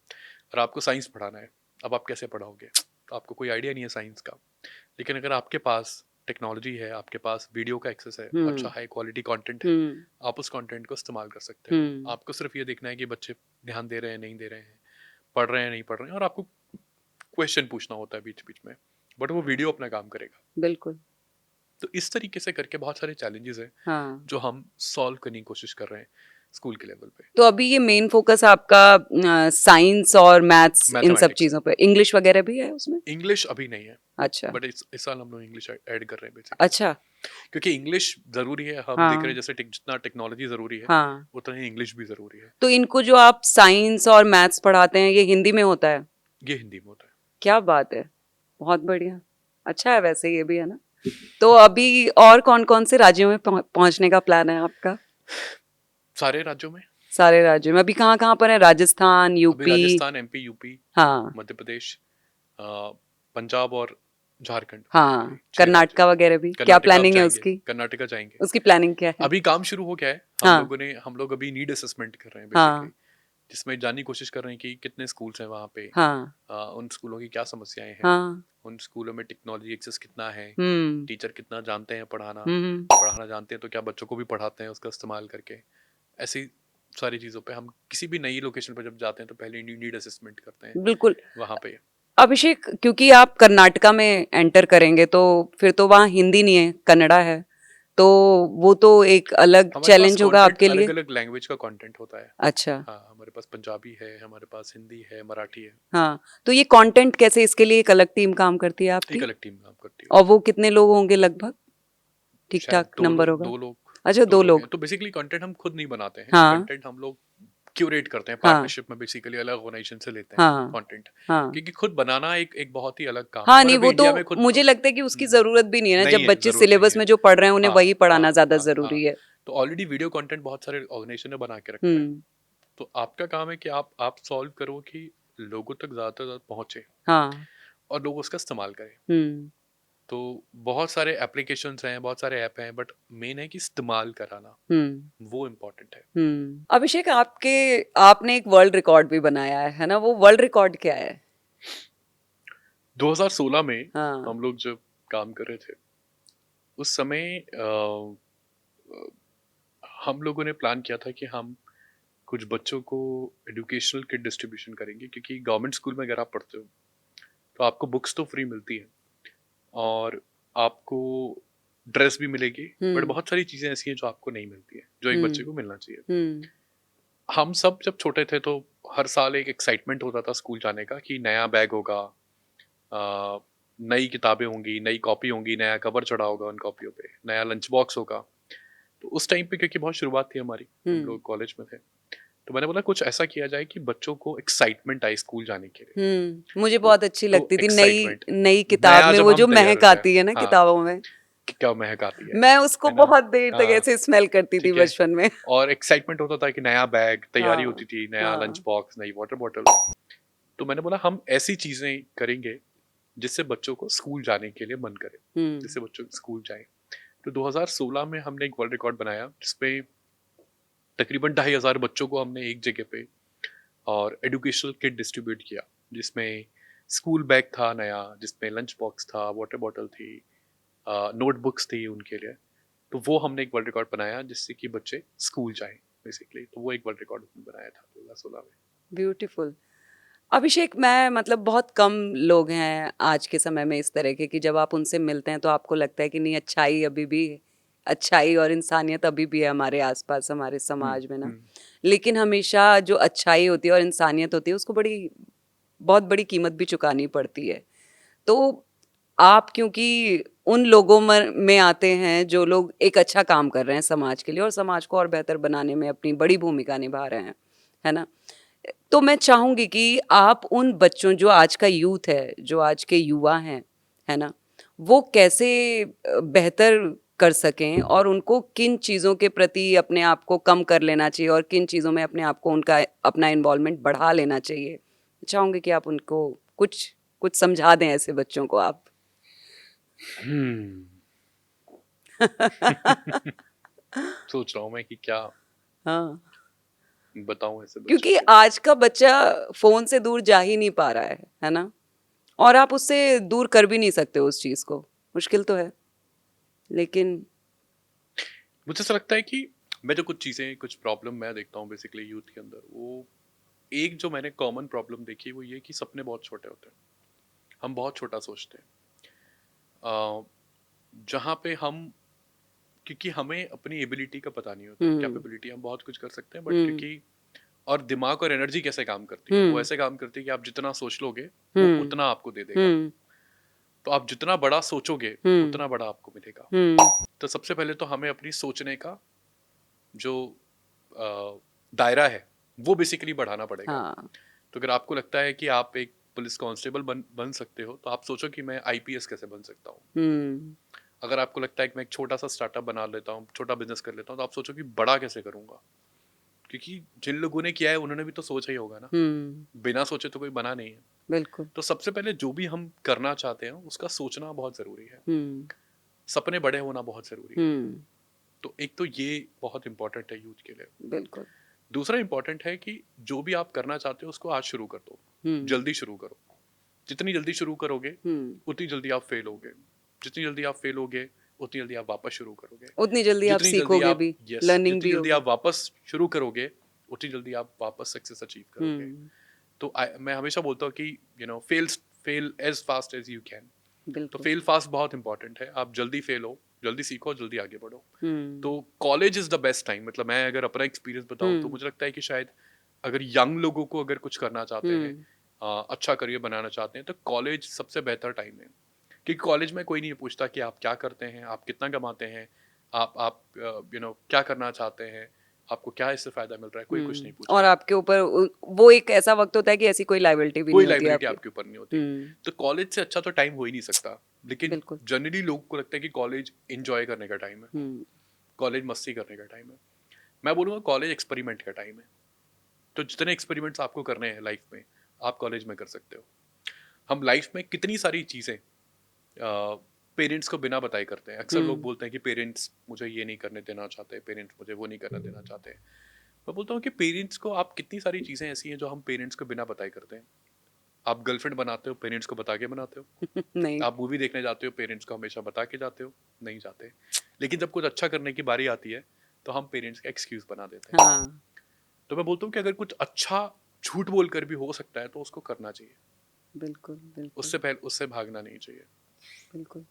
और आपको साइंस पढ़ाना है, अब आप कैसे पढ़ाओगे? तो आपको कोई आइडिया नहीं है साइंस का। लेकिन अगर आपके पास टेक्नोलॉजी है, आपके पास वीडियो का एक्सेस है, अच्छा हुँ, हाई क्वालिटी कंटेंट है, हुँ, आप उस कंटेंट को इस्तेमाल कर सकते हो। हुँ, आपको सिर्फ ये देखना है कि बच्चे ध्यान दे रहे हैं, नहीं दे रहे हैं, पढ़ रहे हैं, नहीं पढ़ रहे हैं, और आपको क्वेश्चन पूछना होता है बीच-बीच में। बट वो वीडियो अपना काम करेगा। बिल्कुल, तो इस तरीके से करके बहुत सारे चैलेंजेस हैं हाँ। जो हम सॉल्व करने की कोशिश कर रहे हैं स्कूल के लेवल पे। तो अभी ये मेन फोकस आपका साइंस और मैथ्स, इन सब मैथमेटिक्स है। चीज़ों पे, इंग्लिश वगैरह भी है उसमें? इंग्लिश अभी नहीं है, अच्छा, बट इस साल हम लोग इंग्लिश ऐड कर रहे हैं बेसिकली। अच्छा, क्योंकि इंग्लिश ज़रूरी है, हम देख रहे हैं हाँ, जैसे जितना टेक्नोलॉजी ज़रूरी है, हाँ। उतना ही इंग्लिश भी ज़रूरी है। तो इनको जो आप साइंस और मैथ्स पढ़ाते हैं, ये हिंदी में होता है? ये हिंदी में होता है। क्या बात है! बहुत बढ़िया। अच्छा है वैसे ये भी, है ना? तो अभी और कौन-कौन से राज्यों में पहुँचने का प्लान है आपका? सारे राज्यों में। सारे राज्यों में। अभी कहाँ-कहाँ पर है? राजस्थान, अभी यूपी? राजस्थान, एमपी, यूपी, हाँ, मध्य प्रदेश, अ, पंजाब और झारखंड, बेसिकली हाँ। 6 राज्य कर्नाटका हैं। वगैरह भी? क्या कर्नाटका अब प्लानिंग है जाएँगे, उसकी? कर्नाटका जाएँगे। उसकी प्लानिंग क्या है? अभी काम शुरू हो गया है। हाँ, हम लोग अभी नीड असेसमेंट कर रहे हैं बेसिकली, हाँ, जिसमें जानने की कोशिश कर रहे हैं कि कितने स्कूल्स हैं वहाँ पे, हाँ, उन स्कूलों की क्या समस्याएँ हैं, हाँ। उन स्कूलों में टेक्नोलॉजी एक्सेस कितना है, हुँ, टीचर कितना जानते हैं पढ़ाना, हुँ, हुँ। पढ़ाना जानते हैं तो क्या बच्चों को भी पढ़ाते हैं उसका इस्तेमाल करके। ऐसी सारी चीज़ों पे हम किसी भी नई लोकेशन पे जब जाते हैं तो पहले नीड असेसमेंट करते हैं बिल्कुल। वहाँ पे। अभिषेक, क्योंकि आप कर्नाटका में एंटर करेंगे तो फिर तो वहाँ हिंदी नहीं है, कन्नड़ा है। तो वो तो एक अलग हमारे पास चैलेंज होगा कंटेंट आपके लिए। अलग-अलग लैंग्वेज का कंटेंट होता है। अच्छा, हाँ, हमारे पास पंजाबी है, हमारे पास हिंदी है, मराठी है। हाँ। तो ये कंटेंट कैसे, इसके लिए एक अलग टीम काम करती है एक आपकी? अलग टीम काम करती है और उसमें। वो कितने लोग होंगे लगभग? शायद ठीक-ठाक नंबर होगा? 2 लोग अच्छा 2 2 लोग हैं। लोग। तो बेसिकली कंटेंट हम खुद नहीं बनाते हैं। हाँ, कंटेंट हम लोग क्यूरेट करते हैं हाँ, पार्टनरशिप में, बेसिकली अलग ऑर्गेनाइजेशन से लेते हैं हाँ, कंटेंट। हाँ। क्योंकि खुद बनाना एक बहुत ही अलग काम है हाँ, और नहीं अभी वो तो इंडिया में खुद मुझे लगता है कि उसकी ज़रूरत भी नहीं है ना, नहीं जब है, बच्चे ज़रूरत नहीं सिलेबस है। में जो पढ़ रहे हैं उन्हें हाँ, वही पढ़ाना हाँ, ज़्यादा हाँ, हाँ। ज़रूरी है। तो ऑलरेडी वीडियो कंटेंट बहुत सारे ऑर्गेनाइजेशन ने बना के रखा है। हुँ, तो आपका काम है कि आप सॉल्व करो कि लोगों तक ज़्यादा से ज़्यादा पहुँचे हाँ, और लोग उसका इस्तेमाल करें। हुँ, तो बहुत सारे एप्लीकेशंस हैं, बहुत सारे ऐप हैं, बट मेन है कि इस्तेमाल कराना, हुँ, वो इम्पोर्टेंट है। हुँ। अभिषेक, आपने एक वर्ल्ड रिकॉर्ड भी बनाया है ना? वो वर्ल्ड रिकॉर्ड क्या है? 2016 में हाँ, हम लोग जब काम कर रहे थे, उस समय हम लोगों ने प्लान किया था कि हम कुछ बच्चों को एजुकेशनल किट डिस्ट्रीब्यूशन करेंगे, क्योंकि गवर्नमेंट स्कूल में अगर आप पढ़ते हो तो आपको बुक्स तो फ्री मिलती है और आपको ड्रेस भी मिलेगी, बट हुँ, बहुत सारी चीज़ें ऐसी हैं जो आपको नहीं मिलती है, जो एक बच्चे हुँ, को मिलना चाहिए। हुँ, हम सब जब छोटे थे तो हर साल एक एक्साइटमेंट होता था स्कूल जाने का कि नया बैग होगा, नई किताबें होंगी, नई कॉपी होंगी, नया कवर चढ़ा होगा उन कॉपियों पे, नया लंच बॉक्स होगा। तो उस टाइम पे क्योंकि बहुत शुरुआत थी हमारी, हम हुँ, लोग कॉलेज में थे, तो मैंने बोला कुछ ऐसा किया जाए कि बच्चों को एक्साइटमेंट आए स्कूल जाने के लिए। हुँ। मुझे तो बहुत अच्छी तो लगती थी नई एक्साइटमेंट, नई किताब नया में जब वो हम जो तैयार महक होते हैं, आती है ना हाँ, किताबों में, कि क्या महक आती मैं उसको है ना? बहुत देर तक हाँ, ऐसे स्मेल करती थी ठीक है। बचपन में। और एक्साइटमेंट होता था कि नया बैग, तैयारी हाँ, होती थी, नया लंच हाँ, बॉक्स, नई वाटर बॉटल। तो मैंने बोला हम ऐसी चीज़ें करेंगे जिससे बच्चों को स्कूल जाने के लिए मन करे, हुँ, जिससे बच्चों स्कूल जाएँ। तो 2016 में हमने एक वर्ल्ड रिकॉर्ड बनाया जिसमें तकरीबन 2500 बच्चों को हमने एक जगह पे और एजुकेशनल किट डिस्ट्रीब्यूट किया, जिसमें स्कूल बैग था नया, जिसमें लंच बॉक्स था, वाटर बॉटल थी, नोटबुक्स थी उनके लिए। तो वो हमने एक वर्ल्ड रिकॉर्ड बनाया जिससे कि बच्चे स्कूल जाएं बेसिकली। तो वो एक वर्ल्ड रिकॉर्ड बनाया था 2016 में। ब्यूटीफुल। अभिषेक, मैं मतलब बहुत कम लोग हैं आज के समय में इस तरह के कि जब आप उनसे मिलते हैं तो आपको लगता है कि नहीं, अच्छाई अभी भी, अच्छाई और इंसानियत अभी भी है हमारे आसपास, हमारे हम्म, समाज में ना। हम्म, लेकिन हमेशा जो अच्छाई होती है और इंसानियत होती है उसको बहुत बड़ी कीमत भी चुकानी पड़ती है। तो आप क्योंकि उन लोगों में आते हैं जो लोग एक अच्छा काम कर रहे हैं समाज के लिए और समाज को और बेहतर बनाने में अपनी बड़ी भूमिका निभा रहे हैं, है ना? तो मैं चाहूँगी कि आप उन बच्चों, जो आज का यूथ है, जो आज के युवा हैं, है ना? वो कैसे बेहतर कर सकें और उनको किन चीज़ों के प्रति अपने आप को कम कर लेना चाहिए और किन चीज़ों में अपने आप को उनका अपना इन्वॉल्वमेंट बढ़ा लेना चाहिए? चाहूँगी कि आप उनको कुछ कुछ समझा दें ऐसे बच्चों को आप। हम्म। सोच रहा हूँ मैं कि क्या हाँ, बताऊं ऐसे बच्चों क्योंकि को। आज का बच्चा फ़ोन से दूर जा ही नहीं पा रहा है ना? और आप उससे दूर कर भी नहीं सकते उस चीज़ को, मुश्किल तो है, लेकिन मुझे ऐसा लगता है कि मैं जो कुछ चीज़ें, कुछ प्रॉब्लम मैं देखता हूँ बेसिकली यूथ के अंदर, वो एक जो मैंने कॉमन प्रॉब्लम देखी वो ये कि सपने बहुत छोटे होते हैं, हम बहुत छोटा सोचते हैं। अ, जहाँ पे हम, क्योंकि हमें अपनी एबिलिटी का पता नहीं होता, हुँ, कैपेबिलिटी हम बहुत कुछ कर सकते हैं, बट हुँ, क्योंकि और दिमाग और एनर्जी कैसे काम करती है, वो हुँ, ऐसे काम करती है कि आप जितना सोच लोगे वो हुँ, उतना आपको दे देगा। हुँ, तो आप जितना बड़ा सोचोगे हुँ, उतना बड़ा आपको मिलेगा। हुँ, तो सबसे पहले तो हमें अपनी सोचने का जो दायरा है वो बेसिकली बढ़ाना पड़ेगा। हाँ, तो अगर आपको लगता है कि आप एक पुलिस कांस्टेबल बन सकते हो तो आप सोचो कि मैं आईपीएस कैसे बन सकता हूँ। हम्म अगर आपको लगता है कि मैं एक छोटा सा स्टार्टअप बना लेता हूँ, छोटा बिजनेस कर लेता हूँ, तो आप सोचो कि बड़ा कैसे करूंगा, क्योंकि जिन लोगों ने किया है उन्होंने भी तो सोचा ही होगा ना। बिना सोचे तो कोई बना नहीं है। बिल्कुल। तो सबसे पहले जो भी हम करना चाहते हैं उसका सोचना बहुत जरूरी है, हम्म सपने बड़े होना बहुत जरूरी है। हम्म तो एक तो ये बहुत इंपॉर्टेंट है यूथ के लिए। बिल्कुल। दूसरा इंपॉर्टेंट है कि जो भी आप करना चाहते हो उसको आज शुरू कर दो, हम्म जल्दी शुरू करो। जितनी जल्दी शुरू करोगे हम्म उतनी जल्दी आप फेल होगे, जितनी जल्दी आप फेल होगे उतनी जल्दी आप वापस शुरू करोगे, उतनी जल्दी आप जितनी जल्दी सीखोगे आप भी, यस लर्निंग जितनी भी जल्दी होगी। आप वापस शुरू करोगे उतनी जल्दी आप वापस सक्सेस अचीव करोगे। हम्म तो मैं हमेशा बोलता हूँ कि fail as fast as you can. तो बिल्कुल। फेल फास्ट बहुत इंपॉर्टेंट है। आप जल्दी फेल हो, जल्दी सीखो, जल्दी आगे बढ़ो। तो hmm college is the best time. मतलब मैं अगर अपना एक्सपीरियंस बताऊं तो हम्म मुझे लगता है कि शायद अगर यंग लोगों को अगर कुछ करना चाहते हैं, हम्म अच्छा करियर बनाना चाहते हैं, तो कॉलेज सबसे बेहतर टाइम है। क्योंकि कॉलेज में कोई नहीं पूछता कि आप क्या करते हैं, आप कितना कमाते हैं, आप क्या करना चाहते हैं, आपको क्या इससे फायदा मिल रहा है, कोई कुछ नहीं और पूछता। आपके ऊपर वो एक ऐसा वक्त होता है कि ऐसी कोई लायबिलिटी भी नहीं कोई होती है लाइबिलिटी आपकी। आपके ऊपर नहीं होती। हम्म तो कॉलेज से अच्छा तो टाइम हो ही नहीं सकता। लेकिन बिल्कुल। जनरली लोगों को लगता है कि कॉलेज एंजॉय करने का टाइम है, हम्म कॉलेज मस्ती करने का टाइम है। मैं बोलूँगा कॉलेज एक्सपेरिमेंट का टाइम है। तो जितने एक्सपेरिमेंट्स आपको करने हैं लाइफ में, आप कॉलेज में कर सकते हो। हम लाइफ में कितनी सारी चीज़ें पेरेंट्स को बिना बताए करते हैं। अक्सर लोग हम्म बोलते हैं कि पेरेंट्स मुझे ये नहीं करने देना चाहते, पेरेंट्स मुझे वो नहीं करने देना चाहते। मैं बोलता हूँ कि पेरेंट्स को आप कितनी सारी चीज़ें ऐसी हैं जो हम पेरेंट्स को बिना बताए करते हैं। आप गर्लफ्रेंड बनाते हो, पेरेंट्स को बता के बनाते हो। नहीं। आप मूवी देखने जाते हो, पेरेंट्स को हमेशा बता के जाते हो, नहीं जाते। लेकिन जब कुछ अच्छा करने की बारी आती है तो हम पेरेंट्स का एक्सक्यूज बना देते हैं। हाँ तो मैं बोलता हूँ कि अगर कुछ अच्छा झूठ बोल कर भी हो सकता है तो उसको करना चाहिए, बिल्कुल बिल्कुल उससे पहले उससे भागना नहीं चाहिए बिल्कुल।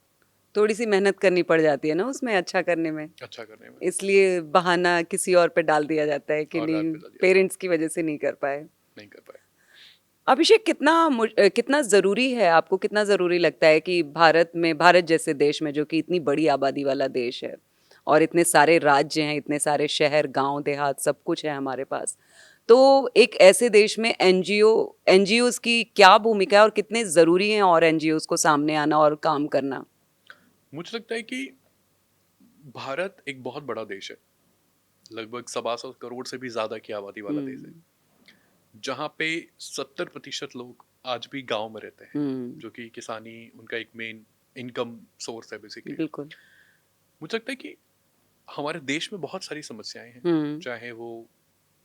थोड़ी सी मेहनत करनी पड़ जाती है ना उसमें अच्छा करने में, अच्छा करने में। इसलिए बहाना किसी और पे डाल दिया जाता है कि और डाल नहीं, पे डाल दिया जाता पेरेंट्स की वजह से नहीं कर पाए। है, नहीं कर पाए। अभिषेक, कितना ज़रूरी है, आपको कितना ज़रूरी लगता है कि भारत में, भारत जैसे देश में जो कि इतनी बड़ी आबादी वाला देश है और इतने सारे राज्य हैं, इतने सारे शहर, गांव, देहात, सब कुछ है हमारे पास, तो एक ऐसे देश में एनजीओज की क्या भूमिका है और कितने ज़रूरी हैं और एनजीओज को सामने आना और काम करना? मुझे लगता है कि भारत एक बहुत बड़ा देश है, लगभग 125 करोड़ से भी ज्यादा की आबादी वाला देश है, हम्म जहाँ पे 70% लोग आज भी गांव में रहते हैं, हम्म जो कि किसानी उनका एक मेन इनकम सोर्स है बेसिकली। बिल्कुल। मुझे लगता है कि हमारे देश में बहुत सारी समस्याएं हैं, हम्म चाहे वो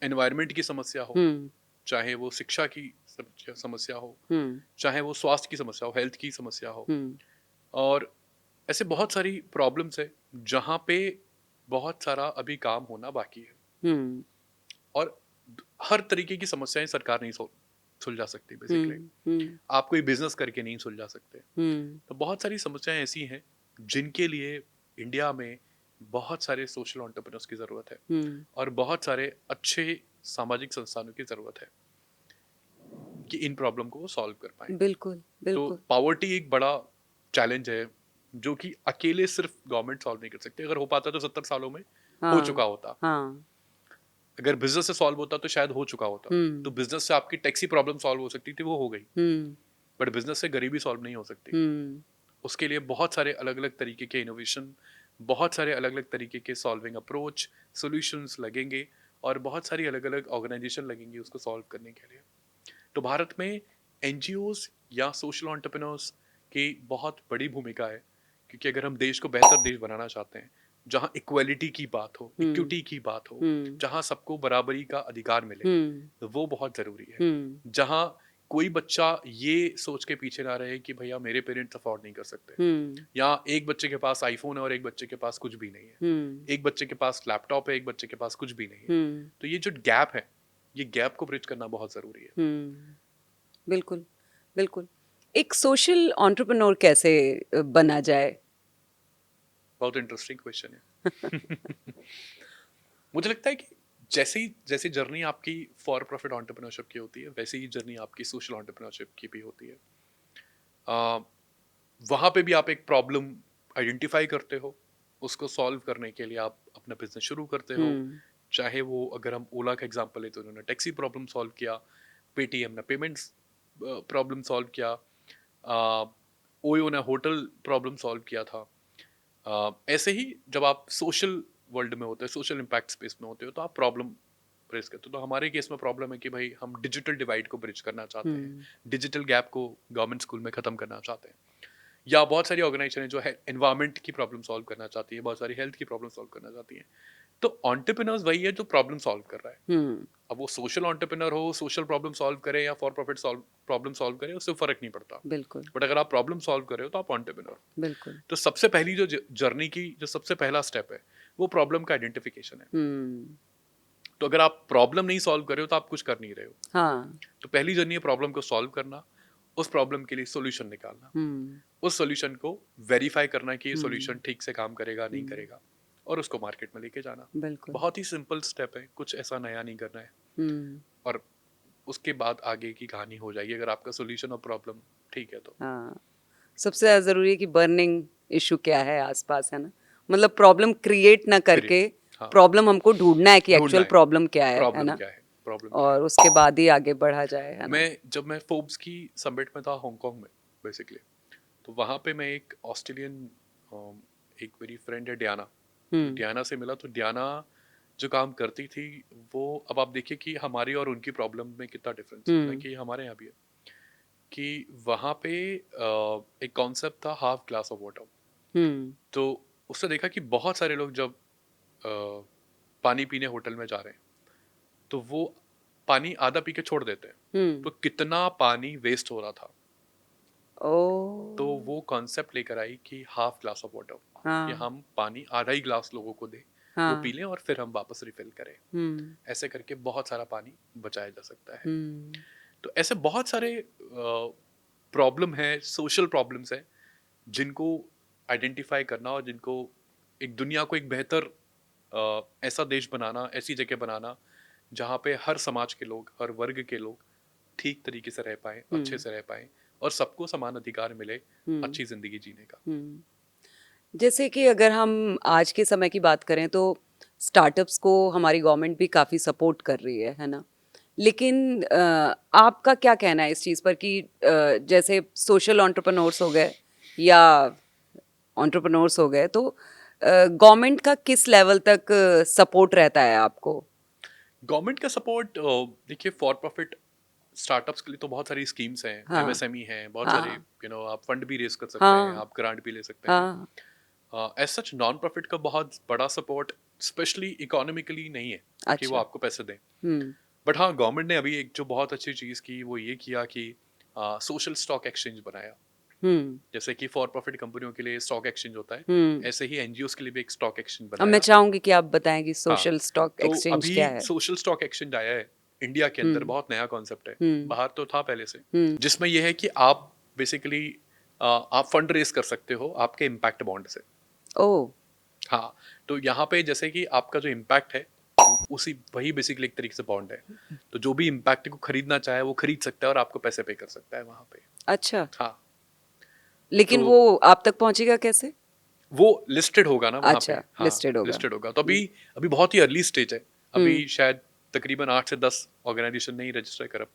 एनवायरनमेंट की समस्या हो, हम्म चाहे वो शिक्षा की समस्या हो, हम्म चाहे वो स्वास्थ्य की समस्या हो, हेल्थ की समस्या हो। हम्म और ऐसे बहुत सारी प्रॉब्लम्स है जहाँ पे बहुत सारा अभी काम होना बाकी है। हम्म और हर तरीके की समस्याएं सरकार नहीं सुलझा सकती बेसिकली। हम्म आप कोई बिजनेस करके नहीं सुलझा सकते। हम्म तो बहुत सारी समस्याएं ऐसी हैं जिनके लिए इंडिया में बहुत सारे सोशल एंटरप्रेन्योर्स की ज़रूरत है हम्म और बहुत सारे अच्छे सामाजिक संस्थानों की ज़रूरत है कि इन प्रॉब्लम को वो सॉल्व कर पाएं। बिल्कुल तो बिल्कुल। पावर्टी एक बड़ा चैलेंज है जो कि अकेले सिर्फ गवर्नमेंट सॉल्व नहीं कर सकती। अगर हो पाता तो 70 सालों में हो हाँ चुका होता। हाँ। अगर बिजनेस से सॉल्व होता तो शायद हो चुका होता। तो हम्म बिजनेस से आपकी टैक्सी प्रॉब्लम सॉल्व हो सकती थी, वो हो गई। हम्म बट बिजनेस से गरीबी सॉल्व नहीं हो सकती। हम्म उसके लिए बहुत सारे अलग अलग तरीके के इनोवेशन, बहुत सारे अलग अलग तरीके के सॉल्विंग अप्रोच, सॉल्यूशंस लगेंगे और बहुत सारी अलग अलग ऑर्गेनाइजेशन लगेंगी उसको सॉल्व करने के लिए। तो भारत में एनजीओज या सोशल एंटरप्रेन्योर्स की बहुत बड़ी भूमिका है, क्योंकि अगर हम देश को बेहतर देश बनाना चाहते हैं जहाँ इक्वलिटी की बात हो, हम्म इक्विटी की बात हो, हम्म जहाँ सबको बराबरी का अधिकार मिले, हम्म तो वो बहुत ज़रूरी है। हम्म जहाँ कोई बच्चा ये सोच के पीछे ना रहे कि भैया मेरे पेरेंट्स अफोर्ड नहीं कर सकते, हम्म या एक बच्चे के पास आईफोन है और एक बच्चे के पास कुछ भी नहीं है, हम्म एक बच्चे के पास लैपटॉप है, एक बच्चे के पास कुछ भी नहीं है। हम्म तो ये जो गैप है, ये गैप को ब्रिज करना बहुत ज़रूरी है। बिल्कुल बिल्कुल। एक सोशल एंटरप्रेन्योर कैसे बना जाए? बहुत इंटरेस्टिंग क्वेश्चन है। मुझे लगता है कि जैसी जर्नी आपकी फॉर प्रॉफिट एंटरप्रेन्योरशिप की होती है, वैसे ही जर्नी आपकी सोशल एंटरप्रेन्योरशिप की भी होती है। वहाँ पे भी आप एक प्रॉब्लम आइडेंटिफाई करते हो, उसको सॉल्व करने के लिए आप अपना बिजनेस शुरू करते हो। हम्म चाहे वो, अगर हम ओला का एग्जांपल ले तो उन्होंने टैक्सी प्रॉब्लम सॉल्व किया, पेटीएम ने पेमेंट्स प्रॉब्लम सॉल्व किया, ओयो ने होटल प्रॉब्लम सॉल्व किया था। ऐसे ही जब आप सोशल वर्ल्ड में होते हैं, सोशल इम्पैक्ट स्पेस में होते हो, तो आप प्रॉब्लम रेज करते हो। तो हमारे केस में प्रॉब्लम है कि भाई हम डिजिटल डिवाइड को ब्रिज करना चाहते हैं, हम्म डिजिटल गैप को गवर्नमेंट स्कूल में ख़त्म करना चाहते हैं। या बहुत सारी ऑर्गेनाइजेशन है जो है एनवायरमेंट की प्रॉब्लम सॉल्व करना चाहती है, बहुत सारी हेल्थ की प्रॉब्लम सॉल्व करना चाहती है। तो एंटरप्रेन्योर्स वही है जो प्रॉब्लम सॉल्व कर रहा है। हम्म अब वो सोशल एंटरप्रेन्योर हो, सोशल प्रॉब्लम सॉल्व करे या for profit solve problem solve करे, उससे फर्क नहीं पड़ता। बिल्कुल बट अगर आप प्रॉब्लम सॉल्व कर रहे हो तो आप एंटरप्रेन्योर। बिल्कुल तो सबसे पहली जो जर्नी की जो सबसे पहला स्टेप है वो प्रॉब्लम का आइडेंटिफिकेशन है। हम्म तो अगर आप प्रॉब्लम नहीं सॉल्व कर रहे हो तो आप कुछ कर नहीं रहे हो। हाँ तो पहली जर्नी है प्रॉब्लम को सॉल्व करना, उस प्रॉब्लम के लिए सॉल्यूशन निकालना, हम्म उस सॉल्यूशन को वेरीफाई करना कि ये सॉल्यूशन हम्म ठीक से काम करेगा नहीं हम्म करेगा, और उसको मार्केट में लेके जाना। बिल्कुल बहुत ही सिंपल स्टेप है, कुछ ऐसा नया नहीं करना है। हम्म और उसके बाद आगे की कहानी हो जाएगी अगर आपका सॉल्यूशन और प्रॉब्लम ठीक है तो। हाँ सबसे ज़्यादा ज़रूरी है कि बर्निंग इशू क्या है आसपास, है ना? मतलब प्रॉब्लम क्रिएट ना क्रिएट, करके हाँ, प्रॉब्लम हमको ढूंढना है कि ढूंढना एक्चुअल है प्रॉब्लम क्या है प्रॉब्लम ना? क्या है, प्रॉब्लम क्या है। और उसके बाद ही आगे बढ़ा जाए, है ना? मैं फोर्ब्स की समिट में था हांगकांग में बेसिकली। तो वहाँ पे मैं एक ऑस्ट्रेलियन, एक मेरी फ्रेंड है डियाना, तो हुँ, डियाना से मिला। तो डियाना जो काम करती थी वो, अब आप देखिए कि हमारी और उनकी प्रॉब्लम में कितना डिफरेंस है ना, हुँ, कि हमारे यहाँ भी है कि वहाँ पे एक कॉन्सेप्ट था हाफ ग्लास ऑफ वाटर। हुँ, तो उससे देखा कि बहुत सारे लोग जब अ, पानी पीने होटल में जा रहे हैं तो वो पानी आधा पी के छोड़ देते हैं। हुँ। तो कितना पानी वेस्ट हो रहा था। तो ओह! वो कॉन्सेप्ट लेकर आई कि हाफ ग्लास ऑफ वाटर, कि हाँ, हम पानी आधा ही ग्लास लोगों को दें, वो हाँ। पी लें और फिर हम वापस रिफिल करें। हुँ, ऐसे करके बहुत सारा पानी बचाया जा सकता है। हुँ, तो ऐसे बहुत सारे प्रॉब्लम है, सोशल प्रॉब्लम्स है, जिनको आइडेंटिफाई करना और जिनको एक दुनिया को एक बेहतर ऐसा देश बनाना, ऐसी जगह बनाना जहाँ पे हर समाज के लोग, हर वर्ग के लोग ठीक तरीके से रह पाएँ, अच्छे हुँ, से रह पाएँ और सबको समान अधिकार मिले हुँ, अच्छी ज़िंदगी जीने का। हुँ। जैसे कि अगर हम आज के समय की बात करें तो स्टार्टअप्स को हमारी गवर्नमेंट भी काफ़ी सपोर्ट कर रही है ना? लेकिन आपका क्या कहना है इस चीज़ पर कि जैसे सोशल एंटरप्रेन्योर्स हो गए या एंटरप्रेन्योर्स हो गए तो गवर्नमेंट का किस लेवल तक सपोर्ट रहता है आपको? गवर्नमेंट का सपोर्ट, देखिए फॉर प्रॉफिट स्टार्टअप्स के लिए तो बहुत सारी स्कीम्स हैं, हाँ, एमएसएमई हैं, बहुत सारे हाँ, आप फंड भी रेज़ कर सकते हैं, हाँ, आप ग्रांट भी ले सकते हैं। हाँ, एज़ सच नॉन प्रॉफिट का बहुत बड़ा सपोर्ट स्पेशली इकोनॉमिकली नहीं है कि वो अच्छा। आपको पैसे दें। हुँ, बट हाँ, गवर्नमेंट ने अभी एक जो बहुत अच्छी चीज़ की वो ये किया कि सोशल स्टॉक एक्सचेंज बनाया। हुँ, जैसे कि फॉर प्रॉफिट कंपनियों के लिए स्टॉक एक्सचेंज होता है, हुँ। ऐसे ही एनजीओज़ के लिए भी एक स्टॉक एक्सचेंज अब मैं बनाया। चाहूँगी कि आप बताएँ कि हाँ, सोशल स्टॉक तो एक्सचेंज अभी क्या है? सोशल स्टॉक एक्सचेंज आया है इंडिया के अंदर, हुँ, बहुत नया कॉन्सेप्ट है। हुँ, बाहर तो था पहले से, हुँ। जिसमें ये है कि आप बेसिकली आप फंड रेज़ कर सकते हो आपके इम्पैक्ट बॉन्ड से। ओह! हाँ, तो यहाँ पे जैसे कि आपका जो इम्पैक्ट है, उसी वही बेसिकली एक तरीके से बॉन्ड है। तो जो भी इम्पैक्ट को खरीदना चाहे वो खरीद सकता है और आपको पैसे पे कर सकता है वहाँ पे। अच्छा, हाँ, तो लेकिन वो आप तक पहुँचेगा कैसे? वो लिस्टेड होगा ना वहाँ पे। अच्छा, हाँ, लिस्टेड होगा। लिस्टेड होगा। तो हुँ, अभी अभी बहुत ही अर्ली स्टेज है। हुँ। अभी शायद तकरीबन 8 से 10 ऑर्गेनाइज़ेशन ने ही रजिस्टर कर वहाँ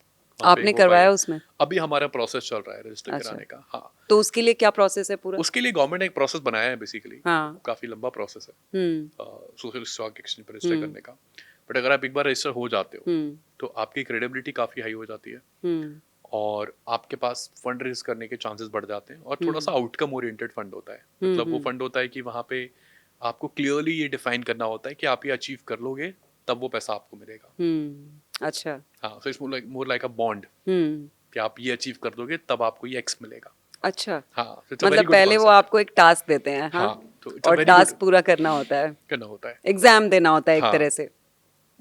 पे आपने हो पाई करवाया है। उसमें? अभी हमारा प्रोसेस चल रहा है रजिस्टर अच्छा, कराने का। हाँ, तो उसके लिए क्या प्रोसेस है पूरा? उसके लिए गवर्नमेंट ने एक प्रोसेस बनाया है बेसिकली। हाँ। काफ़ी लंबा प्रोसेस है हुँ, सोशल स्टॉक एक्सचेंज पे रजिस्टर हुँ, करने का। बट अगर आप एक बार रजिस्टर हो जाते हो, हुँ, तो आपकी क्रेडिबिलिटी काफ़ी हाई हो जाती है हुँ, और आपके पास फंड रेज़ करने के चांसेस बढ़ जाते हैं और हुँ, थोड़ा-सा आउटकम ओरिएंटेड फंड होता है। हुँ, मतलब वो हुँ, फंड होता है कि वहाँ पे आपको क्लियरली ये डिफाइन करना होता है कि आप ये अचीव कर लोगे, तब वो पैसा आपको मिलेगा। हुँ। अच्छा, हाँ, so it's more like a bond, hmm, कि आप ये अचीव कर दोगे तब आपको ये एक्स मिलेगा। अच्छा। हाँ, सो इट्स अ वेरी मतलब गुड पहले वो कांसेप्ट। आपको एक टास्क देते हैं, हाँ? हाँ, तो इट्स अ और वेरी गुड टास्क पूरा करना होता है। करना होता है। एग्ज़ाम देना होता है एक हाँ, तरह से।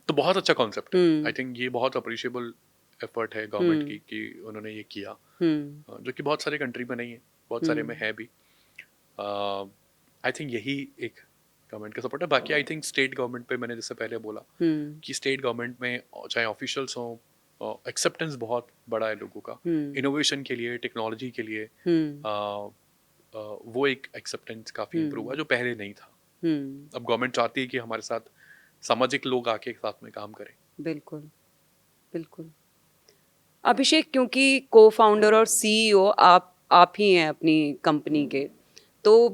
तो बहुत अच्छा कांसेप्ट है। आई हुँ, थिंक ये बहुत अप्रिशिएबल एफर्ट है गवर्नमेंट की हुँ, कि उन्होंने ये किया, हुँ, जो कि बहुत सारे कंट्री में नहीं है, बहुत सारे में हुँ, है भी। आई थिंक यही एक गवर्नमेंट का सपोर्ट है। बाकी आई थिंक स्टेट गवर्नमेंट पे मैंने जैसे पहले बोला हुँ, कि स्टेट गवर्नमेंट में चाहे ऑफिशियल्स हों, एक्सेप्टेंस बहुत बड़ा है लोगों का हुँ, इनोवेशन के लिए, टेक्नोलॉजी के लिए। हुँ, अ, वो एक एक्सेप्टेंस काफ़ी इम्प्रूव हुआ हुँ, जो पहले नहीं था। हुँ। अब गवर्नमेंट चाहती है कि हमारे साथ सामाजिक लोग आके साथ में काम करें। बिल्कुल, बिल्कुल। अभिषेक, क्योंकि को फाउंडर और सीईओ आप ही हैं अपनी कंपनी के, तो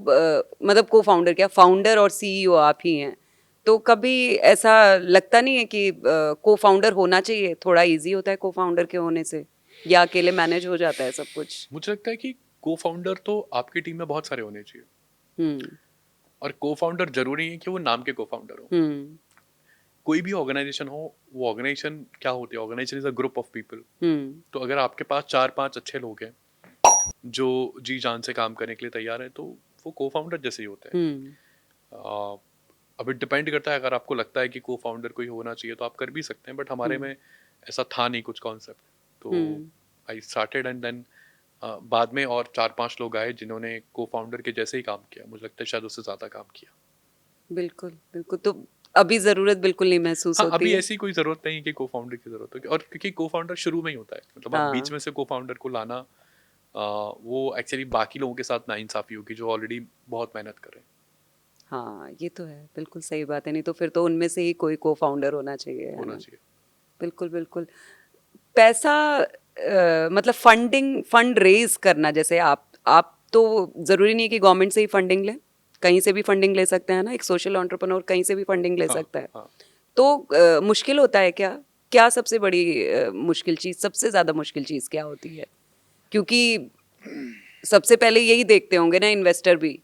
मतलब को फाउंडर क्या, फाउंडर और सीईओ आप ही हैं, तो कभी ऐसा लगता नहीं है कि को फाउंडर होना चाहिए? थोड़ा इजी होता है को फाउंडर के होने से, या अकेले मैनेज हो जाता है सब कुछ? मुझे लगता है कि को फाउंडर तो आपकी टीम में बहुत सारे होने चाहिए, हम्म। और को फाउंडर जरूरी है कि वो नाम के को फाउंडर हो। हम्म। कोई भी ऑर्गेनाइजेशन हो, वो ऑर्गेनाइजेशन क्या होती है, organisation is a group of people. Hmm. तो अगर आपके पास 4-5 अच्छे लोग हैं जो जी जान से काम करने के लिए तैयार है, तो वो को फाउंडर जैसे ही होते हैं। हम्म। आ, अब इट डिपेंड करता है, अगर आपको लगता है कि को फाउंडर कोई होना चाहिए तो आप कर भी सकते हैं, बट हमारे हम्म। में ऐसा था नहीं कुछ कॉन्सेप्ट। तो हम्म। आई स्टार्टेड एंड देन बाद में और 4-5 लोग आए जिन्होंने को फाउंडर के जैसे ही काम किया, मुझे लगता है शायद उससे ज़्यादा काम किया। बिल्कुल बिल्कुल। तो अभी जरूरत बिल्कुल नहीं महसूस हाँ, होती अभी है? ऐसी कोई ज़रूरत नहीं कि को फाउंडर की ज़रूरत हो, और क्योंकि को फाउंडर शुरू में ही होता है, मतलब आप बीच हाँ। में से को फाउंडर को लाना, वो एक्चुअली बाकी लोगों के साथ नाइंसाफ़ी होगी जो ऑलरेडी बहुत मेहनत कर रहे हैं। हाँ, ये तो है, बिल्कुल सही बात है, नहीं तो फिर तो उनमें से ही कोई को फाउंडर होना चाहिए, है होना ना? चाहिए। बिल्कुल बिल्कुल। पैसा मतलब फंड रेज करना, जैसे आप तो जरूरी नहीं है कि गवर्नमेंट से ही फंडिंग लें, कहीं से भी फंडिंग ले सकते हैं ना, एक सोशल एंटरप्रेन्योर कहीं से भी फंडिंग ले हाँ, सकता है। हाँ। तो मुश्किल होता है क्या? क्या सबसे बड़ी मुश्किल चीज, सबसे ज्यादा मुश्किल चीज क्या होती है? क्योंकि सबसे पहले यही देखते होंगे ना इन्वेस्टर भी,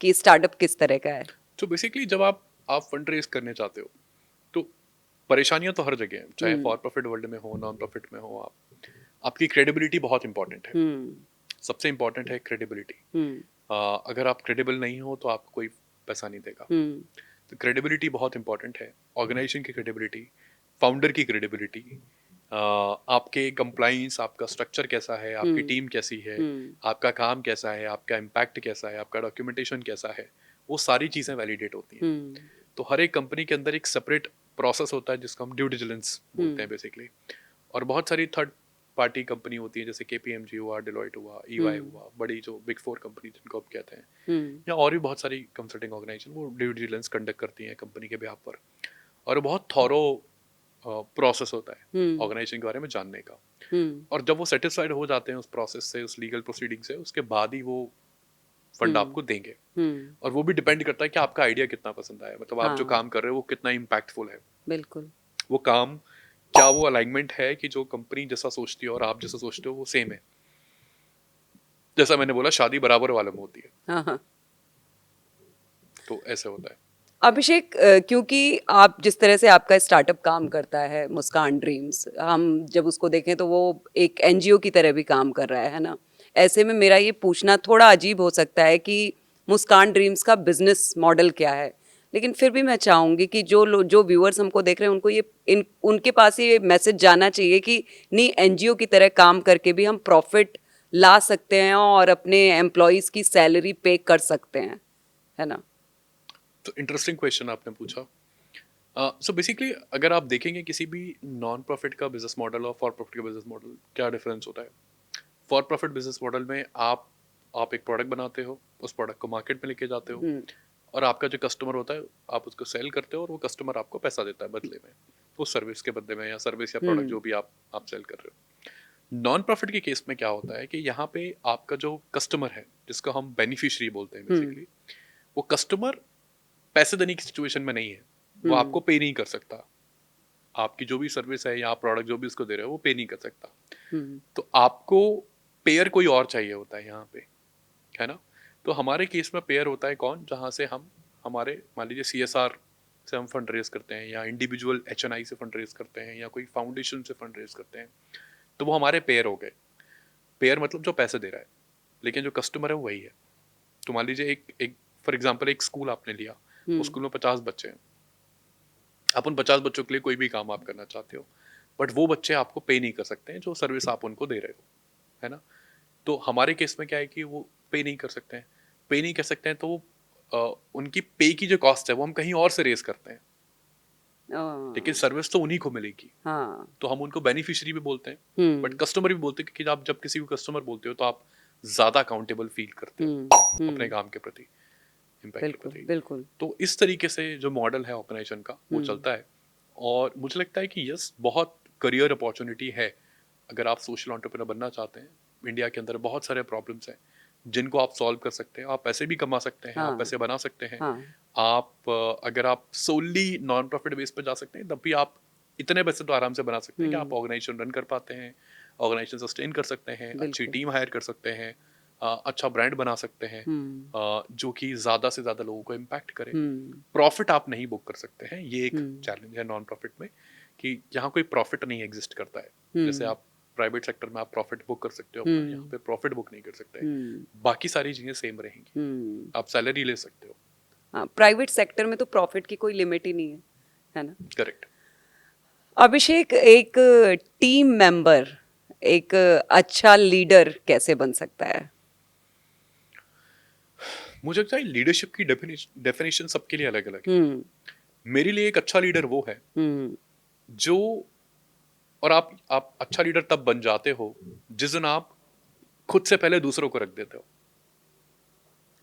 कि स्टार्टअप किस तरह का है। तो बेसिकली जब आप फंड रेज़ करने चाहते हो, तो परेशानियाँ तो हर जगह हैं, चाहे हम्म। फॉर प्रॉफिट वर्ल्ड में हो, नॉन प्रॉफिट में हो आपकी क्रेडिबिलिटी बहुत इंपॉर्टेंट है। हम्म। सबसे इंपॉर्टेंट है क्रेडिबिलिटी। हम्म। अगर आप क्रेडिबल नहीं हो तो आपको कोई पैसा नहीं देगा। हम्म। तो क्रेडिबिलिटी बहुत इंपॉर्टेंट है, ऑर्गेनाइजेशन की क्रेडिबिलिटी, फाउंडर की क्रेडिबिलिटी, आपके कंप्लाइंस, आपका स्ट्रक्चर कैसा है, आपकी हम्म। टीम कैसी है, हम्म। आपका काम कैसा है, आपका इम्पैक्ट कैसा है, आपका डॉक्यूमेंटेशन कैसा है, वो सारी चीज़ें वैलिडेट होती हैं। हम्म। तो हर एक कंपनी के अंदर एक सेपरेट प्रोसेस होता है जिसको हम ड्यू डिलिजेंस बोलते हैं हम्म। बेसिकली। और बहुत सारी थर्ड पार्टी कंपनी होती है, जैसे केपीएमजी हुआ, डिलॉयट हुआ, ईवाई हम्म। हुआ, बड़ी जो बिग फोर कंपनी जिनको आप कहते हैं, हम्म। या और भी बहुत सारी कंसल्टिंग ऑर्गेनाइजेशन, वो ड्यू डिलिजेंस कंडक्ट करती हैं कंपनी के बिहाफ पर। और बहुत थॉरो प्रोसेस होता है हम्म। ऑर्गेनाइजेशन के बारे में जानने का। हम्म। और जब वो सेटिस्फाइड हो जाते हैं उस प्रोसेस से, उस लीगल प्रोसीडिंग से, उसके बाद ही वो फंड हम्म। आपको देंगे। हम्म। और वो भी डिपेंड करता है कि आपका आइडिया कितना पसंद आया, मतलब आप जो हाँ, काम कर रहे हो वो कितना इम्पैक्टफुल है, बिल्कुल। वो काम, क्या वो अलाइनमेंट है कि जो कंपनी जैसा सोचती है और आप जैसा सोचते हो वो सेम है। जैसा मैंने बोला, शादी बराबर वालों में होती है, हाँ, हाँ। तो ऐसे होता है। अभिषेक, क्योंकि आप जिस तरह से आपका स्टार्टअप काम करता है, मुस्कान ड्रीम्स, हम जब उसको देखें तो वो एक एनजीओ की तरह भी काम कर रहा है ना? ऐसे में मेरा ये पूछना थोड़ा अजीब हो सकता है कि मुस्कान ड्रीम्स का बिजनेस मॉडल क्या है? लेकिन फिर भी मैं चाहूँगी कि जो व्यूअर्स हमको देख रहे हैं उनको ये उनके पास ये मैसेज जाना चाहिए कि नहीं, एनजीओ की तरह काम करके भी हम प्रॉफिट ला सकते हैं और अपने एम्प्लॉयज़ की सैलरी पे कर सकते हैं, है ना? तो इंटरेस्टिंग क्वेश्चन आपने पूछा। सो बेसिकली अगर आप देखेंगे किसी भी नॉन प्रॉफिट का बिजनेस मॉडल और फॉर प्रॉफिट का बिजनेस मॉडल, क्या डिफरेंस होता है? फॉर प्रॉफिट बिजनेस मॉडल में आप एक प्रोडक्ट बनाते हो, उस प्रोडक्ट को मार्केट में लेके जाते हो, हुँ। और आपका जो कस्टमर होता है आप उसको सेल करते हो, और वो कस्टमर आपको पैसा देता है बदले में, उस सर्विस के बदले में, या सर्विस या प्रोडक्ट हुँ। जो भी आप सेल कर रहे हो। नॉन प्रॉफिट के केस में क्या होता है कि यहाँ पे आपका जो कस्टमर है, जिसको हम बेनिफिशियरी बोलते हैं हुँ। बेसिकली, वो कस्टमर पैसे देने की सिचुएशन में नहीं है, वो आपको हुँ। पे नहीं कर सकता। आपकी जो भी सर्विस है या प्रोडक्ट जो भी उसको दे रहे हो वो पे नहीं कर सकता। हुँ। तो आपको पेयर कोई और चाहिए होता है यहाँ पे, है ना? तो हमारे केस में पेयर होता है कौन, जहाँ से हम हमारे मान लीजिए सीएसआर से हम फंड रेज करते हैं, या इंडिविजुअल एचएनआई से फंड रेज करते हैं, या कोई फाउंडेशन से फंड रेज करते हैं, तो वो हमारे पेयर हो गए। पेयर मतलब जो पैसे दे रहा है, लेकिन जो कस्टमर है वो वही है। तो मान लीजिए एक एक फॉर एग्जांपल एक स्कूल आपने लिया, उस हुँ। स्कूल में 50 बच्चे हैं। आप उन 50 बच्चों के लिए कोई भी काम आप करना चाहते हो, बट वो बच्चे आपको पे नहीं कर सकते हैं जो सर्विस आप उनको दे रहे हो, है ना? तो हमारे केस में क्या है कि वो पे नहीं कर सकते हैं। पे नहीं कर सकते हैं तो वो उनकी पे की जो कॉस्ट है वो हम कहीं और से रेज़ करते हैं, लेकिन ओह! सर्विस तो उन्हीं को मिलेगी। हाँ। तो हम उनको बेनिफिशियरी भी बोलते हैं, बट हुँ। कस्टमर भी बोलते हैं, क्योंकि आप जब किसी को कस्टमर बोलते हो तो आप ज़्यादा अकाउंटेबल फ़ील करते हो हुँ। अपने हुँ। काम के प्रति, इम्पैक्ट के बिल्कुल, प्रति। बिल्कुल। तो इस तरीके से जो मॉडल है ऑर्गेनाइजेशन का वो हुँ। चलता है, और मुझे लगता है कि यस, बहुत करियर अपॉर्चुनिटी है अगर आप सोशल एंटरप्रेन्योर बनना चाहते हैं, इंडिया के अंदर बहुत सारे प्रॉब्लम्स हैं जिनको आप सॉल्व कर सकते हैं, आप पैसे भी कमा सकते हैं, आप हाँ पैसे बना सकते हैं। हाँ आप अगर आप सोली नॉन प्रॉफिट बेस पे जा सकते हैं, तब भी आप इतने पैसे तो आराम से बना सकते हैं कि आप ऑर्गेनाइजेशन रन कर पाते हैं, ऑर्गेनाइजेशन सस्टेन कर सकते हैं, अच्छी बिल्कुल टीम हायर कर सकते हैं, अच्छा ब्रांड बना सकते हैं, जो कि ज़्यादा से ज़्यादा लोगों को इम्पैक्ट करे। प्रॉफिट आप नहीं बुक कर सकते हैं, ये एक चैलेंज है नॉन प्रॉफिट में, कि यहाँ कोई प्रॉफिट नहीं एग्जिस्ट करता है। जैसे आप प्राइवेट सेक्टर में आप प्रॉफिट बुक कर सकते हो अपना, यहाँ पे प्रॉफिट बुक नहीं कर सकते। बाकी सारी चीजें सेम रहेंगी, आप सैलरी ले सकते हो। हाँ, प्राइवेट सेक्टर में तो प्रॉफिट की कोई लिमिट ही नहीं है ना? करेक्ट। अभिषेक, एक टीम मेंबर, एक अच्छा लीडर कैसे बन सकता है? मुझे लगता है लीडरशिप की डेफिनेशन सबके लिए अलग अलग है। हम्म मेरे लिए एक अच्छा लीडर वो है हम्म जो, और आप अच्छा लीडर तब बन जाते हो जिस दिन आप खुद से पहले दूसरों को रख देते हो,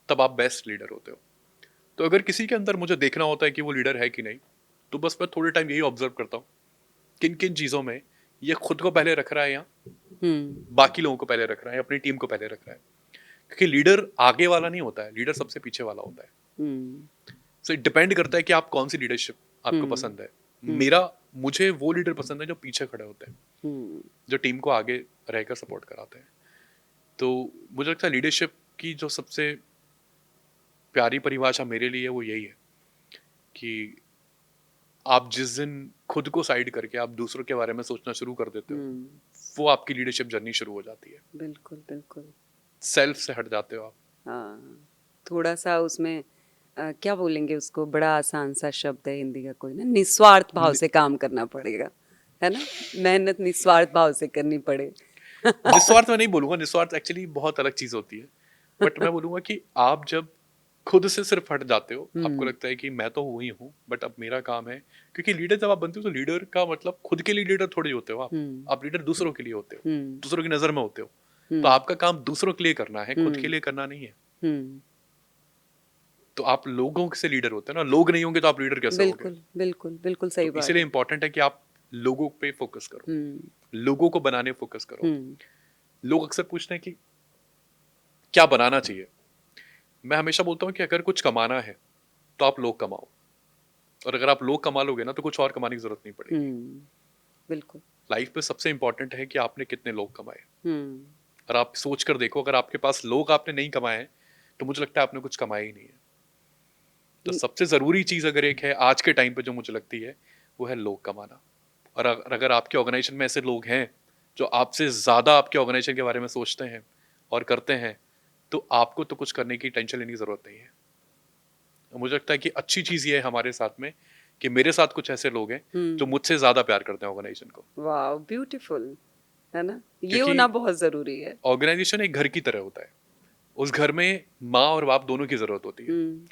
तब आप बेस्ट लीडर होते हो। तो अगर किसी के अंदर मुझे देखना होता है कि वो लीडर है कि नहीं, तो बस मैं थोड़े टाइम यही ऑब्जर्व करता हूँ किन किन चीजों में ये खुद को पहले रख रहा है या बाकी लोगों को पहले रख रहा है, अपनी टीम को पहले रख रहा है। क्योंकि लीडर आगे वाला नहीं होता है, लीडर सबसे पीछे वाला होता है। हम्म सो इट डिपेंड करता है कि आप कौन सी लीडरशिप आपको पसंद है। मुझे वो लीडर पसंद है जो पीछे खड़े होते हैं, जो टीम को आगे रहकर सपोर्ट कराते हैं। तो मुझे लगता है लीडरशिप की जो सबसे प्यारी परिभाषा मेरे लिए वो यही है कि आप जिस दिन खुद को साइड करके आप दूसरों के बारे में सोचना शुरू कर देते हो, वो आपकी लीडरशिप जर्नी शुरू हो जाती है। बिल्कुल बिल्कुल। सेल्फ से हट जाते हो आप। हाँ, थोड़ा सा उसमें क्या बोलेंगे उसको, बड़ा आसान सा शब्द है हिंदी का कोई ना, निस्वार्थ भाव से काम करना पड़ेगा, है ना? मेहनत निस्वार्थ भाव से करनी पड़े। निस्वार्थ मैं नहीं बोलूंगा, निस्वार्थ एक्चुअली बहुत अलग चीज होती है। बट मैं बोलूंगा कि आप जब खुद से सिर्फ हट जाते हो, आपको लगता है कि मैं तो हुई हूँ, बट अब मेरा काम है। क्योंकि लीडर जब आप बनते हो तो लीडर का मतलब खुद के लिए लीडर थोड़ी होते हो आप लीडर दूसरों के लिए होते हो, दूसरों की नजर में होते हो। तो आपका काम दूसरों के लिए करना है, खुद के लिए करना नहीं है। हम्म तो आप लोगों से लीडर होते हैं ना, लोग नहीं होंगे तो आप लीडर कैसे होगे? बिल्कुल बिल्कुल बिल्कुल सही तो बात इसीलिए है। इंपॉर्टेंट है कि आप लोगों पे फोकस करो, लोगों को बनाने फोकस करो। हम्म लोग अक्सर पूछते हैं कि क्या बनाना चाहिए। मैं हमेशा बोलता हूँ कि अगर कुछ कमाना है तो आप लोग कमाओ, और अगर आप लोग कमा लोगे ना तो कुछ और कमाने की जरूरत नहीं पड़ेगी। बिल्कुल। लाइफ में सबसे इंपॉर्टेंट है कि आपने कितने लोग कमाए। हम्म और आप सोच कर देखो, अगर आपके पास लोग आपने नहीं कमाए हैं तो मुझे लगता है आपने कुछ कमाया ही नहीं है। तो सबसे जरूरी चीज अगर एक है आज के टाइम पे जो मुझे लगती है, वो है लोग कमाना। और अगर आपके ऑर्गेनाइजेशन में ऐसे लोग हैं जो आपसे ज्यादा आपके ऑर्गेनाइजेशन के बारे में सोचते हैं और करते हैं, तो आपको तो कुछ करने की टेंशन लेने की जरूरत नहीं है। मुझे लगता है कि अच्छी चीज ये है हमारे साथ में कि मेरे साथ कुछ ऐसे लोग हैं जो मुझसे ज्यादा प्यार करते हैं ऑर्गेनाइजेशन को। वाह, ब्यूटीफुल, है ना? ये क्योंकि होना बहुत जरूरी है। ऑर्गेनाइजेशन एक घर की तरह होता है, उस घर में माँ और बाप दोनों की जरूरत होती है। हम्म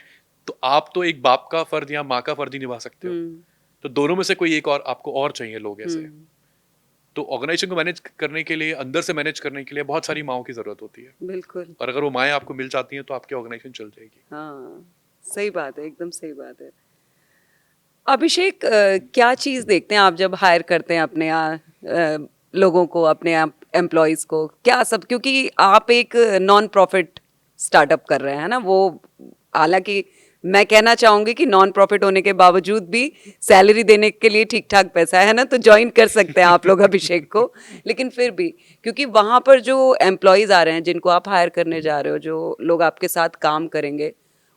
तो आप तो एक बाप का फर्ज या माँ का फर्ज ही निभा सकते हो, हम्म तो दोनों में से कोई एक और आपको और चाहिए लोग ऐसे। हम्म तो ऑर्गेनाइजेशन को मैनेज करने के लिए, अंदर से मैनेज करने के लिए बहुत सारी माँओं की जरूरत होती है। बिल्कुल। और अगर वो माएँ आपको मिल जाती हैं तो आपकी ऑर्गेनाइजेशन चल जाएगी। हाँ, सही बात है, एकदम सही बात है। अभिषेक, क्या चीज़ देखते हैं आप जब हायर करते हैं अपने लोगों को, अपने एम्प्लॉयज़ को, क्या सब, क्योंकि आप एक नॉन प्रॉफिट स्टार्टअप कर रहे हैं ना, वो हालांकि मैं कहना चाहूंगी कि नॉन प्रॉफिट होने के बावजूद भी सैलरी देने के लिए ठीक ठाक पैसा है ना, तो ज्वाइन कर सकते हैं आप लोग अभिषेक को। लेकिन फिर भी, क्योंकि वहाँ पर जो एम्प्लॉयज़ आ रहे हैं जिनको आप हायर करने जा रहे हो, जो लोग आपके साथ काम करेंगे,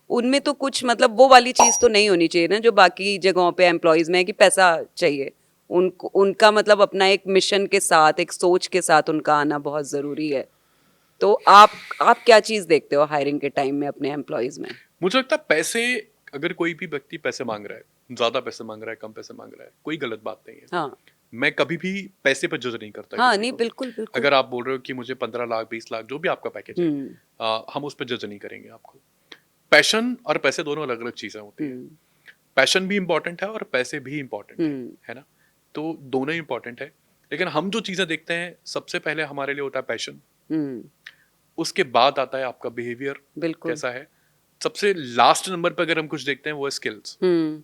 उनमें तो कुछ मतलब वो वाली चीज तो नहीं होनी चाहिए ना जो बाकी जगहों पे एम्प्लॉयज में है कि पैसा चाहिए। उनको, उनका मतलब अपना एक मिशन के साथ, एक सोच के साथ उनका आना बहुत जरूरी है। तो आप क्या चीज देखते हो हायरिंग के टाइम में अपने एम्प्लॉयज में? मुझे लगता है पैसे, अगर कोई भी व्यक्ति पैसे मांग रहा है, ज्यादा पैसे मांग रहा है, कम पैसे मांग रहा है, कोई गलत बात नहीं है। हाँ मैं कभी भी पैसे पर जज नहीं करता हाँ, किसी नहीं, को। बिल्कुल बिल्कुल। अगर आप बोल रहे हो कि मुझे 15 लाख 20 लाख जो भी आपका पैकेज है, हम्म हम उस पर जज नहीं करेंगे आपको। पैशन और पैसे दोनों अलग अलग चीजें होती है। पैशन भी इंपॉर्टेंट है और पैसे भी इंपॉर्टेंट है ना? तो दोनों ही इंपॉर्टेंट है। लेकिन हम जो चीजें देखते हैं, सबसे पहले हमारे लिए होता है पैशन, हम्म उसके बाद आता है आपका बिहेवियर बिल्कुल। कैसा है, सबसे लास्ट नंबर पे अगर हम कुछ देखते हैं वो है स्किल्स। हम्म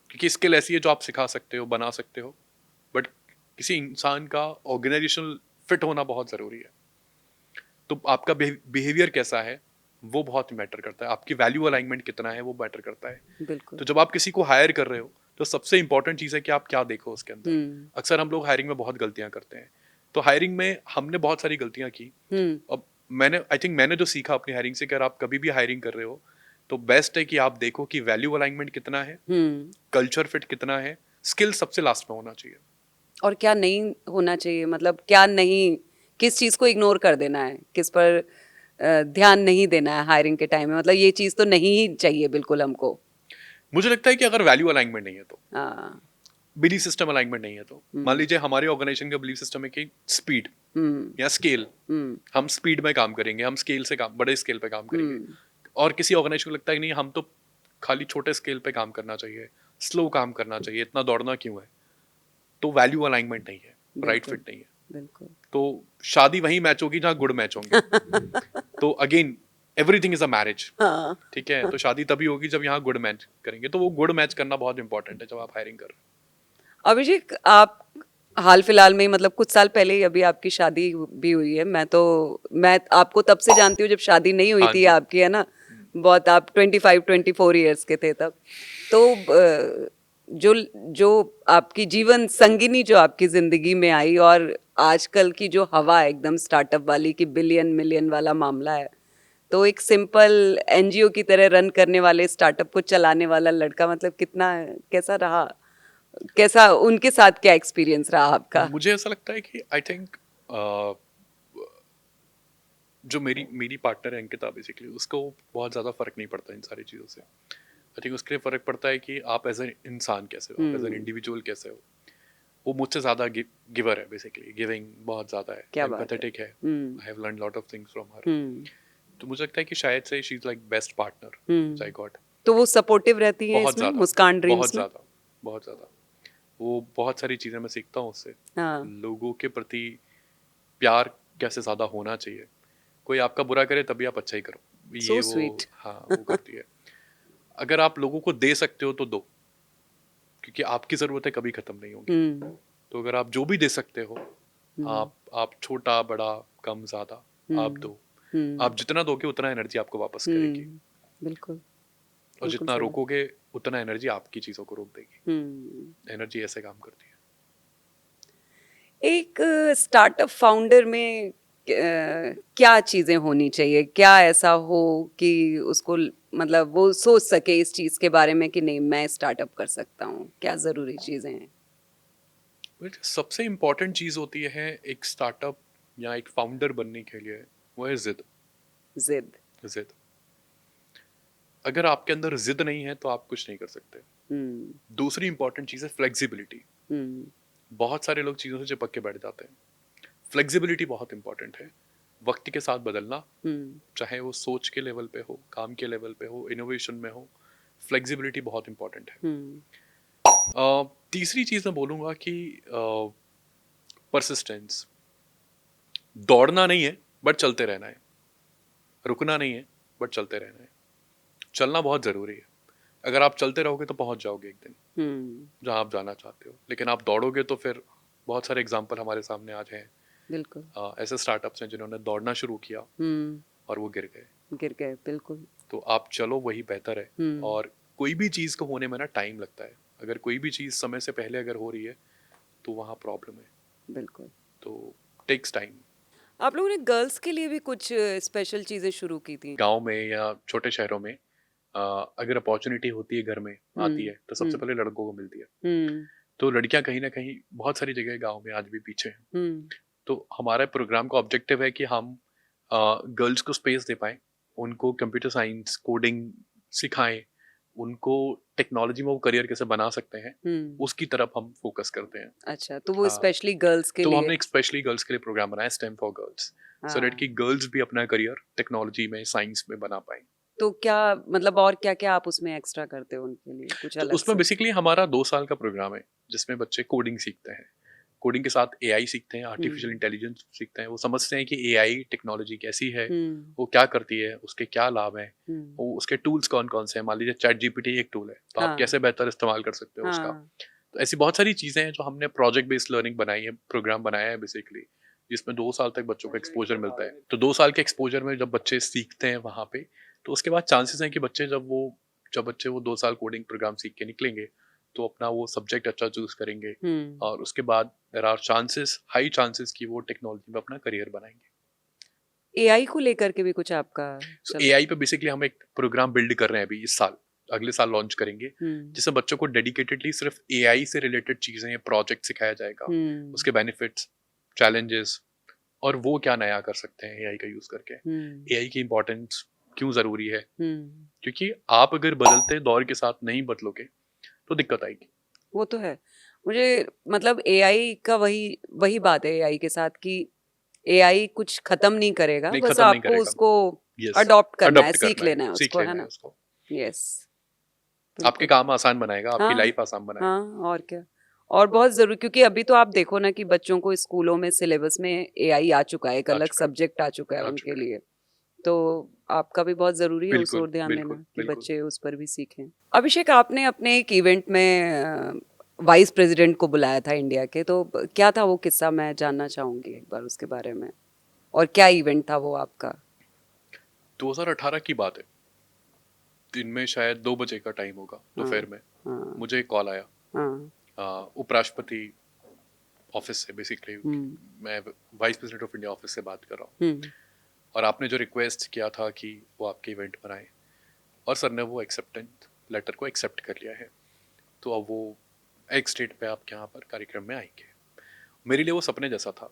क्योंकि स्किल ऐसी है जो आप सिखा सकते हो, बना सकते हो, बट किसी इंसान का ऑर्गेनाइजेशनल फिट होना बहुत ज़रूरी है। तो आपका बिहेवियर कैसा है वो बहुत मैटर करता है, आपकी वैल्यू अलाइनमेंट कितना है वो मैटर करता है। बिल्कुल। तो जब आप किसी को हायर कर रहे हो तो सबसे इंपॉर्टेंट चीज़ है कि आप क्या देखो उसके अंदर। हुँ, अक्सर हम लोग हायरिंग में बहुत गलतियां करते हैं, तो हायरिंग में हमने बहुत सारी गलतियां की। हुँ, अब मैंने जो सीखा अपनी हायरिंग से कि अगर आप कभी भी हायरिंग कर रहे हो तो बेस्ट है कि आप देखो कि वैल्यू अलाइनमेंट कितना है, हुँ। कल्चर फिट कितना है, स्किल सबसे लास्ट में होना चाहिए। और क्या नहीं होना चाहिए, मतलब क्या नहीं, किस चीज़ को इग्नोर कर देना है, किस पर ध्यान नहीं देना है हायरिंग के टाइम में, मतलब ये चीज़ तो नहीं ही चाहिए बिल्कुल हमको। मुझे लगता है कि अगर वैल्यू अलाइनमेंट नहीं है तो, हाँ। बिलीफ सिस्टम अलाइनमेंट नहीं है तो, मान हुँ, लीजिए हमारे ऑर्गेनाइजेशन का बिलीफ सिस्टम है कि स्पीड हुँ, या स्केल, हुँ, हम स्पीड में काम करेंगे, हम स्केल से काम, बड़े स्केल पे काम करेंगे। हुँ, और किसी ऑर्गेनाइजेशन को लगता है कि नहीं, हम तो खाली छोटे स्केल पे काम करना चाहिए, स्लो काम करना चाहिए, इतना दौड़ना क्यों है, तो वैल्यू अलाइनमेंट नहीं है, राइट बिल्कुल, फिट नहीं है। बिल्कुल। तो शादी वहीं मैच होगी जहाँ गुड मैच होंगे। तो again, everything is a marriage. हाँ। ठीक है, तो शादी तभी होगी जब यहाँ गुड मैच करेंगे, तो वो गुड मैच करना बहुत इंपॉर्टेंट है जब आप हायरिंग कर रहे अभिषेक, आप हाल फिलहाल में ही, मतलब कुछ साल पहले ही अभी आपकी शादी भी हुई है। मैं आपको तब से जानती हूँ जब शादी नहीं हो। हुई हाँ थी जी। आपकी, है ना? बहुत, आप 25-24 इयर्स के थे तब। तो जो जो आपकी जीवन संगिनी जो आपकी जिंदगी में आई, और आजकल की जो हवा है एकदम स्टार्टअप वाली, की बिलियन मिलियन वाला मामला है, तो एक सिंपल एनजीओ की तरह रन करने वाले स्टार्टअप को चलाने वाला लड़का, मतलब कितना, कैसा रहा, कैसा उनके साथ क्या एक्सपीरियंस रहा आपका? मुझे ऐसा लगता है कि आई थिंक जो मेरी मेरी पार्टनर है अंकिता, बेसिकली उसको बहुत ज़्यादा फर्क नहीं पड़ता इन सारी चीज़ों से। आई थिंक उसके लिए फर्क पड़ता है कि आप एज एन इंसान कैसे हो, आप एज एन हुँ, इंडिविजुअल कैसे हो। वो मुझसे ज़्यादा गिवर है, बेसिकली गिविंग बहुत ज़्यादा है, क्या बात है। एम्पैथेटिक है। Hmm, I have learn lot of things from her. Hmm, तो मुझे लगता है कि शायद से she is like best partner which I hmm. Got. तो वो सपोर्टिव रहती हैं बहुत इसमें, ज़्यादा, मुस्कान बहुत ड्रीम्स में? ज़्यादा, बहुत ज़्यादा। वो बहुत सारी चीज़ें मैं सीखता हूँ उससे। हाँ, लोगों के प्रति प्यार कैसे ज़्यादा होना चाहिए। कोई आपका बुरा करे तभी आप अच्छा ही करो। सो ये वो, स्वीट। हाँ, वो करती है। अगर आप लोगों को दे सकते हो तो दो, क्योंकि आपकी ज़रूरतें कभी ख़त्म नहीं होंगी। हुँ, तो अगर आप जो भी दे सकते हो, हुँ, आप छोटा, बड़ा, कम, ज़्यादा, आप हुँ, दो। आप हुँ, जितना दोगे उतना एनर्जी आपको वापस करेगी, हुँ। बिल्कुल, और बिल्कुल जितना सही। रोकोगे उतना एनर्जी आपकी चीज़ों को रोक देगी। हुँ। एनर्जी ऐसे काम करती है। एक स्टार्टअप फाउंडर में क्या चीज़ें होनी चाहिए? क्या ऐसा हो कि उसको मतलब वो सोच सके इस चीज़ के बारे में कि नहीं, मैं स्टार्टअप कर सकता हूँ? क्या ज़रूरी चीज़ें हैं? बट सबसे इम्पोर्टेंट चीज़ होती है एक स्टार्टअप या एक फाउंडर बनने के लिए, वो है ज़िद। ज़िद। ज़िद। अगर आपके अंदर ज़िद नहीं है तो आप कुछ नहीं कर सकते। हुँ, दूसरी इंपॉर्टेंट चीज़ है फ्लेक्सिबिलिटी। हुँ, बहुत सारे लोग चीज़ों से चिपक के बैठ जाते हैं। फ्लेक्सिबिलिटी बहुत इंपॉर्टेंट है। वक्त के साथ बदलना, हुँ, चाहे वो सोच के लेवल पे हो, काम के लेवल पे हो, इनोवेशन में हो, फ्लेक्सिबिलिटी बहुत इंपॉर्टेंट है। हुँ, तीसरी चीज़ मैं बोलूँगा कि परसिस्टेंस। दौड़ना नहीं है, बट चलते रहना है। रुकना नहीं है, बट चलते रहना है। चलना बहुत ज़रूरी है। अगर आप चलते रहोगे तो पहुँच जाओगे एक दिन, हुँ, जहाँ आप जाना चाहते हो। लेकिन आप दौड़ोगे तो फिर बहुत सारे एग्ज़ाम्पल हमारे सामने आज हैं। बिल्कुल। ऐसे स्टार्टअप्स हैं जिन्होंने दौड़ना शुरू किया हुँ, और वो गिर गए। गिर गए, बिल्कुल। तो आप चलो, वही बेहतर है। हुँ, और कोई भी चीज़ को होने में ना टाइम लगता है। अगर कोई भी चीज़ समय से पहले अगर हो रही है, तो वहाँ प्रॉब्लम है। बिल्कुल। तो टेक्स टाइम। आप लोगों ने गर्ल्स के लिए भी कुछ स्पेशल चीज़ें शुरू की थी? गाँव में या छोटे शहरों में अगर अपॉर्चुनिटी होती है, घर में आती हुँ, है, तो सबसे हुँ, पहले लड़कों को मिलती है। हुँ, तो लड़कियां कहीं ना कहीं बहुत सारी जगह गांव में आज भी पीछे हैं। हुँ, तो हमारे प्रोग्राम का ऑब्जेक्टिव है कि हम गर्ल्स को स्पेस दे पाएं, उनको कंप्यूटर साइंस, कोडिंग सिखाएं, उनको टेक्नोलॉजी में वो करियर कैसे बना सकते हैं, हुँ। उसकी तरफ हम फोकस करते हैं। अच्छा, तो वो हाँ, स्पेशली गर्ल्स के तो लिए। हमने एक स्पेशली गर्ल्स के लिए प्रोग्राम बनाया, stem for girls, so that हाँ, कि गर्ल्स भी अपना करियर टेक्नोलॉजी में, साइंस में बना पाएं। तो क्या, मतलब और क्या-क्या आप उसमें एक्स्ट्रा करते हो उनके लिए कुछ तो अलग उसमें से? बेसिकली हमारा 2 साल का प्रोग्राम है, जिसमें बच्चे कोडिंग सीखते हैं। कोडिंग के साथ एआई सीखते हैं, आर्टिफिशियल हुँ, इंटेलिजेंस सीखते हैं। वो समझते हैं कि एआई टेक्नोलॉजी कैसी है, हुँ, वो क्या करती है, उसके क्या लाभ हैं, हुँ। वो उसके टूल्स कौन-कौन से हैं। मान लीजिए चैट जीपीटी एक टूल है, तो आप हाँ, कैसे बेहतर इस्तेमाल कर सकते हो उसका। हाँ, तो ऐसी बहुत सारी चीज़ें हैं जो हमने प्रोजेक्ट बेस्ड लर्निंग बनाई है, प्रोग्राम बनाया है बेसिकली, जिसमें 2 साल तक बच्चों को एक्सपोज़र मिलता है। तो 2 साल के एक्सपोज़र में जब बच्चे सीखते हैं वहाँ पे, तो उसके बाद चांसेस हैं कि जब बच्चे वो 2 साल कोडिंग प्रोग्राम सीख के निकलेंगे, तो अपना वो सब्जेक्ट अच्छा चूज़ करेंगे हम्म। और उसके बाद there are chances, high chances कि वो टेक्नोलॉजी में अपना करियर बनाएँगे। एआई को लेकर के भी कुछ आपका सो चल एआई पे बेसिकली हम एक प्रोग्राम बिल्ड कर रहे हैं अभी इस साल, अगले साल लॉन्च करेंगे, हम्म। जिससे बच्चों को डेडिकेटेडली सिर्फ एआई से रिलेटेड चीज़ें, प्रोजेक्ट सिखाया जाएगा, हम्म। उसके बेनिफिट्स, चैलेंजेस और वो क्या नया कर सकते हैं एआई का यूज़ करके। हम्म। एआई की इम्पोर्टेंस क्यों ज़रूरी है? हम्म। क्योंकि आप अगर बदलते दौर के साथ नहीं बदलोगे, तो दिक्कत आएगी। वो तो है। मुझे मतलब एआई का वही वही बात है एआई के साथ कि एआई कुछ खत्म नहीं करेगा, नहीं, बस खत्म नहीं आपको करेगा। उसको यस, अडॉप्ट करना है, अडॉप्ट सीख करना है, लेना है सीख उसको, है लेना है ना? उसको। यस, आपके बिल्कुल। काम आसान बनाएगा, आपकी हाँ, लाइफ आसान बनाएगा। हाँ, और क्या। और बहुत ज़रूरी, क्योंकि अभी तो आप देखो ना कि बच्चों को स्कूलों में सिलेबस में एआई आ चुका है, एक आ अलग चुका सब्जेक्ट आ चुका है है, आ उनके चुका है। लिए। तो आपका भी बहुत ज़रूरी है उस बिल्कुल, ओर ध्यान देना बिल्कुल, कि बिल्कुल। बच्चे उस पर भी सीखें। अभिषेक, आपने अपने एक इवेंट में वाइस प्रेसिडेंट को बुलाया था इंडिया के, तो क्या था वो किस्सा? मैं जानना चाहूँगी एक बार उसके बारे में। और क्या इवेंट था वो आपका? 2018 की बात है। दिन में शायद 2 बजे का टाइम होगा हाँ, दोपहर में। हाँ, मुझे एक कॉल आया हाँ। उपराष्ट्रपति ऑफिस से बेसिकली। हुँ, मैं vice president of India office से बात कर रहा हूँ हुँ, और आपने जो रिक्वेस्ट किया था कि वो आपके इवेंट बनाए और सर ने वो एक्सेप्टेंस लेटर को एक्सेप्ट कर लिया है। तो अब वो एक स्टेट पे आपके यहाँ पर कार्यक्रम में आएंगे। मेरे लिए वो सपने जैसा था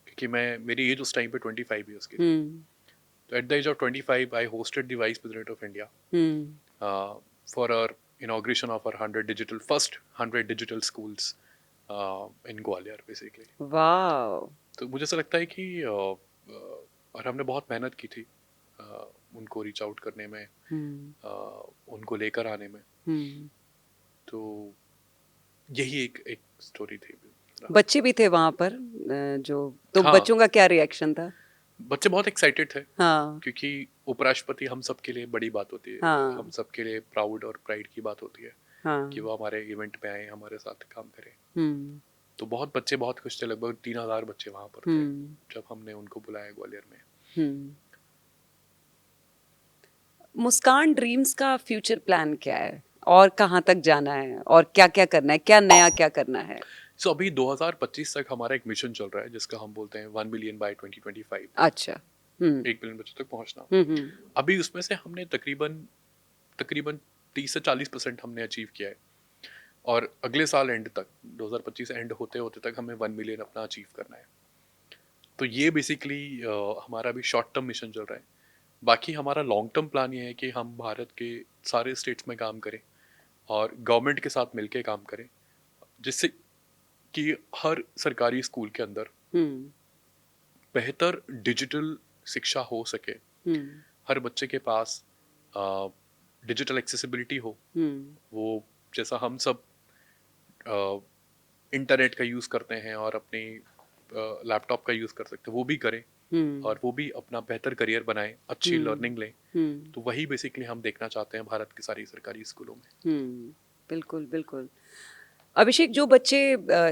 क्योंकि मैं मेरी एज उस टाइम पे 25 ईयर्स की थी। हुँ, तो at the age of 25 I hosted the vice president of India हुँ। for our inauguration of our 100 digital schools in Gwalior basically. Wow! तो मुझे ऐसा लगता है कि और हमने बहुत मेहनत की थी उनको रीच आउट करने में, हुँ, उनको लेकर आने में। हुँ। तो यही एक एक स्टोरी थी मेरा। बच्चे भी थे वहाँ पर जो, तो हाँ, बच्चों का क्या रिएक्शन था? बच्चे बहुत एक्साइटेड थे हाँ, क्योंकि उपराष्ट्रपति हम सबके लिए बड़ी बात होती है, हम हाँ, सबके लिए प्राउड और प्राइड की बात होती है कि हाँ। वो हमारे इवेंट पे आए, हमारे साथ काम करें। हुँ, तो बहुत बच्चे बहुत खुश थे, लगभग 3000 बच्चे वहाँ पर थे हुँ, जब हमने उनको बुलाया ग्वालियर में। हुँ। मुस्कान ड्रीम्स का फ्यूचर प्लान क्या है? और कहाँ तक जाना है? और क्या-क्या करना है? क्या नया क्या करना है? सो अभी 2025 तक हमारा एक मिशन चल रहा है जिसका हम बोलते हैं 1 बिलियन बाय 2025, अच्छा। हुँ, 1 बिलियन बच्चों तक पहुँचना। हुँ, हुँ, अभी उसमें से हमने तकरीबन तकरीबन 30 से 40% हमने अचीव किया है और अगले साल एंड तक 2025 एंड होते होते तक हमें 1 मिलियन अपना अचीव करना है। तो ये बेसिकली हमारा अभी शॉर्ट टर्म मिशन चल रहा है। बाकी हमारा लॉन्ग टर्म प्लान ये है कि हम भारत के सारे स्टेट्स में काम करें और गवर्नमेंट के साथ मिलके काम करें, जिससे कि हर सरकारी स्कूल के अंदर हुँ, बेहतर डिजिटल शिक्षा हो सके, हुँ, हर बच्चे के पास डिजिटल एक्सेसिबिलिटी हो। हुँ, वो जैसा हम सब इंटरनेट का यूज़ करते हैं और अपनी लैपटॉप का यूज़ कर सकते हैं, वो भी करें हुँ, और वो भी अपना बेहतर करियर बनाएं, अच्छी हुँ, लर्निंग लें। हुँ, तो वही बेसिकली हम देखना चाहते हैं भारत की सारी सरकारी स्कूलों में। हुँ। बिल्कुल, बिल्कुल। अभिषेक, जो बच्चे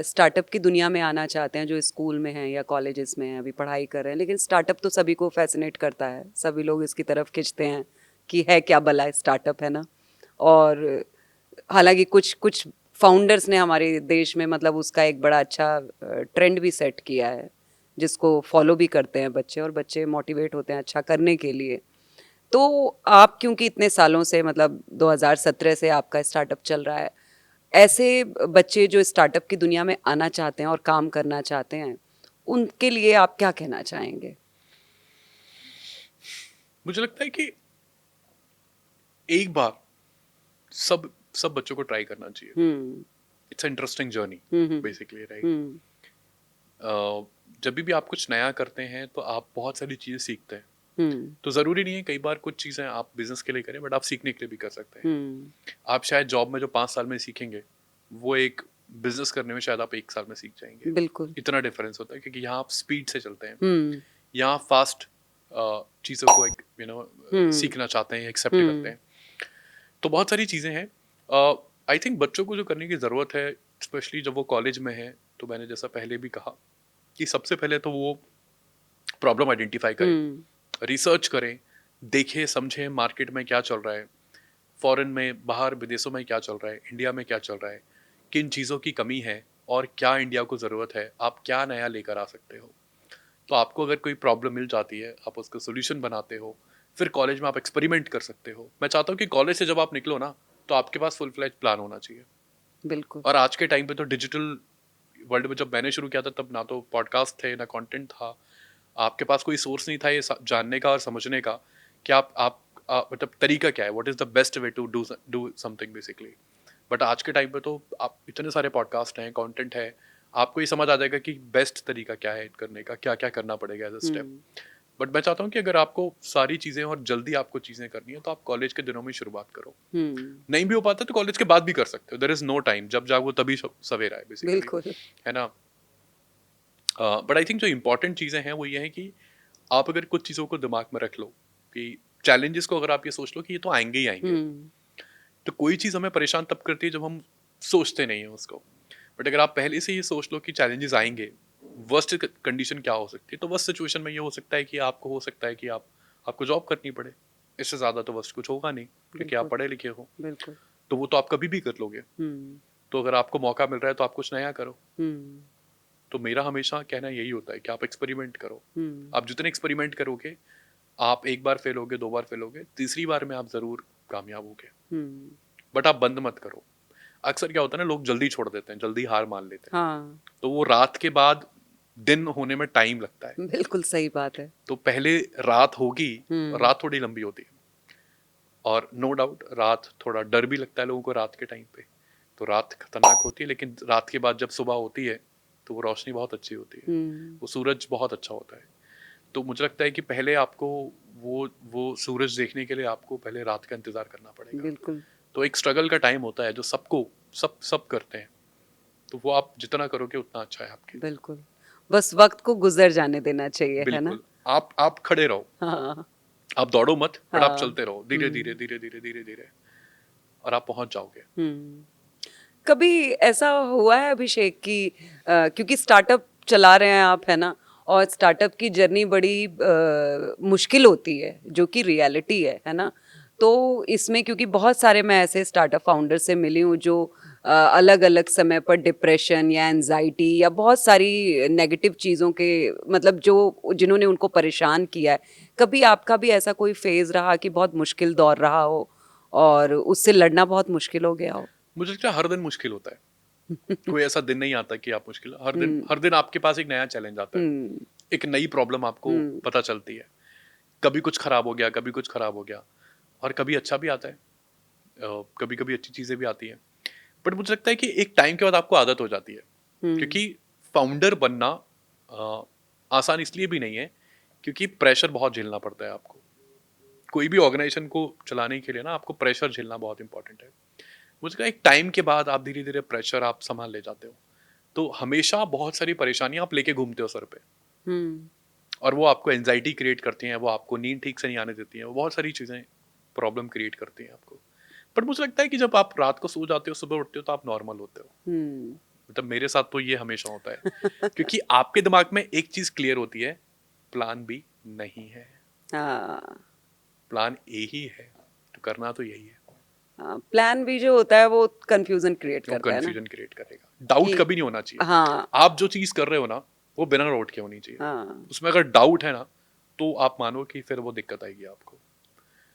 स्टार्टअप की दुनिया में आना चाहते हैं, जो स्कूल में हैं या कॉलेजेस में हैं, अभी पढ़ाई कर रहे हैं, लेकिन स्टार्टअप तो सभी को फ़ैसिनेट करता है, सभी लोग इसकी तरफ खींचते हैं कि है क्या भला स्टार्टअप, है ना? और हालाँकि कुछ कुछ फाउंडर्स ने हमारे देश में मतलब उसका एक बड़ा अच्छा ट्रेंड भी सेट किया है, जिसको फॉलो भी करते हैं बच्चे, और बच्चे मोटिवेट होते हैं अच्छा करने के लिए। तो आप क्योंकि इतने सालों से मतलब 2017 से आपका स्टार्टअप चल रहा है, ऐसे बच्चे जो स्टार्टअप की दुनिया में आना चाहते हैं और काम करना चाहते हैं, उनके लिए आप क्या कहना चाहेंगे? मुझे लगता है कि एक बार सब सब बच्चों को ट्राई करना चाहिए। Hmm, it's interesting journey hmm, hmm, basically, right. Hmm, जब भी आप कुछ नया करते हैं तो आप बहुत सारी चीज़ें सीखते हैं। हुँ, तो ज़रूरी नहीं है, कई बार कुछ चीज़ें आप बिजनेस के लिए करें बट आप सीखने के लिए भी कर सकते हैं। हुँ, आप शायद जॉब में जो 5 साल में सीखेंगे, वो एक बिजनेस करने में शायद आप 1 साल में सीख जाएंगे। बिल्कुल। इतना डिफरेंस होता है क्योंकि यहाँ आप स्पीड से चलते हैं, हुँ, यहाँ फास्ट चीज़ों को एक हुँ, सीखना चाहते हैं, एक्सेप्ट करते हुँ, हैं। तो बहुत सारी चीज़ें हैं। आई थिंक बच्चों को जो करने की ज़रूरत है, स्पेशली जब वो कॉलेज में है, तो मैंने जैसा पहले भी कहा कि सबसे पहले तो वो प्रॉब्लम आइडेंटिफाई करें, रिसर्च करें, देखें समझें मार्केट में क्या चल रहा है, फॉरेन में, बाहर विदेशों में क्या चल रहा है, इंडिया में क्या चल रहा है, किन चीज़ों की कमी है और क्या इंडिया को ज़रूरत है, आप क्या नया लेकर आ सकते हो। तो आपको अगर कोई प्रॉब्लम मिल जाती है, आप उसका सोल्यूशन बनाते हो, फिर कॉलेज में आप एक्सपेरिमेंट कर सकते हो। मैं चाहता हूँ कि कॉलेज से जब आप निकलो ना, तो आपके पास फुल फ्लैज प्लान होना चाहिए। बिल्कुल। और आज के टाइम पे तो डिजिटल वर्ल्ड में जब मैंने शुरू किया था, तब ना तो पॉडकास्ट थे, ना कंटेंट था, आपके पास कोई सोर्स नहीं था ये जानने का और समझने का कि मतलब तरीका क्या है, what is the best way to do something basically. But आज के टाइम पे तो आप इतने सारे पॉडकास्ट हैं, कंटेंट है, आपको ये समझ आ जाएगा कि बेस्ट तरीका क्या है करने का, क्या क्या करना पड़ेगा एज अ स्टेप। बट मैं चाहता हूँ कि अगर आपको सारी चीज़ें और जल्दी आपको चीज़ें करनी है, तो आप कॉलेज के दिनों में शुरुआत करो। नहीं भी हो पाता तो कॉलेज के बाद भी कर सकते हो, देयर इज नो टाइम, जब जागो तभी सवेरा है बेसिकली, बिल्कुल। है ना। बट आई थिंक जो इंपॉर्टेंट चीज़ें हैं वो ये हैं कि आप अगर कुछ चीज़ों को दिमाग में रख लो कि चैलेंजेस को अगर आप ये सोच लो कि ये तो आएंगे ही आएंगे, तो कोई चीज़ हमें परेशान तब करती है जब हम सोचते नहीं हैं उसको। बट अगर आप पहले से ये सोच लो कि चैलेंजेस आएंगे, वर्स्ट कंडीशन क्या हो सकती है, तो वर्स्ट सिचुएशन में ये हो सकता है कि आपको हो सकता है कि आपको जॉब करनी पड़े। इससे ज़्यादा तो वर्स्ट कुछ होगा नहीं, क्योंकि आप पढ़े लिखे हो, बिल्कुल। तो वो तो आप कभी भी कर लोगे। तो अगर आपको मौका मिल रहा है तो आप कुछ नया करो। तो मेरा हमेशा कहना यही होता है कि आप एक्सपेरिमेंट करो। आप जितने एक्सपेरिमेंट करोगे, आप एक बार फेल होगे, 2 बार फेल होगे, तीसरी बार में आप जरूर कामयाब होगे। बट आप बंद मत करो। अक्सर क्या होता है ना, लोग जल्दी छोड़ देते हैं, जल्दी हार मान लेते हैं। हाँ, तो वो रात के बाद दिन होने में टाइम लगता है। बिल्कुल सही बात है। तो पहले रात होगी, रात थोड़ी लंबी होती है, और नो डाउट रात थोड़ा डर भी लगता है लोगों को रात के टाइम पे। तो रात खतरनाक होती है, लेकिन रात के बाद जब सुबह होती है तो वो रोशनी बहुत अच्छी होती है, वो सूरज बहुत अच्छा होता है। तो मुझे लगता है कि पहले आपको वो सूरज देखने के लिए आपको पहले रात का इंतजार करना पड़ेगा। बिल्कुल। तो एक स्ट्रगल का टाइम होता है जो सब करते हैं। तो वो आप जितना करोगे उतना अच्छा है आपके लिए। बिल्कुल। बस वक्त को गुजर जाने देना चाहिए, है ना? बिल्कुल। आप खड़े रहो, हाँ। आप दौड़ो मत, बट आप हाँ। चलते रहो धीरे धीरे धीरे धीरे धीरे धीरे, और आप पहुंच जाओगे। कभी ऐसा हुआ है अभिषेक कि क्योंकि स्टार्टअप चला रहे हैं आप, है ना? और स्टार्टअप की जर्नी बड़ी मुश्किल होती है, जो कि रियलिटी है ना? तो इसमें क्योंकि बहुत सारे मैं ऐसे स्टार्टअप फाउंडर से मिली हूँ जो अलग अलग समय पर डिप्रेशन या एनजाइटी या बहुत सारी नेगेटिव चीज़ों के, मतलब जो जिन्होंने उनको परेशान किया है। कभी आपका भी ऐसा कोई फेज रहा कि बहुत मुश्किल दौर रहा हो और उससे लड़ना बहुत मुश्किल हो गया हो? मुझे लगता है हर दिन मुश्किल होता है। कोई ऐसा दिन नहीं आता कि आप मुश्किल, हर दिन आपके पास एक नया चैलेंज आता है, एक नई प्रॉब्लम आपको पता चलती है। कभी कुछ खराब हो गया, कभी कुछ खराब हो गया, और कभी अच्छा भी आता है, कभी कभी अच्छी चीजें भी आती हैं। बट मुझे लगता है कि एक टाइम के बाद आपको आदत हो जाती है, क्योंकि फाउंडर बनना आसान इसलिए भी नहीं है क्योंकि प्रेशर बहुत झेलना पड़ता है आपको। कोई भी ऑर्गेनाइजेशन को चलाने के लिए ना आपको प्रेशर झेलना बहुत इंपॉर्टेंट है। मुझे लगता है एक टाइम के बाद आप धीरे धीरे प्रेशर आप संभाल ले जाते हो। तो हमेशा बहुत सारी परेशानियां आप लेके घूमते हो सर पे, और वो आपको एंजाइटी क्रिएट करती हैं, वो आपको नींद ठीक से नहीं आने देती हैं, वो बहुत सारी चीज़ें प्रॉब्लम क्रिएट करती हैं आपको। बट मुझे लगता है कि जब आप रात को सो जाते हो, सुबह उठते हो, तो आप नॉर्मल होते हो। मतलब मेरे साथ तो ये हमेशा होता है, क्योंकि आपके दिमाग में एक चीज़ क्लियर होती है, प्लान बी नहीं है, हाँ। प्लान ए ही है, तो करना तो यही है। प्लान भी जो होता है वो कंफ्यूजन क्रिएट वो करता है ना, कंफ्यूजन क्रिएट करेगा, डाउट कि कभी नहीं होना चाहिए। हाँ। आप जो चीज़ कर रहे हो ना, वो बिना डाउट के होनी चाहिए। हाँ, उसमें अगर डाउट है ना, तो आप मानो कि फिर वो दिक्कत आएगी आपको।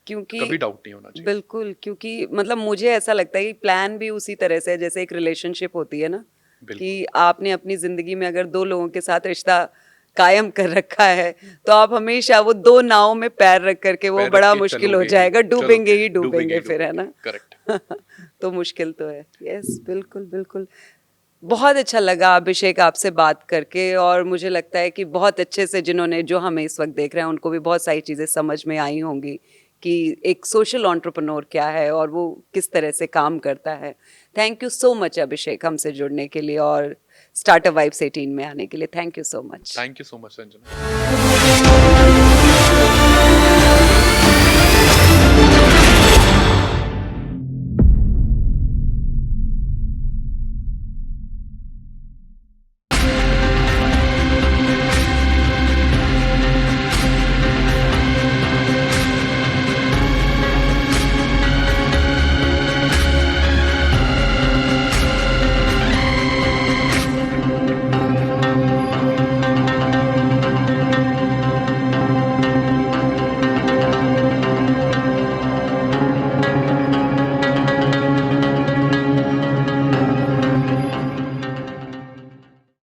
क्योंकि कभी डाउट नहीं होना चाहिए। बिल्कुल, क्योंकि मतलब मुझे ऐसा लगता है कि प्लान भी उसी तरह से है जैसे एक रिलेशनशिप होती है ना, बिल्कुल। कि आपने अपनी जिंदगी में अगर दो लोगों के साथ रिश्ता कायम कर रखा है, तो आप हमेशा वो दो नावों में पैर रख करके, वो पैर रख बड़ा के मुश्किल हो चलोगे ही, जाएगा, डूबेंगे ही डूबेंगे डूबेंगे ही फिर, है डूबेंगे। ना? करेक्ट। तो मुश्किल तो है। यस, बिल्कुल बिल्कुल। बहुत अच्छा लगा अभिषेक आपसे बात करके, और मुझे लगता है कि बहुत अच्छे से जिन्होंने, जो हमें इस वक्त देख रहे हैं, उनको भी बहुत सारी चीज़ें समझ में आई होंगी कि एक सोशल एंटरप्रेन्योर क्या है और वो किस तरह से काम करता है। थैंक यू सो मच अभिषेक हमसे जुड़ने के लिए और स्टार्टअप वाइब्स 18 में आने के लिए। Thank you so much. Thank you so much Sanjana.